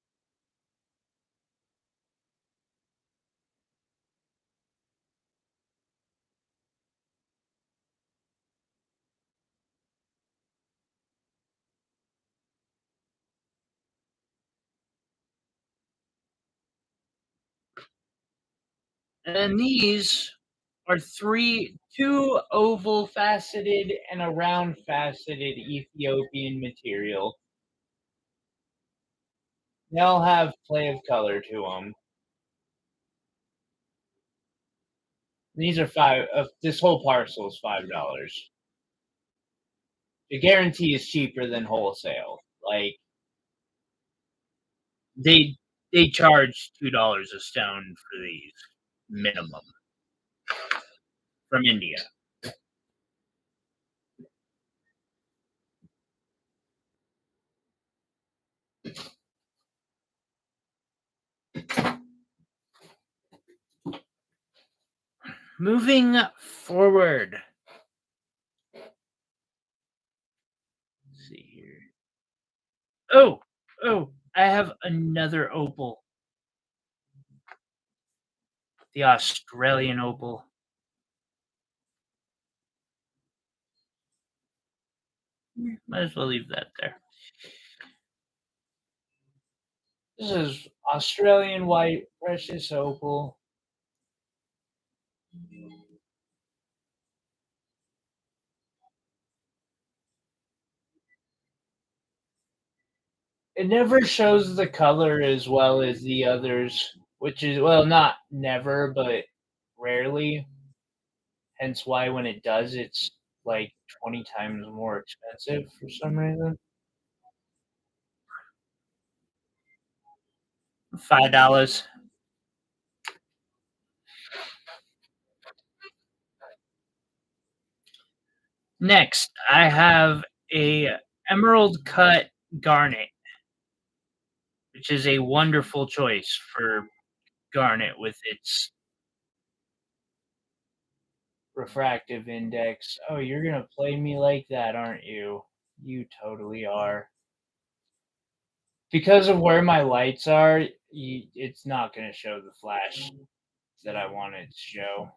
And these are two oval faceted and a round faceted Ethiopian material. They all have play of color to them. These are five. This whole parcel is $5. The guarantee is cheaper than wholesale. Like they they charge $2 a stone for these minimum from India. Moving forward. Let's see here. Oh, I have another opal. The Australian opal. Might as well leave that there. This is Australian white precious opal. It never shows the color as well as the others, which is, well, not never, but rarely. Hence why when it does, it's like 20 times more expensive for some reason. $5. Next, I have a emerald cut garnet, which is a wonderful choice for garnet with its refractive index. Oh, you're gonna play me like that, aren't you? You totally are. Because of where my lights are, it's not gonna show the flash that I want it to show.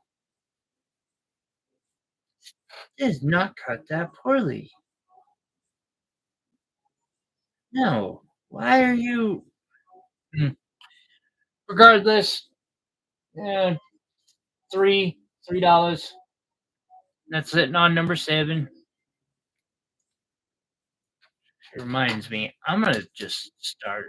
It is not cut that poorly. No. Why are you? Hmm. Regardless, yeah, $3. That's it on number 7. It reminds me, I'm gonna just start.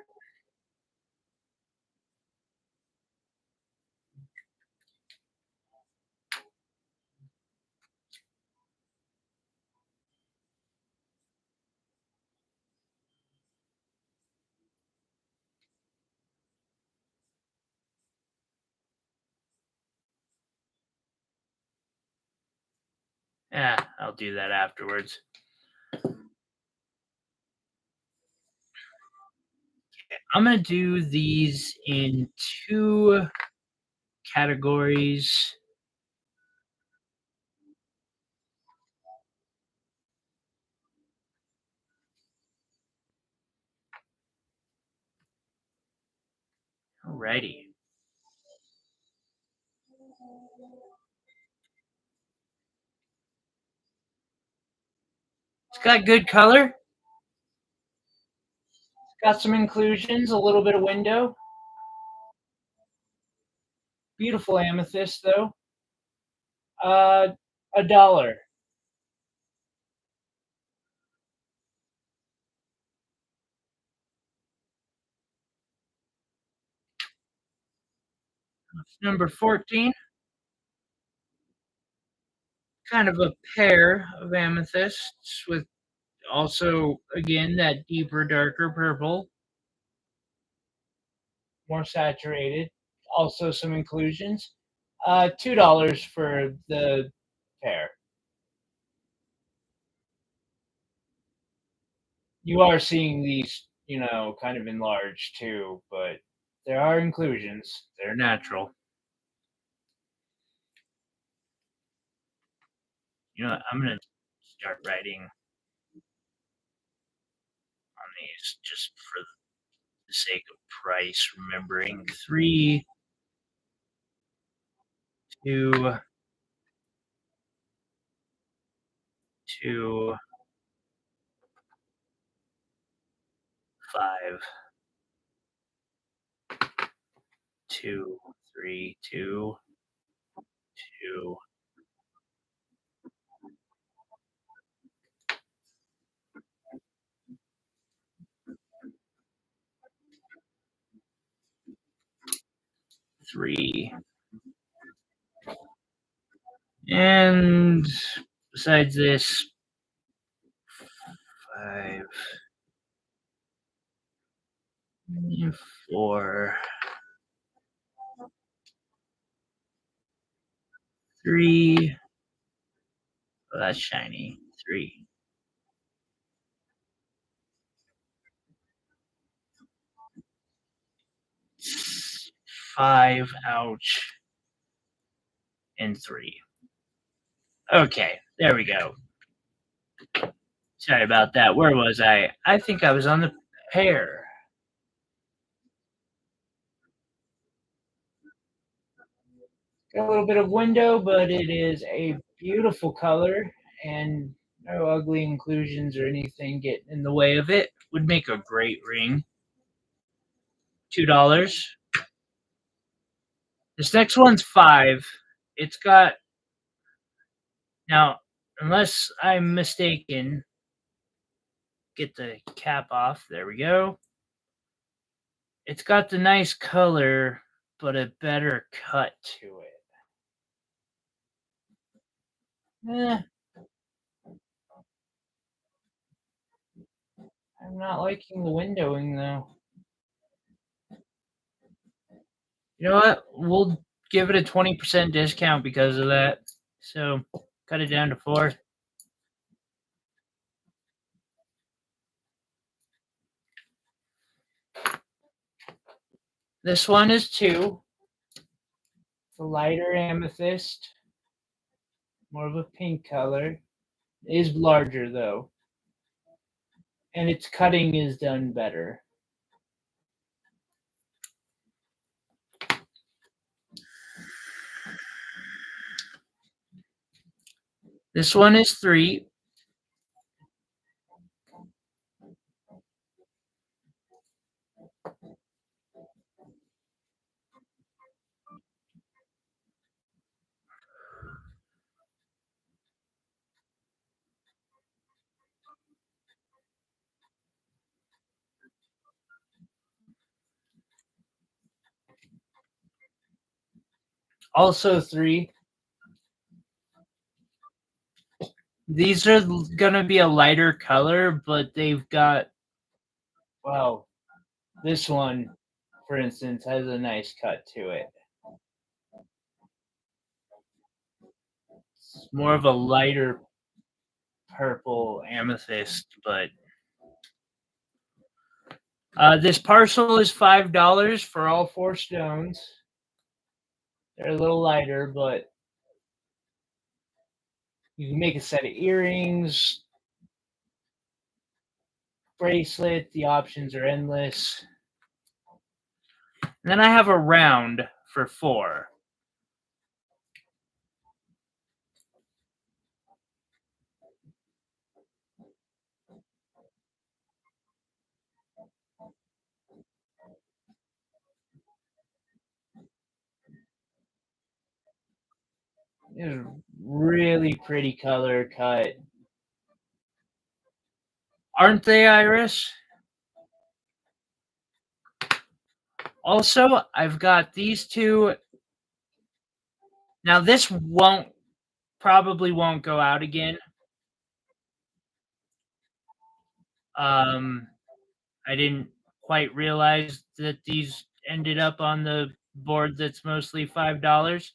Yeah, I'll do that afterwards. I'm gonna do these in 2 categories. Alrighty. It's got good color. It's got some inclusions, a little bit of window. Beautiful amethyst, though. Uh, $1. Number 14. Kind of a pair of amethysts with also, again, that deeper, darker purple. More saturated. Also, some inclusions. $2 for the pair. You are seeing these kind of enlarged too, but there are inclusions. They're natural. I'm gonna start writing on these just for the sake of price, remembering 3, 2, 2, 5, 2, 3, 2, 2, 3. And besides this, 5, 4, 3. Oh, that's shiny. 3. 5, ouch, and 3. Okay, there we go. Sorry about that. Where was I? I think I was on the pear. Got a little bit of window, but it is a beautiful color, and no ugly inclusions or anything getting in the way of it. Would make a great ring. $2. This next one's 5. It's got now, unless I'm mistaken, get the cap off. There we go. It's got the nice color, but a better cut to it. I'm not liking the windowing though. You know what? We'll give it a 20% discount because of that. So cut it down to 4. This one is 2. It's a lighter amethyst, more of a pink color. It is larger though, and its cutting is done better. This one is 3. Also 3. These are gonna be a lighter color, but they've got, well, this one, for instance, has a nice cut to it. It's more of a lighter purple amethyst, but this parcel is $5 for all 4 stones. They're a little lighter, but you can make a set of earrings, bracelet. The options are endless. And then I have a round for 4. It's a really pretty color cut. Aren't they, Iris? Also, I've got these 2. Now, this probably won't go out again. I didn't quite realize that these ended up on the board that's mostly $5.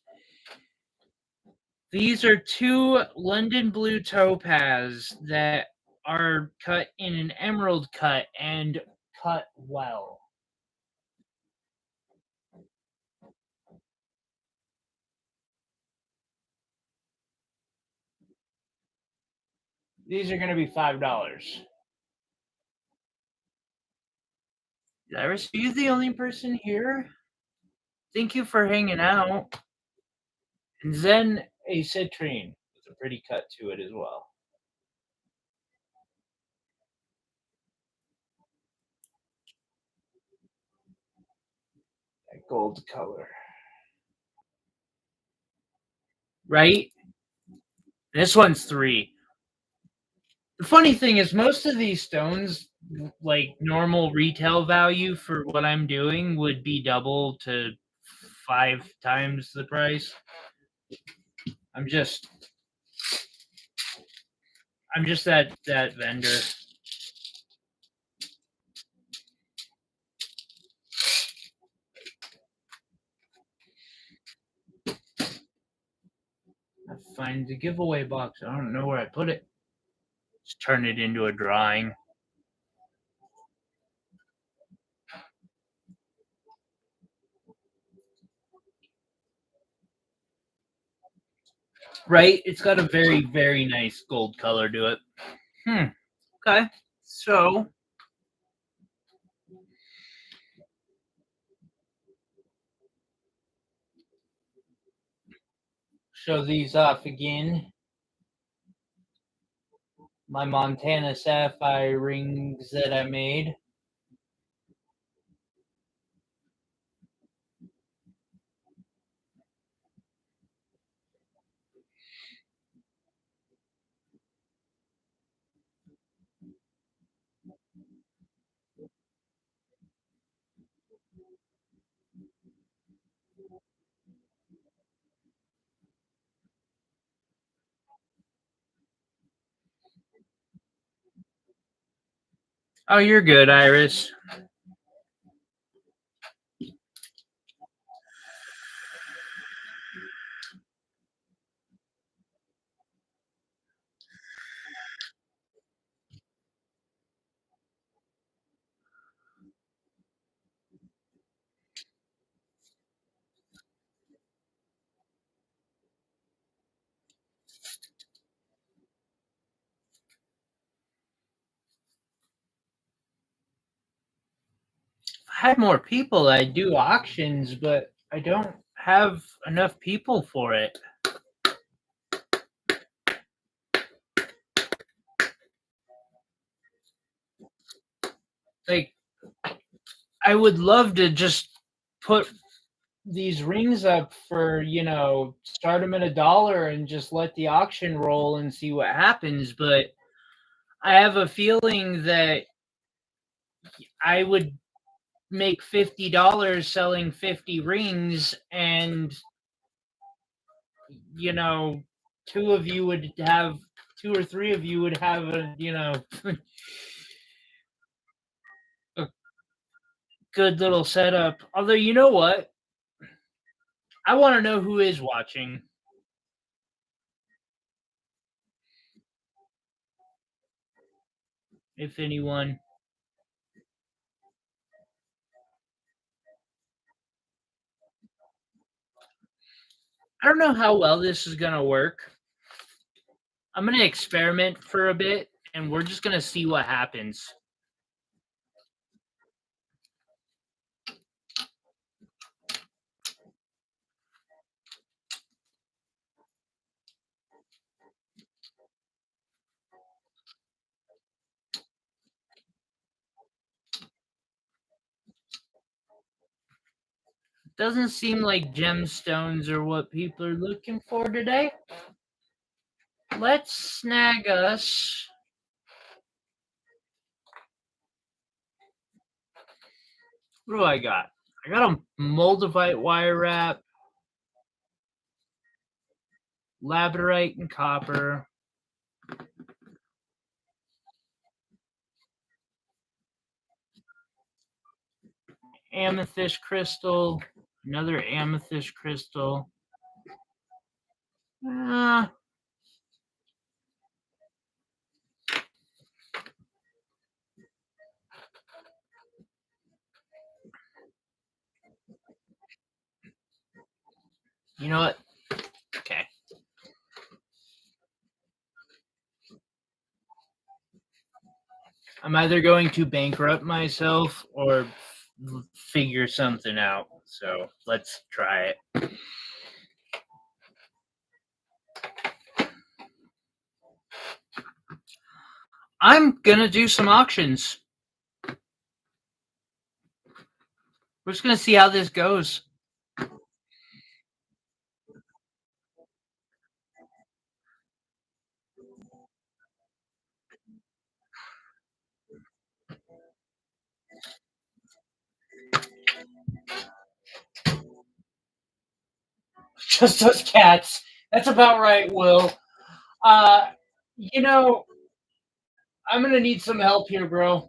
These are 2 London blue topaz that are cut in an emerald cut and cut well. These are going to be $5. Iris, are you the only person here? Thank you for hanging out. And then a citrine with a pretty cut to it as well. That gold color. Right? This one's 3. The funny thing is, most of these stones, like normal retail value for what I'm doing, would be double to 5 times the price. I'm just that vendor. I find the giveaway box. I don't know where I put it. Just turn it into a drawing. Right? It's got a very, very nice gold color to it. Okay. So show these off again. My Montana sapphire rings that I made. Oh, you're good, Iris. If I had more people, I'd do auctions, but I don't have enough people for it. Like, I would love to just put these rings up for, start them at $1 and just let the auction roll and see what happens. But I have a feeling that I would make $50 selling 50 rings, and two of you would have 2 or 3 of you would have a a good little setup. Although, you know what? I want to know who is watching, if anyone. I don't know how well this is going to work. I'm going to experiment for a bit, and we're just going to see what happens. Doesn't seem like gemstones are what people are looking for today. Let's snag us. What do I got? I got a moldavite wire wrap, labradorite and copper, amethyst crystal, another amethyst crystal. I'm either going to bankrupt myself or figure something out. So let's try it. I'm gonna do some auctions. We're just gonna see how this goes. Just us cats. That's about right, Will. Uh, you know, I'm gonna need some help here, bro.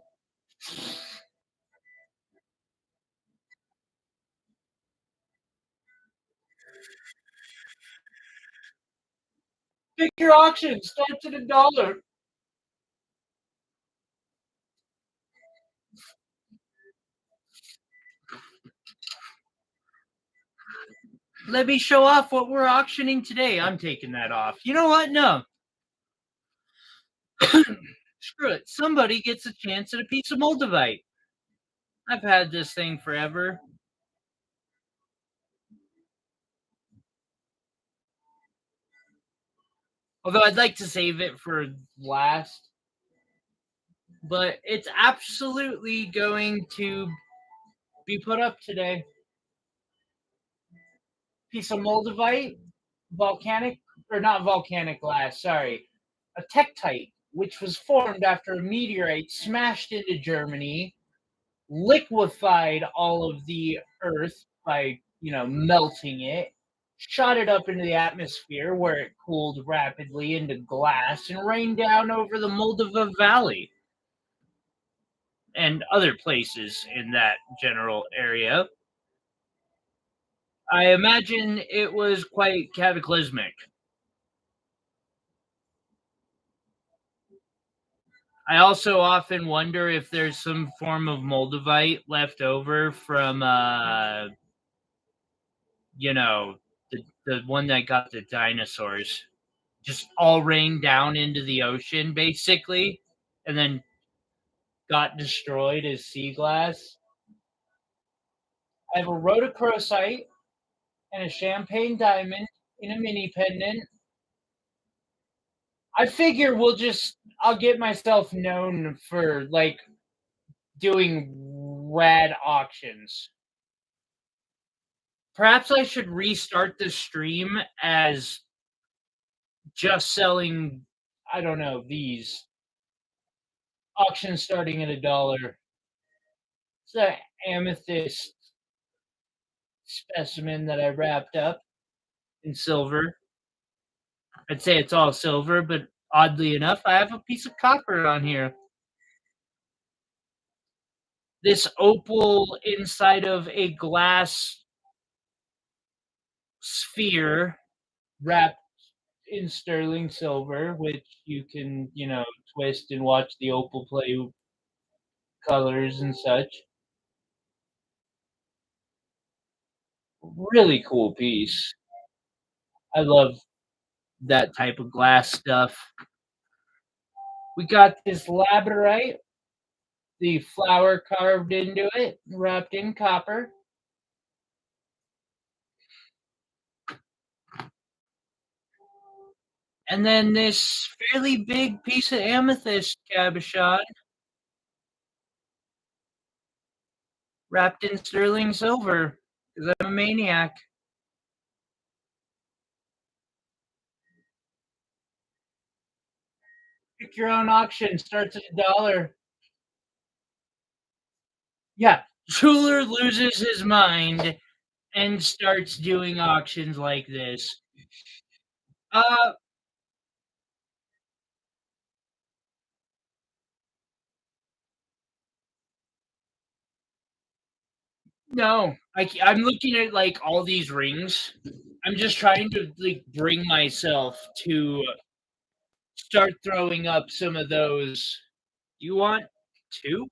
Pick your auction. Starts at $1. Let me show off what we're auctioning today. I'm taking that off. You know what? No. Screw it. Somebody gets a chance at a piece of moldavite. I've had this thing forever. Although I'd like to save it for last. But it's absolutely going to be put up today. Piece of moldavite, volcanic, or not volcanic glass, sorry. A tektite, which was formed after a meteorite smashed into Germany, liquefied all of the earth by, melting it, shot it up into the atmosphere where it cooled rapidly into glass and rained down over the Moldova Valley and other places in that general area. I imagine it was quite cataclysmic. I also often wonder if there's some form of Moldavite left over from, you know, the one that got the dinosaurs. Just all rained down into the ocean, basically, and then got destroyed as sea glass. I have a rhodochrosite and a champagne diamond in a mini pendant. I figure I'll get myself known for like doing rad auctions. Perhaps I should restart the stream as just selling, I don't know, these auctions starting at $1. It's an amethyst specimen that I wrapped up in silver. I'd say it's all silver, but oddly enough, I have a piece of copper on here. This opal inside of a glass sphere wrapped in sterling silver, which you can, twist and watch the opal play colors and such. Really cool piece. I love that type of glass stuff. We got this labradorite, the flower carved into it, wrapped in copper. And then this fairly big piece of amethyst cabochon wrapped in sterling silver because I'm a maniac. Pick your own auction, starts at $1. Yeah, jeweler loses his mind and starts doing auctions like this. Uh, no, I'm looking at like all these rings. I'm just trying to like bring myself to start throwing up some of those. You want two?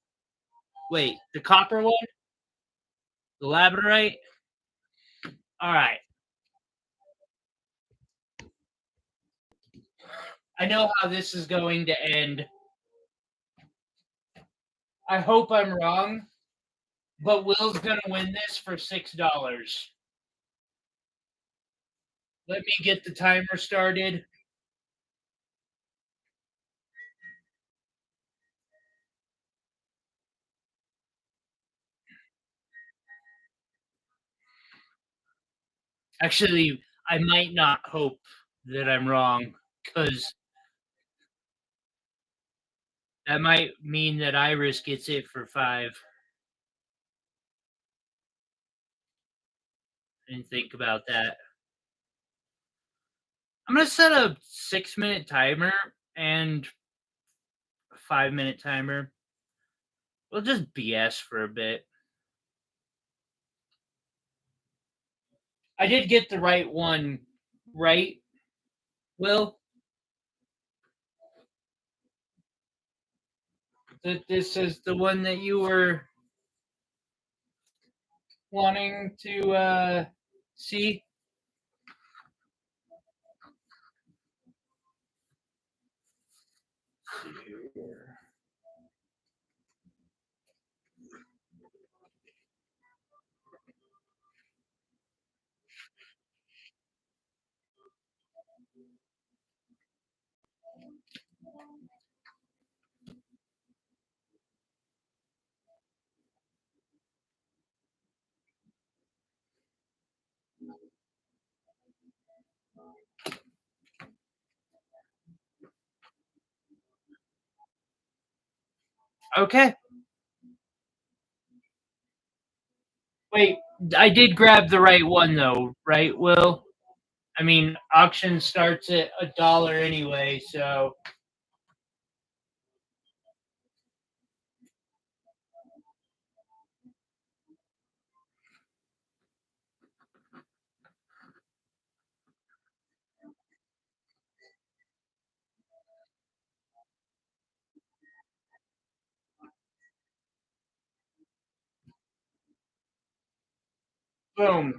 Wait, the copper one, the labradorite. All right, I know how this is going to end. I hope I'm wrong, but Will's gonna win this for $6. Let me get the timer started. Actually, I might not hope that I'm wrong because that might mean that Iris gets it for 5. I didn't think about that. I'm gonna set a 6-minute timer and a 5-minute timer. We'll just BS for a bit. I did get the right one, right, Will? That this is the one that you were wanting to see? Okay. Wait, I did grab the right one though, right, Will? I mean, auction starts at $1 anyway, so boom.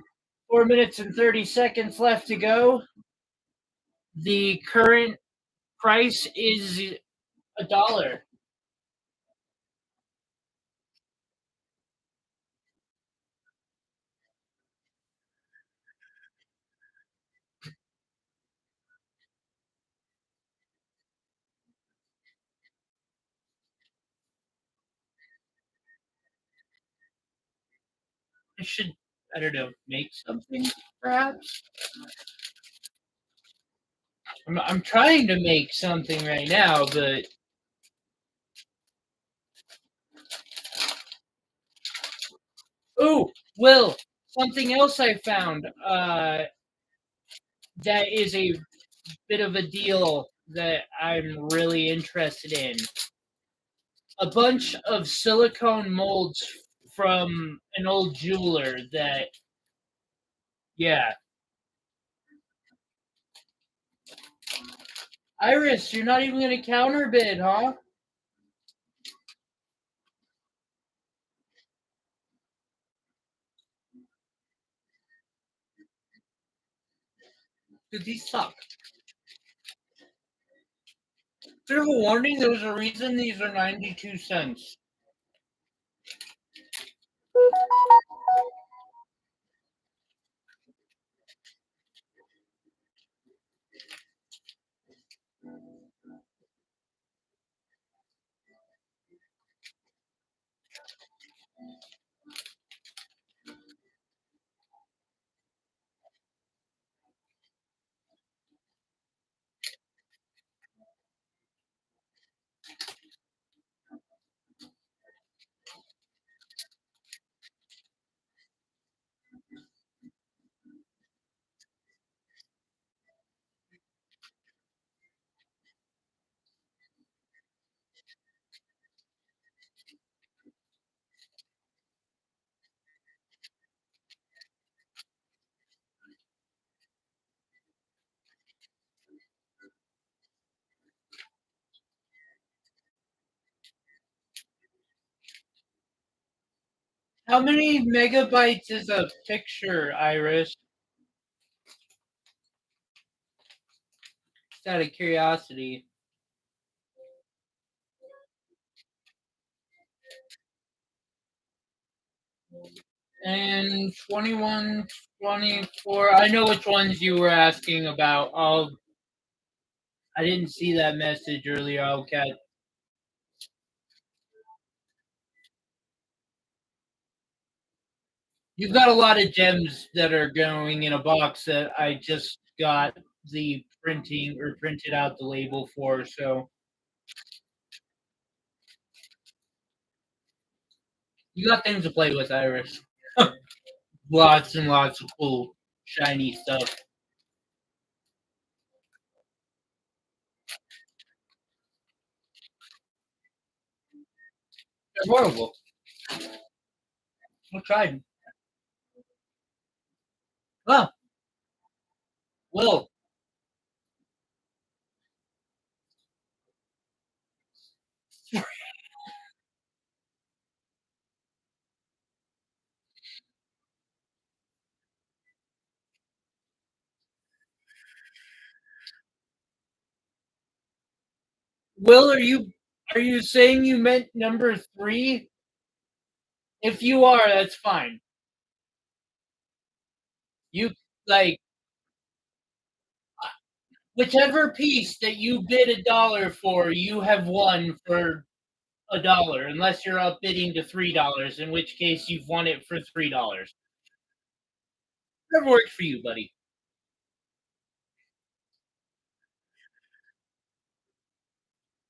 4 minutes and 30 seconds left to go. The current price is $1. I should, I don't know, make something perhaps. I'm trying to make something right now, but oh, Will, something else I found. That is a bit of a deal that I'm really interested in. A bunch of silicone molds from an old jeweler that, yeah. Iris, you're not even going to counterbid, huh? Dude, these suck. Bit of a warning, there's a reason these are 92 cents. How many megabytes is a picture, Iris? Just out of curiosity. And 21, 24. I know which ones you were asking about. I didn't see that message earlier. I'll catch. You've got a lot of gems that are going in a box that I just got the printing or printed out the label for. So you got things to play with, Iris. Lots and lots of cool, shiny stuff. They're horrible. I tried. Well, Will, Will, are you saying you meant number three? If you are, that's fine. You like whichever piece that you bid $1 for, you have won for $1, unless you're up bidding to $3, in which case you've won it for $3. Whatever works for you, buddy.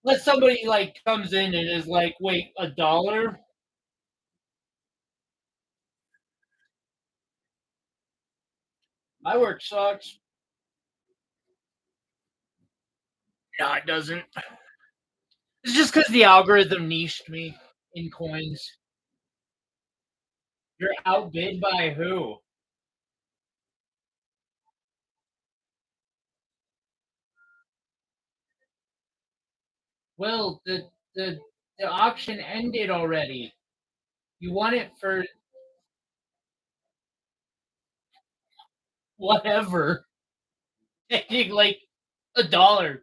Unless somebody like comes in and is like, "Wait, $1?" My work sucks. No, it doesn't. It's just because the algorithm niched me in coins. You're outbid by who? Well, the auction ended already. You won it for whatever. Like $1.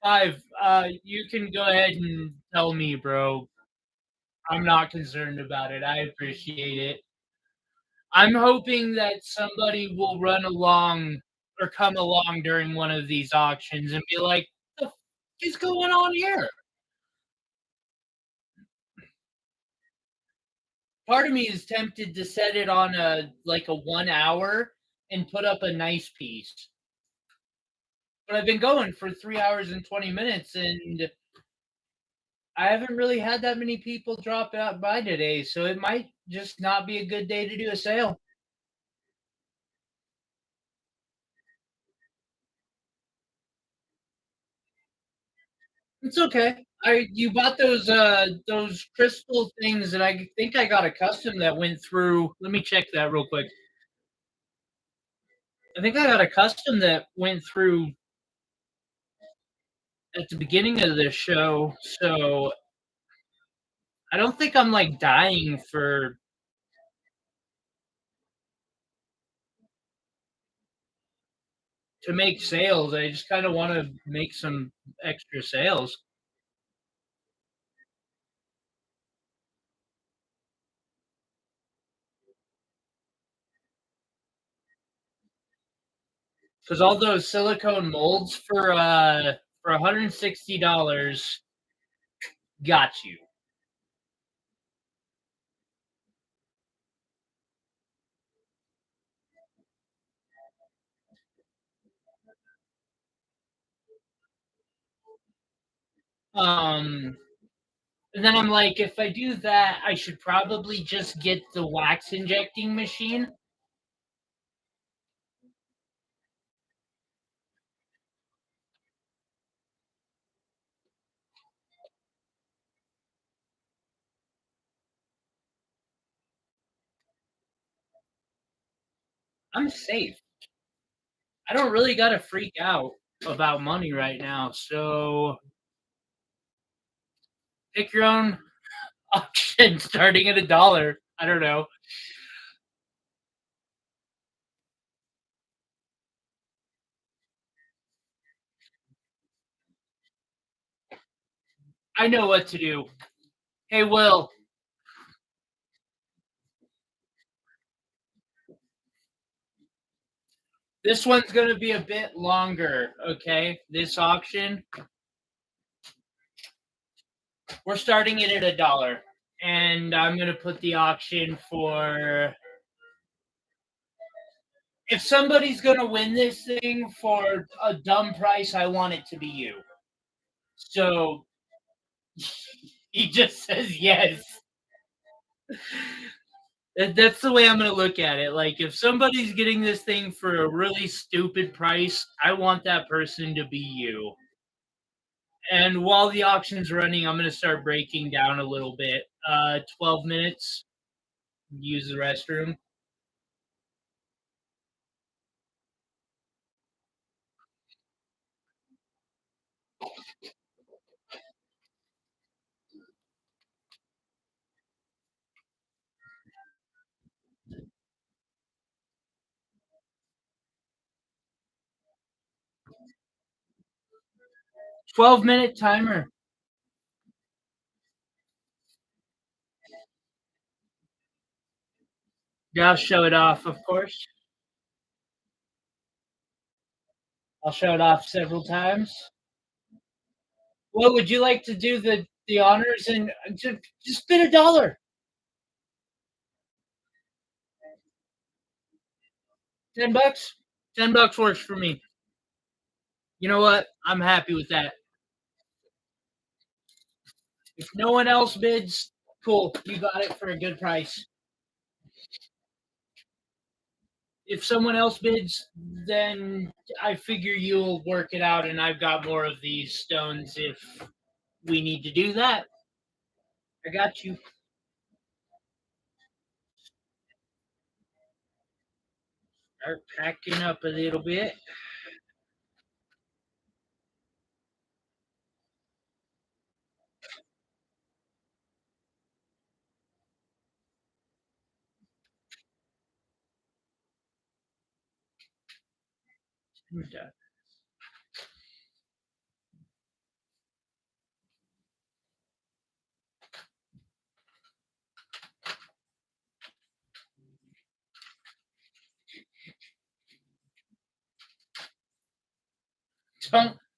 Five. You can go ahead and tell me, bro. I'm not concerned about it. I appreciate it. I'm hoping that somebody will run along or come along during one of these auctions and be like, "The f is going on here?" Part of me is tempted to set it on a 1 hour and put up a nice piece. But I've been going for 3 hours and 20 minutes, and I haven't really had that many people drop out by today, so it might just not be a good day to do a sale. It's okay. I You bought those crystal things, and I think I got a custom that went through. Let me check that real quick. I think I got a custom that went through at the beginning of this show, so I don't think I'm like dying for to make sales. I just kind of want to make some extra sales because all those silicone molds for $160 got you. Um, and then I'm like, if I do that, I should probably just get the wax injecting machine. I'm safe. I don't really got to freak out about money right now. So pick your own auction starting at $1. I don't know. I know what to do. Hey, Will, This one's going to be a bit longer, okay? This auction, we're starting it at $1. And I'm going to put the auction for. If somebody's going to win this thing for a dumb price, I want it to be you. So he just says yes. That's the way I'm going to look at it. Like, if somebody's getting this thing for a really stupid price, I want that person to be you. And while the auction's running, I'm going to start breaking down a little bit. 12 minutes, use the restroom. 12-minute timer. Yeah, I'll show it off, of course. I'll show it off several times. Well, would you like to do the honors and just bid $1? $10? $10 works for me. You know what? I'm happy with that. If no one else bids, cool. You got it for a good price. If someone else bids, then I figure you'll work it out, and I've got more of these stones if we need to do that. I got you. Start packing up a little bit.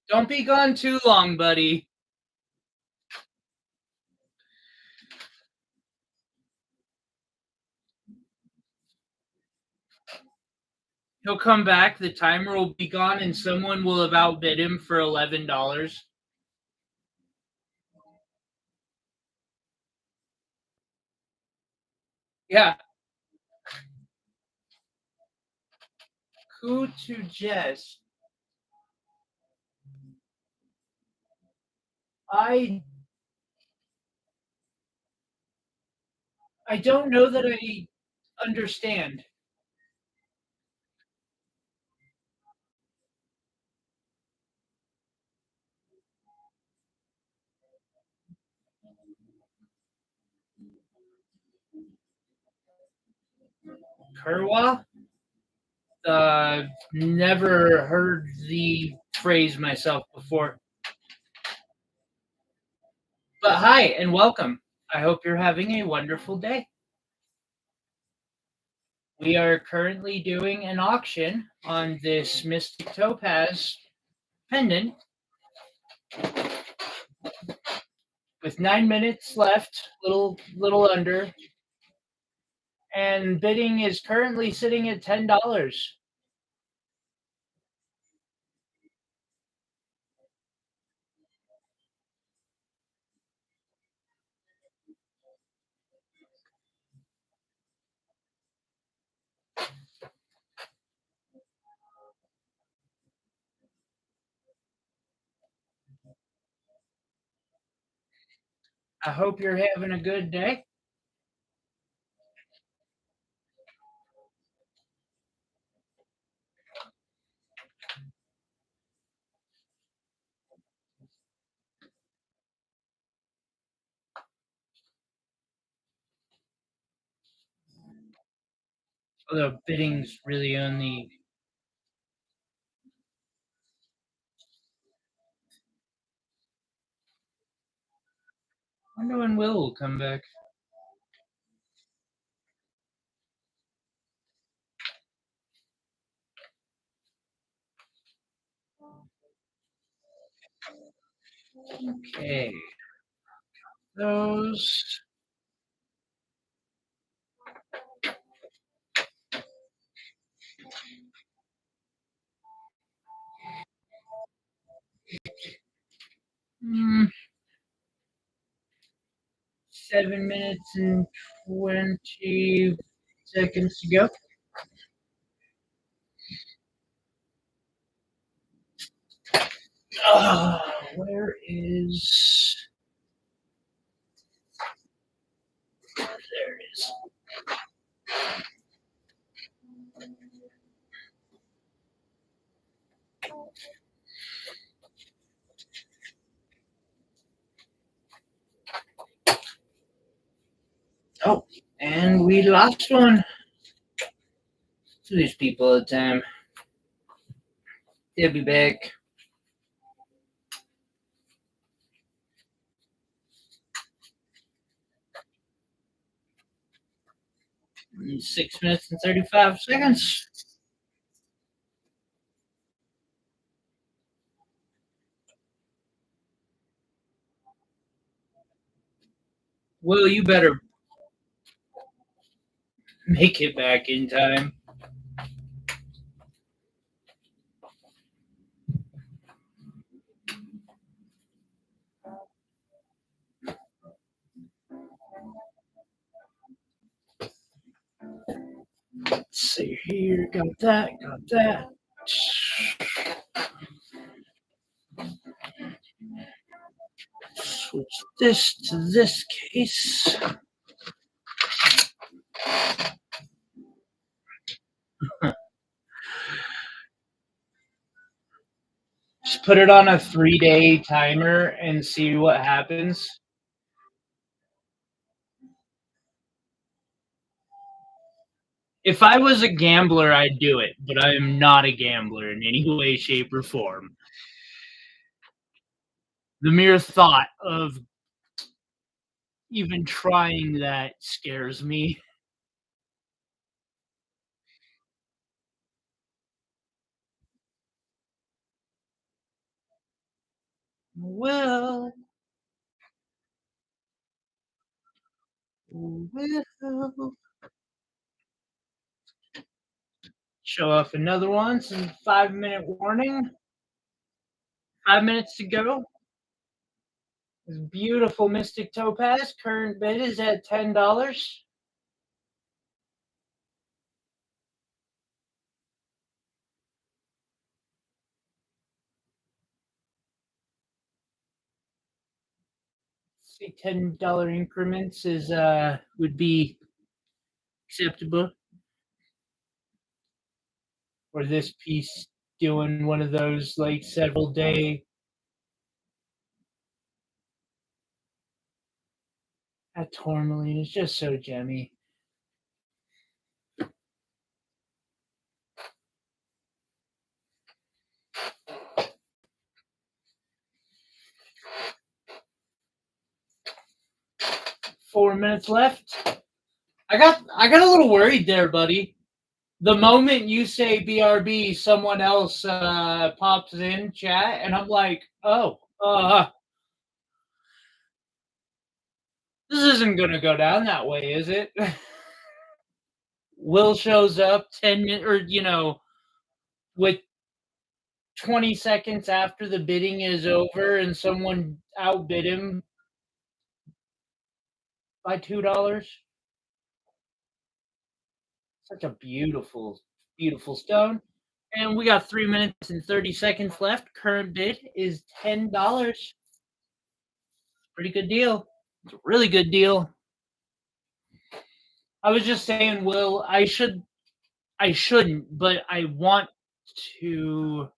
Don't be gone too long, buddy. He'll come back, the timer will be gone, and someone will have outbid him for $11. Yeah. Who to jest? I I don't know that I understand. Kerwa? Never heard the phrase myself before. But hi and welcome. I hope you're having a wonderful day. We are currently doing an auction on this Mystic Topaz pendant with 9 minutes left, little under, and bidding is currently sitting at $10. I hope you're having a good day. Although bidding's really only. I wonder when Will come back. Okay, those. Hmm, 7 minutes and 20 seconds to go. Where is? There it is. Oh, and we lost one. Lose people all the time. They'll be back. In 6 minutes and 35 seconds. Will, you better make it back in time. Let's see here. Got that. Got that. Switch this to this case. Just put it on a 3-day timer and see what happens. If I was a gambler, I'd do it, but I am not a gambler in any way, shape, or form. The mere thought of even trying that scares me. Well, well. Show off another one. Some 5-minute warning. 5 minutes to go. This beautiful Mystic Topaz. Current bid is at $10. Say $10 increments is would be acceptable for this piece doing one of those like several day at tourmaline is just so gemmy. Four minutes left. I got a little worried there, buddy. The moment you say BRB, someone else pops in chat, and I'm like, oh, this isn't gonna go down that way, is it? Will shows up 10 minutes, or with 20 seconds after the bidding is over, and someone outbid him by $2. Such a beautiful, beautiful stone. And we got 3 minutes and 30 seconds left. Current bid is $10. Pretty good deal. It's a really good deal. I was just saying, Will, I shouldn't, but I want to.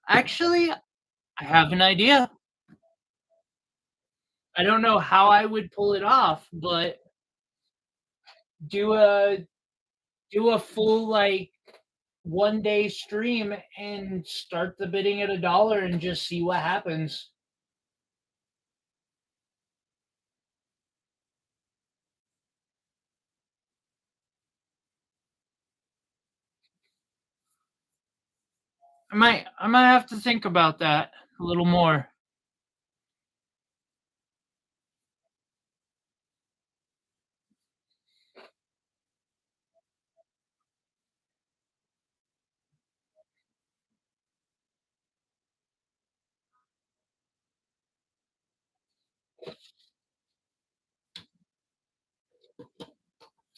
Actually, I have an idea. I don't know how I would pull it off, but do a do a full like 1 day stream and start the bidding at $1 and just see what happens. I might have to think about that a little more.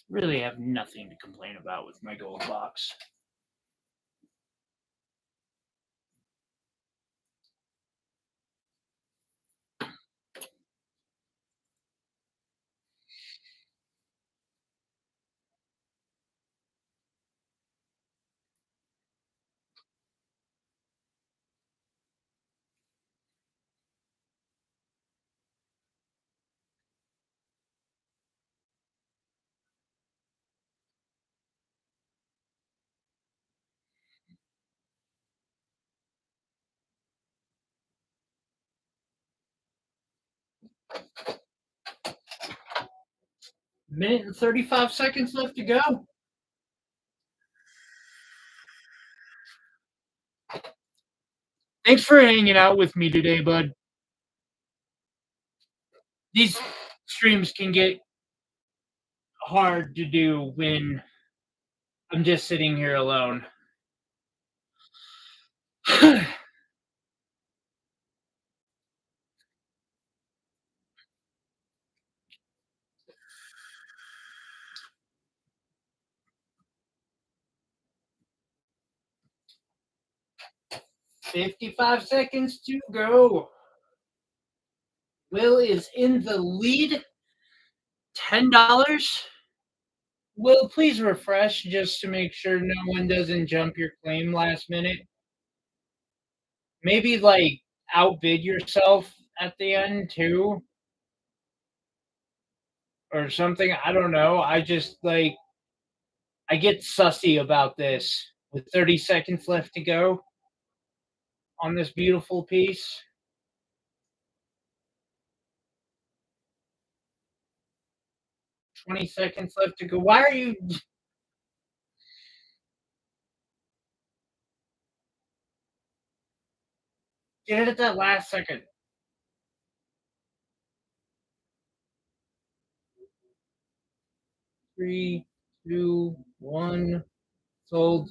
Really have nothing to complain about with my gold box. Minute and 35 seconds left to go. Thanks for hanging out with me today, bud. These streams can get hard to do when I'm just sitting here alone. 55 seconds to go. Will is in the lead. $10. Will, please refresh just to make sure no one doesn't jump your claim last minute. Maybe like outbid yourself at the end too, or something. I don't know. I get sussy about this with 30 seconds left to go on this beautiful piece. 20 seconds left to go. Why are you get it at that last second? 3, 2, 1. Sold.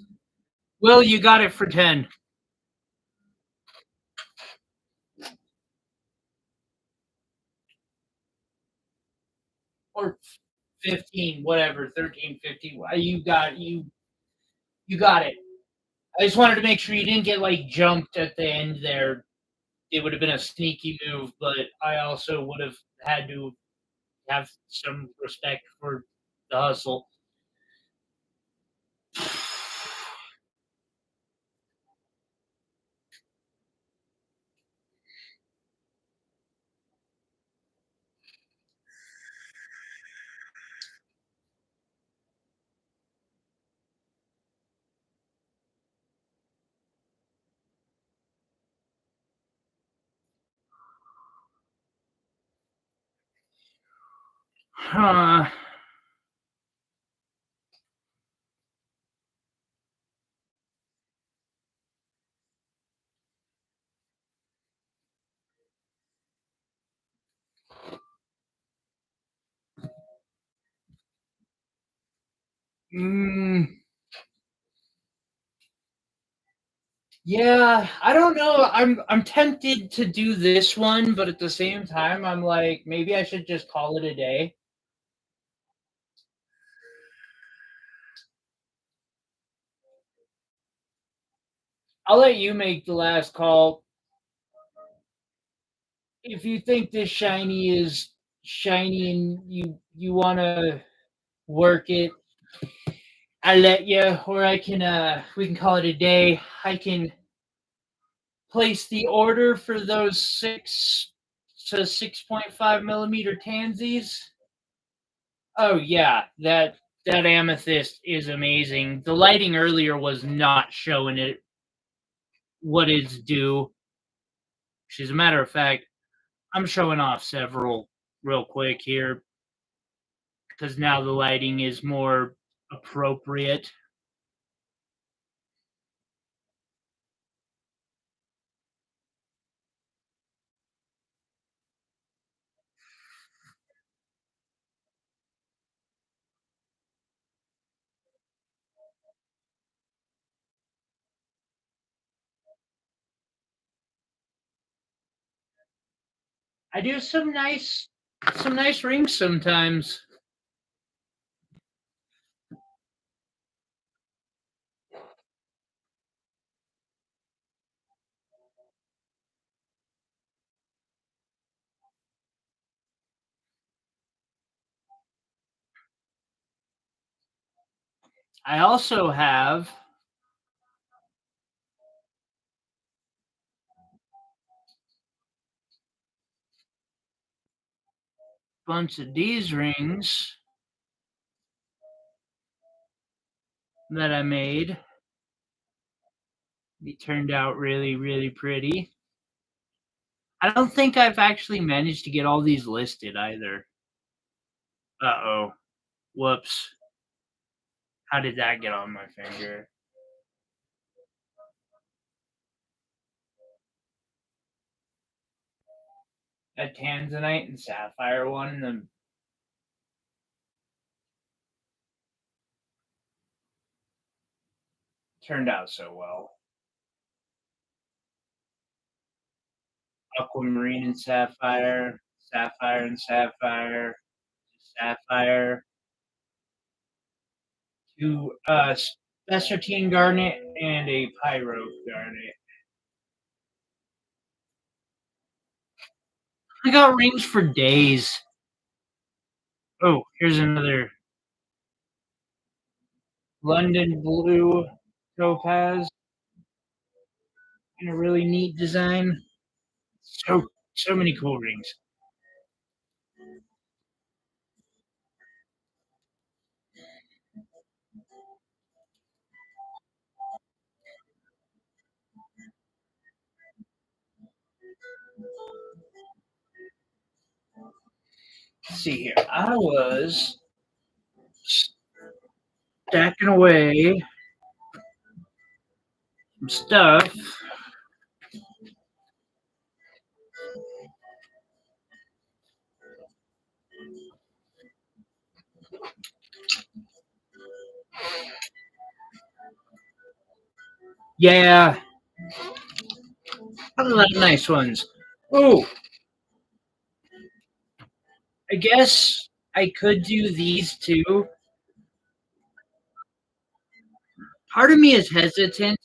Will, you got it for 10. Or 15, whatever, 13, 15. You got it. I just wanted to make sure you didn't get like jumped at the end there. It would have been a sneaky move, but I also would have had to have some respect for the hustle. Huh. Mm, yeah, I don't know. I'm tempted to do this one, but at the same time, I'm like, maybe I should just call it a day. I'll let you make the last call. If you think this shiny is shiny and you want to work it, I let you, or I can we can call it a day. I can place the order for those 6 to 6.5 millimeter tansies. Oh yeah, that amethyst is amazing. The lighting earlier was not showing it what it's due. As a matter of fact, I'm showing off several real quick here because now the lighting is more appropriate. I do some nice rings sometimes. I also have a bunch of these rings that I made. They turned out really, really pretty. I don't think I've actually managed to get all these listed either. Uh-oh. Whoops. How did that get on my finger? A tanzanite and sapphire one, and then turned out so well. Aquamarine and sapphire, sapphire and sapphire, sapphire, two spessartine garnet, and a pyro garnet. I got rings for days. Oh, here's another London blue topaz in a really neat design. So many cool rings. Let's see here. I was stacking away some stuff. Yeah, a lot of nice ones. Oh, I guess I could do these too. Part of me is hesitant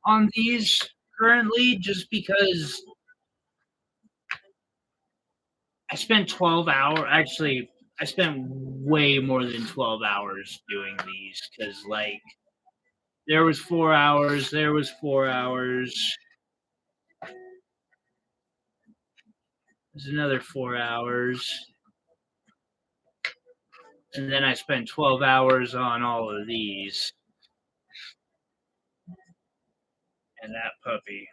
on these currently just because I spent 12 hours. Actually, I spent way more than 12 hours doing these because, like, there was 4 hours, there was 4 hours, there's another 4 hours, and then I spent 12 hours on all of these and that puppy.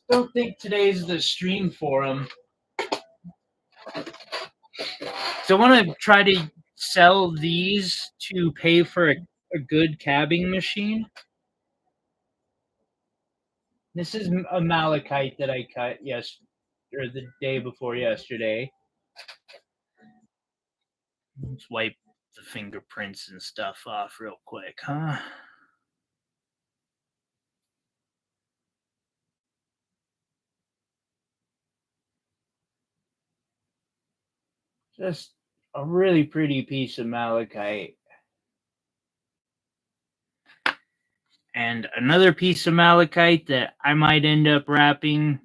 Don't think today's the stream for them. So I want to try to sell these to pay for a good cabbing machine. This is a malachite that I cut or the day before yesterday. Let's wipe the fingerprints and stuff off real quick, huh? Just a really pretty piece of malachite. And another piece of malachite that I might end up wrapping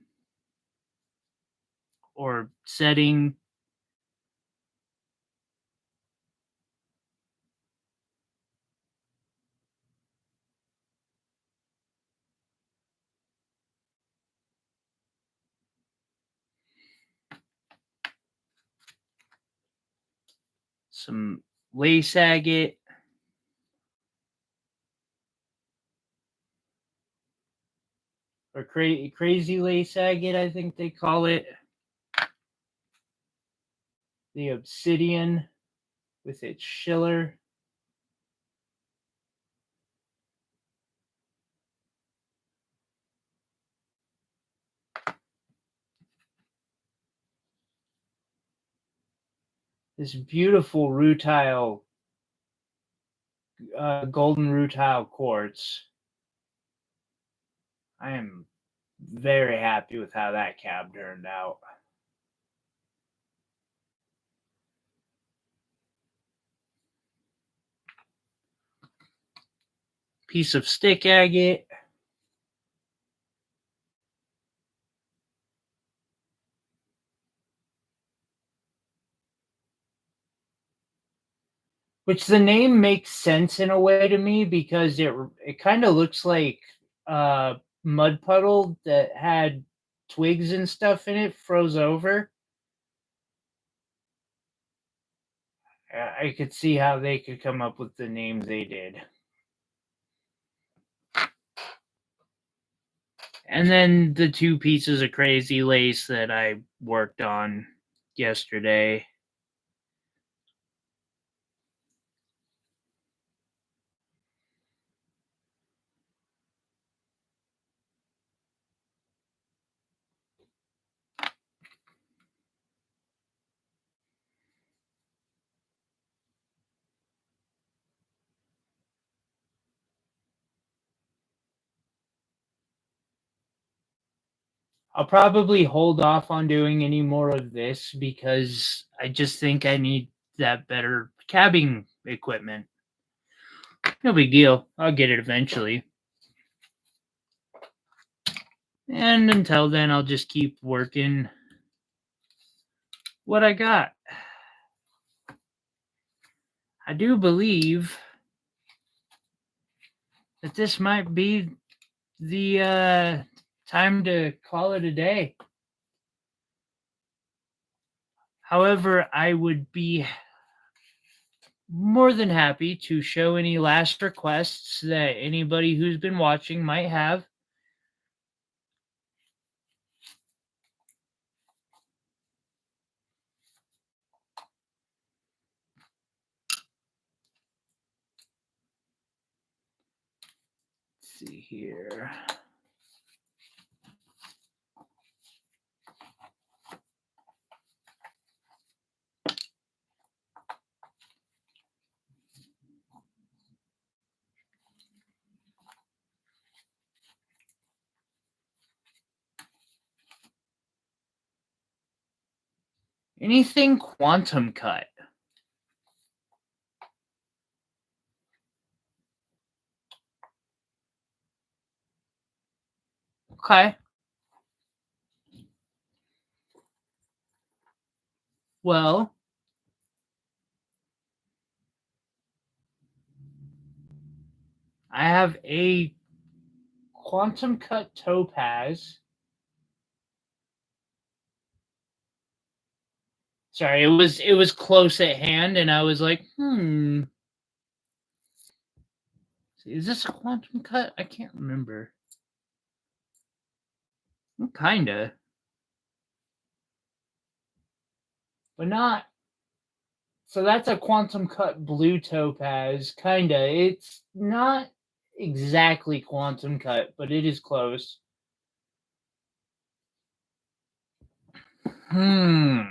or setting. Some lace agate. Or crazy lace agate, I think they call it. The obsidian with its schiller. This beautiful rutile, golden rutile quartz. I am Very happy with how that cab turned out. Piece of stick agate. Which the name makes sense in a way to me because it kind of looks like a mud puddle that had twigs and stuff in it froze over. I could see how they could come up with the name they did. And then the two pieces of crazy lace that I worked on yesterday. I'll probably hold off on doing any more of this because I just think I need that better cabbing equipment. No big deal. I'll get it eventually. And until then, I'll just keep working what I got. I do believe that this might be the time to call it a day. However, I would be more than happy to show any last requests that anybody who's been watching might have. Let's see here. Anything quantum cut. Okay. Well, I have a quantum cut topaz. Sorry, it was close at hand, and I was like, is this a quantum cut? I can't remember. Kinda, but not. So that's a quantum cut blue topaz. Kinda. It's not exactly quantum cut, but it is close. Hmm.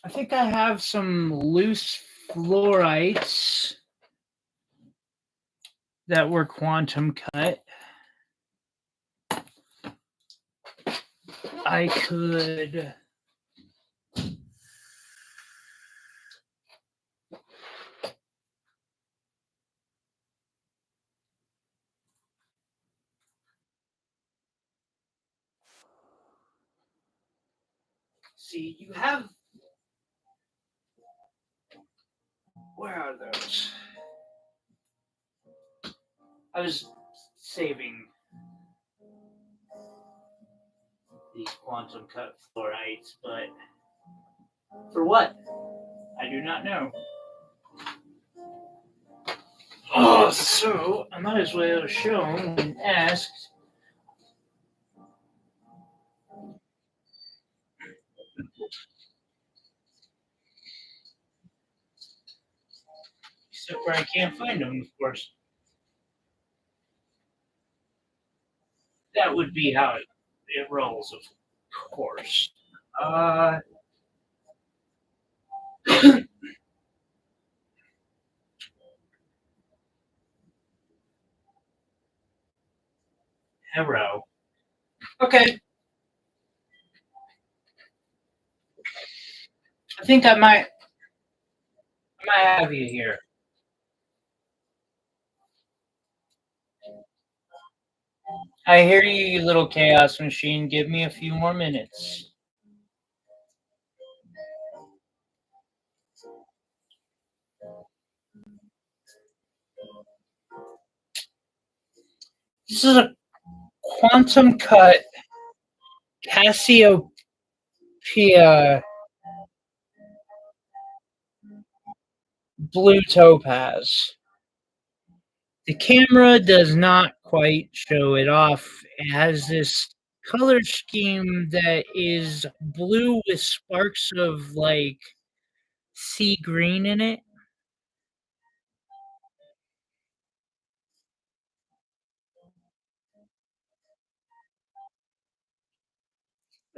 I think I have some loose fluorites that were quantum cut. I could see. You have. Where are those? I was saving these quantum cut fluorites, but for what? I do not know. Oh, so I might as well show them when asked. Except where I can't find them, of course. That would be how it rolls, of course. Uh, Hero. Okay. I think I might have you here. I hear you, you little chaos machine. Give me a few more minutes. This is a quantum cut Cassiopeia blue topaz. The camera does not quite show it off. It has this color scheme that is blue with sparks of like sea green in it,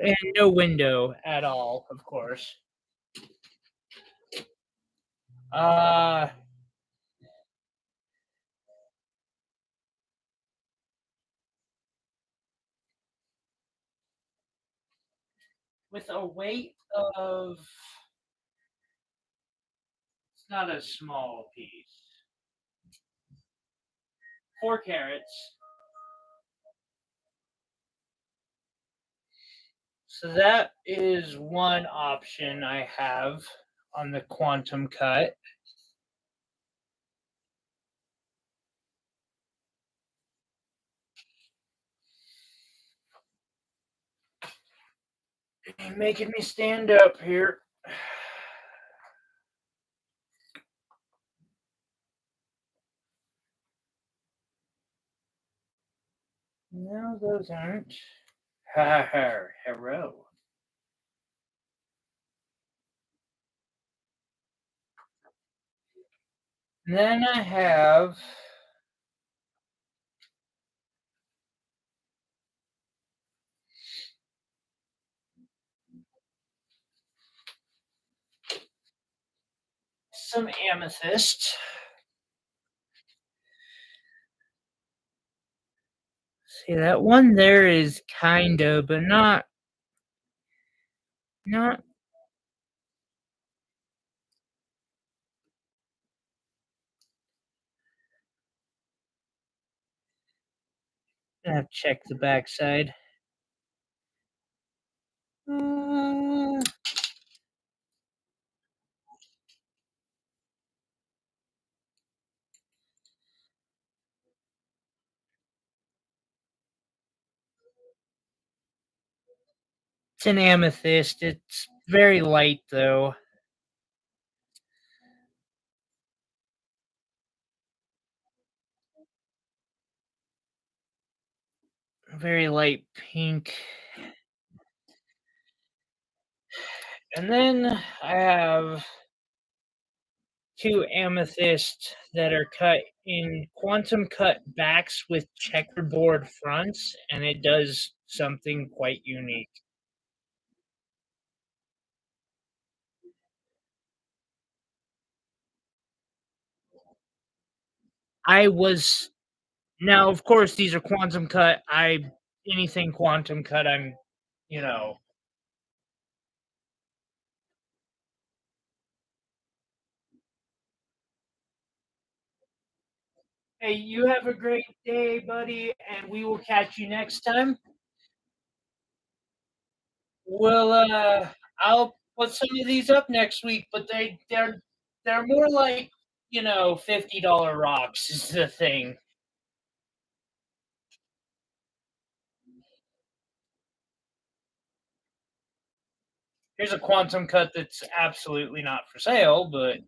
and no window at all, of course. Uh, with a weight of, it's not a small piece, 4 carats. So that is one option I have on the quantum cut. You're making me stand up here. No, those aren't. Ha ha, hero. And then I have some amethyst. See, that one there is kind of, but not. I have to check the backside. Uh, it's an amethyst. It's very light, though. Very light pink. And then I have two amethysts that are cut in quantum cut backs with checkerboard fronts, and it does something quite unique. I was Now, of course, these are quantum cut. Anything quantum cut, you know. Hey, you have a great day, buddy, and we will catch you next time. Well, I'll put some of these up next week, but they're more like $50 rocks is the thing. Here's a quantum cut that's absolutely not for sale, but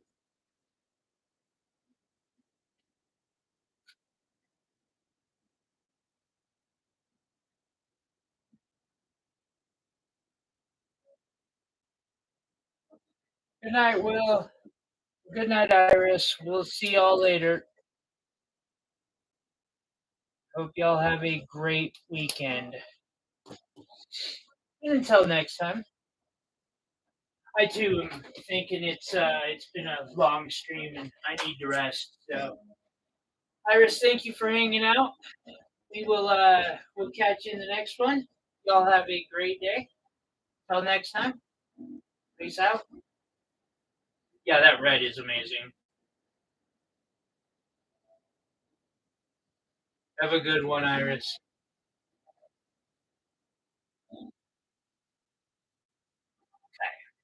good night, Will. Good night, Iris. We'll see y'all later. Hope y'all have a great weekend. And until next time, I too am thinking it's been a long stream and I need to rest. So, Iris, thank you for hanging out. we'll catch you in the next one. Y'all have a great day. Till next time. Peace out. Yeah, that red is amazing. Have a good one, Iris.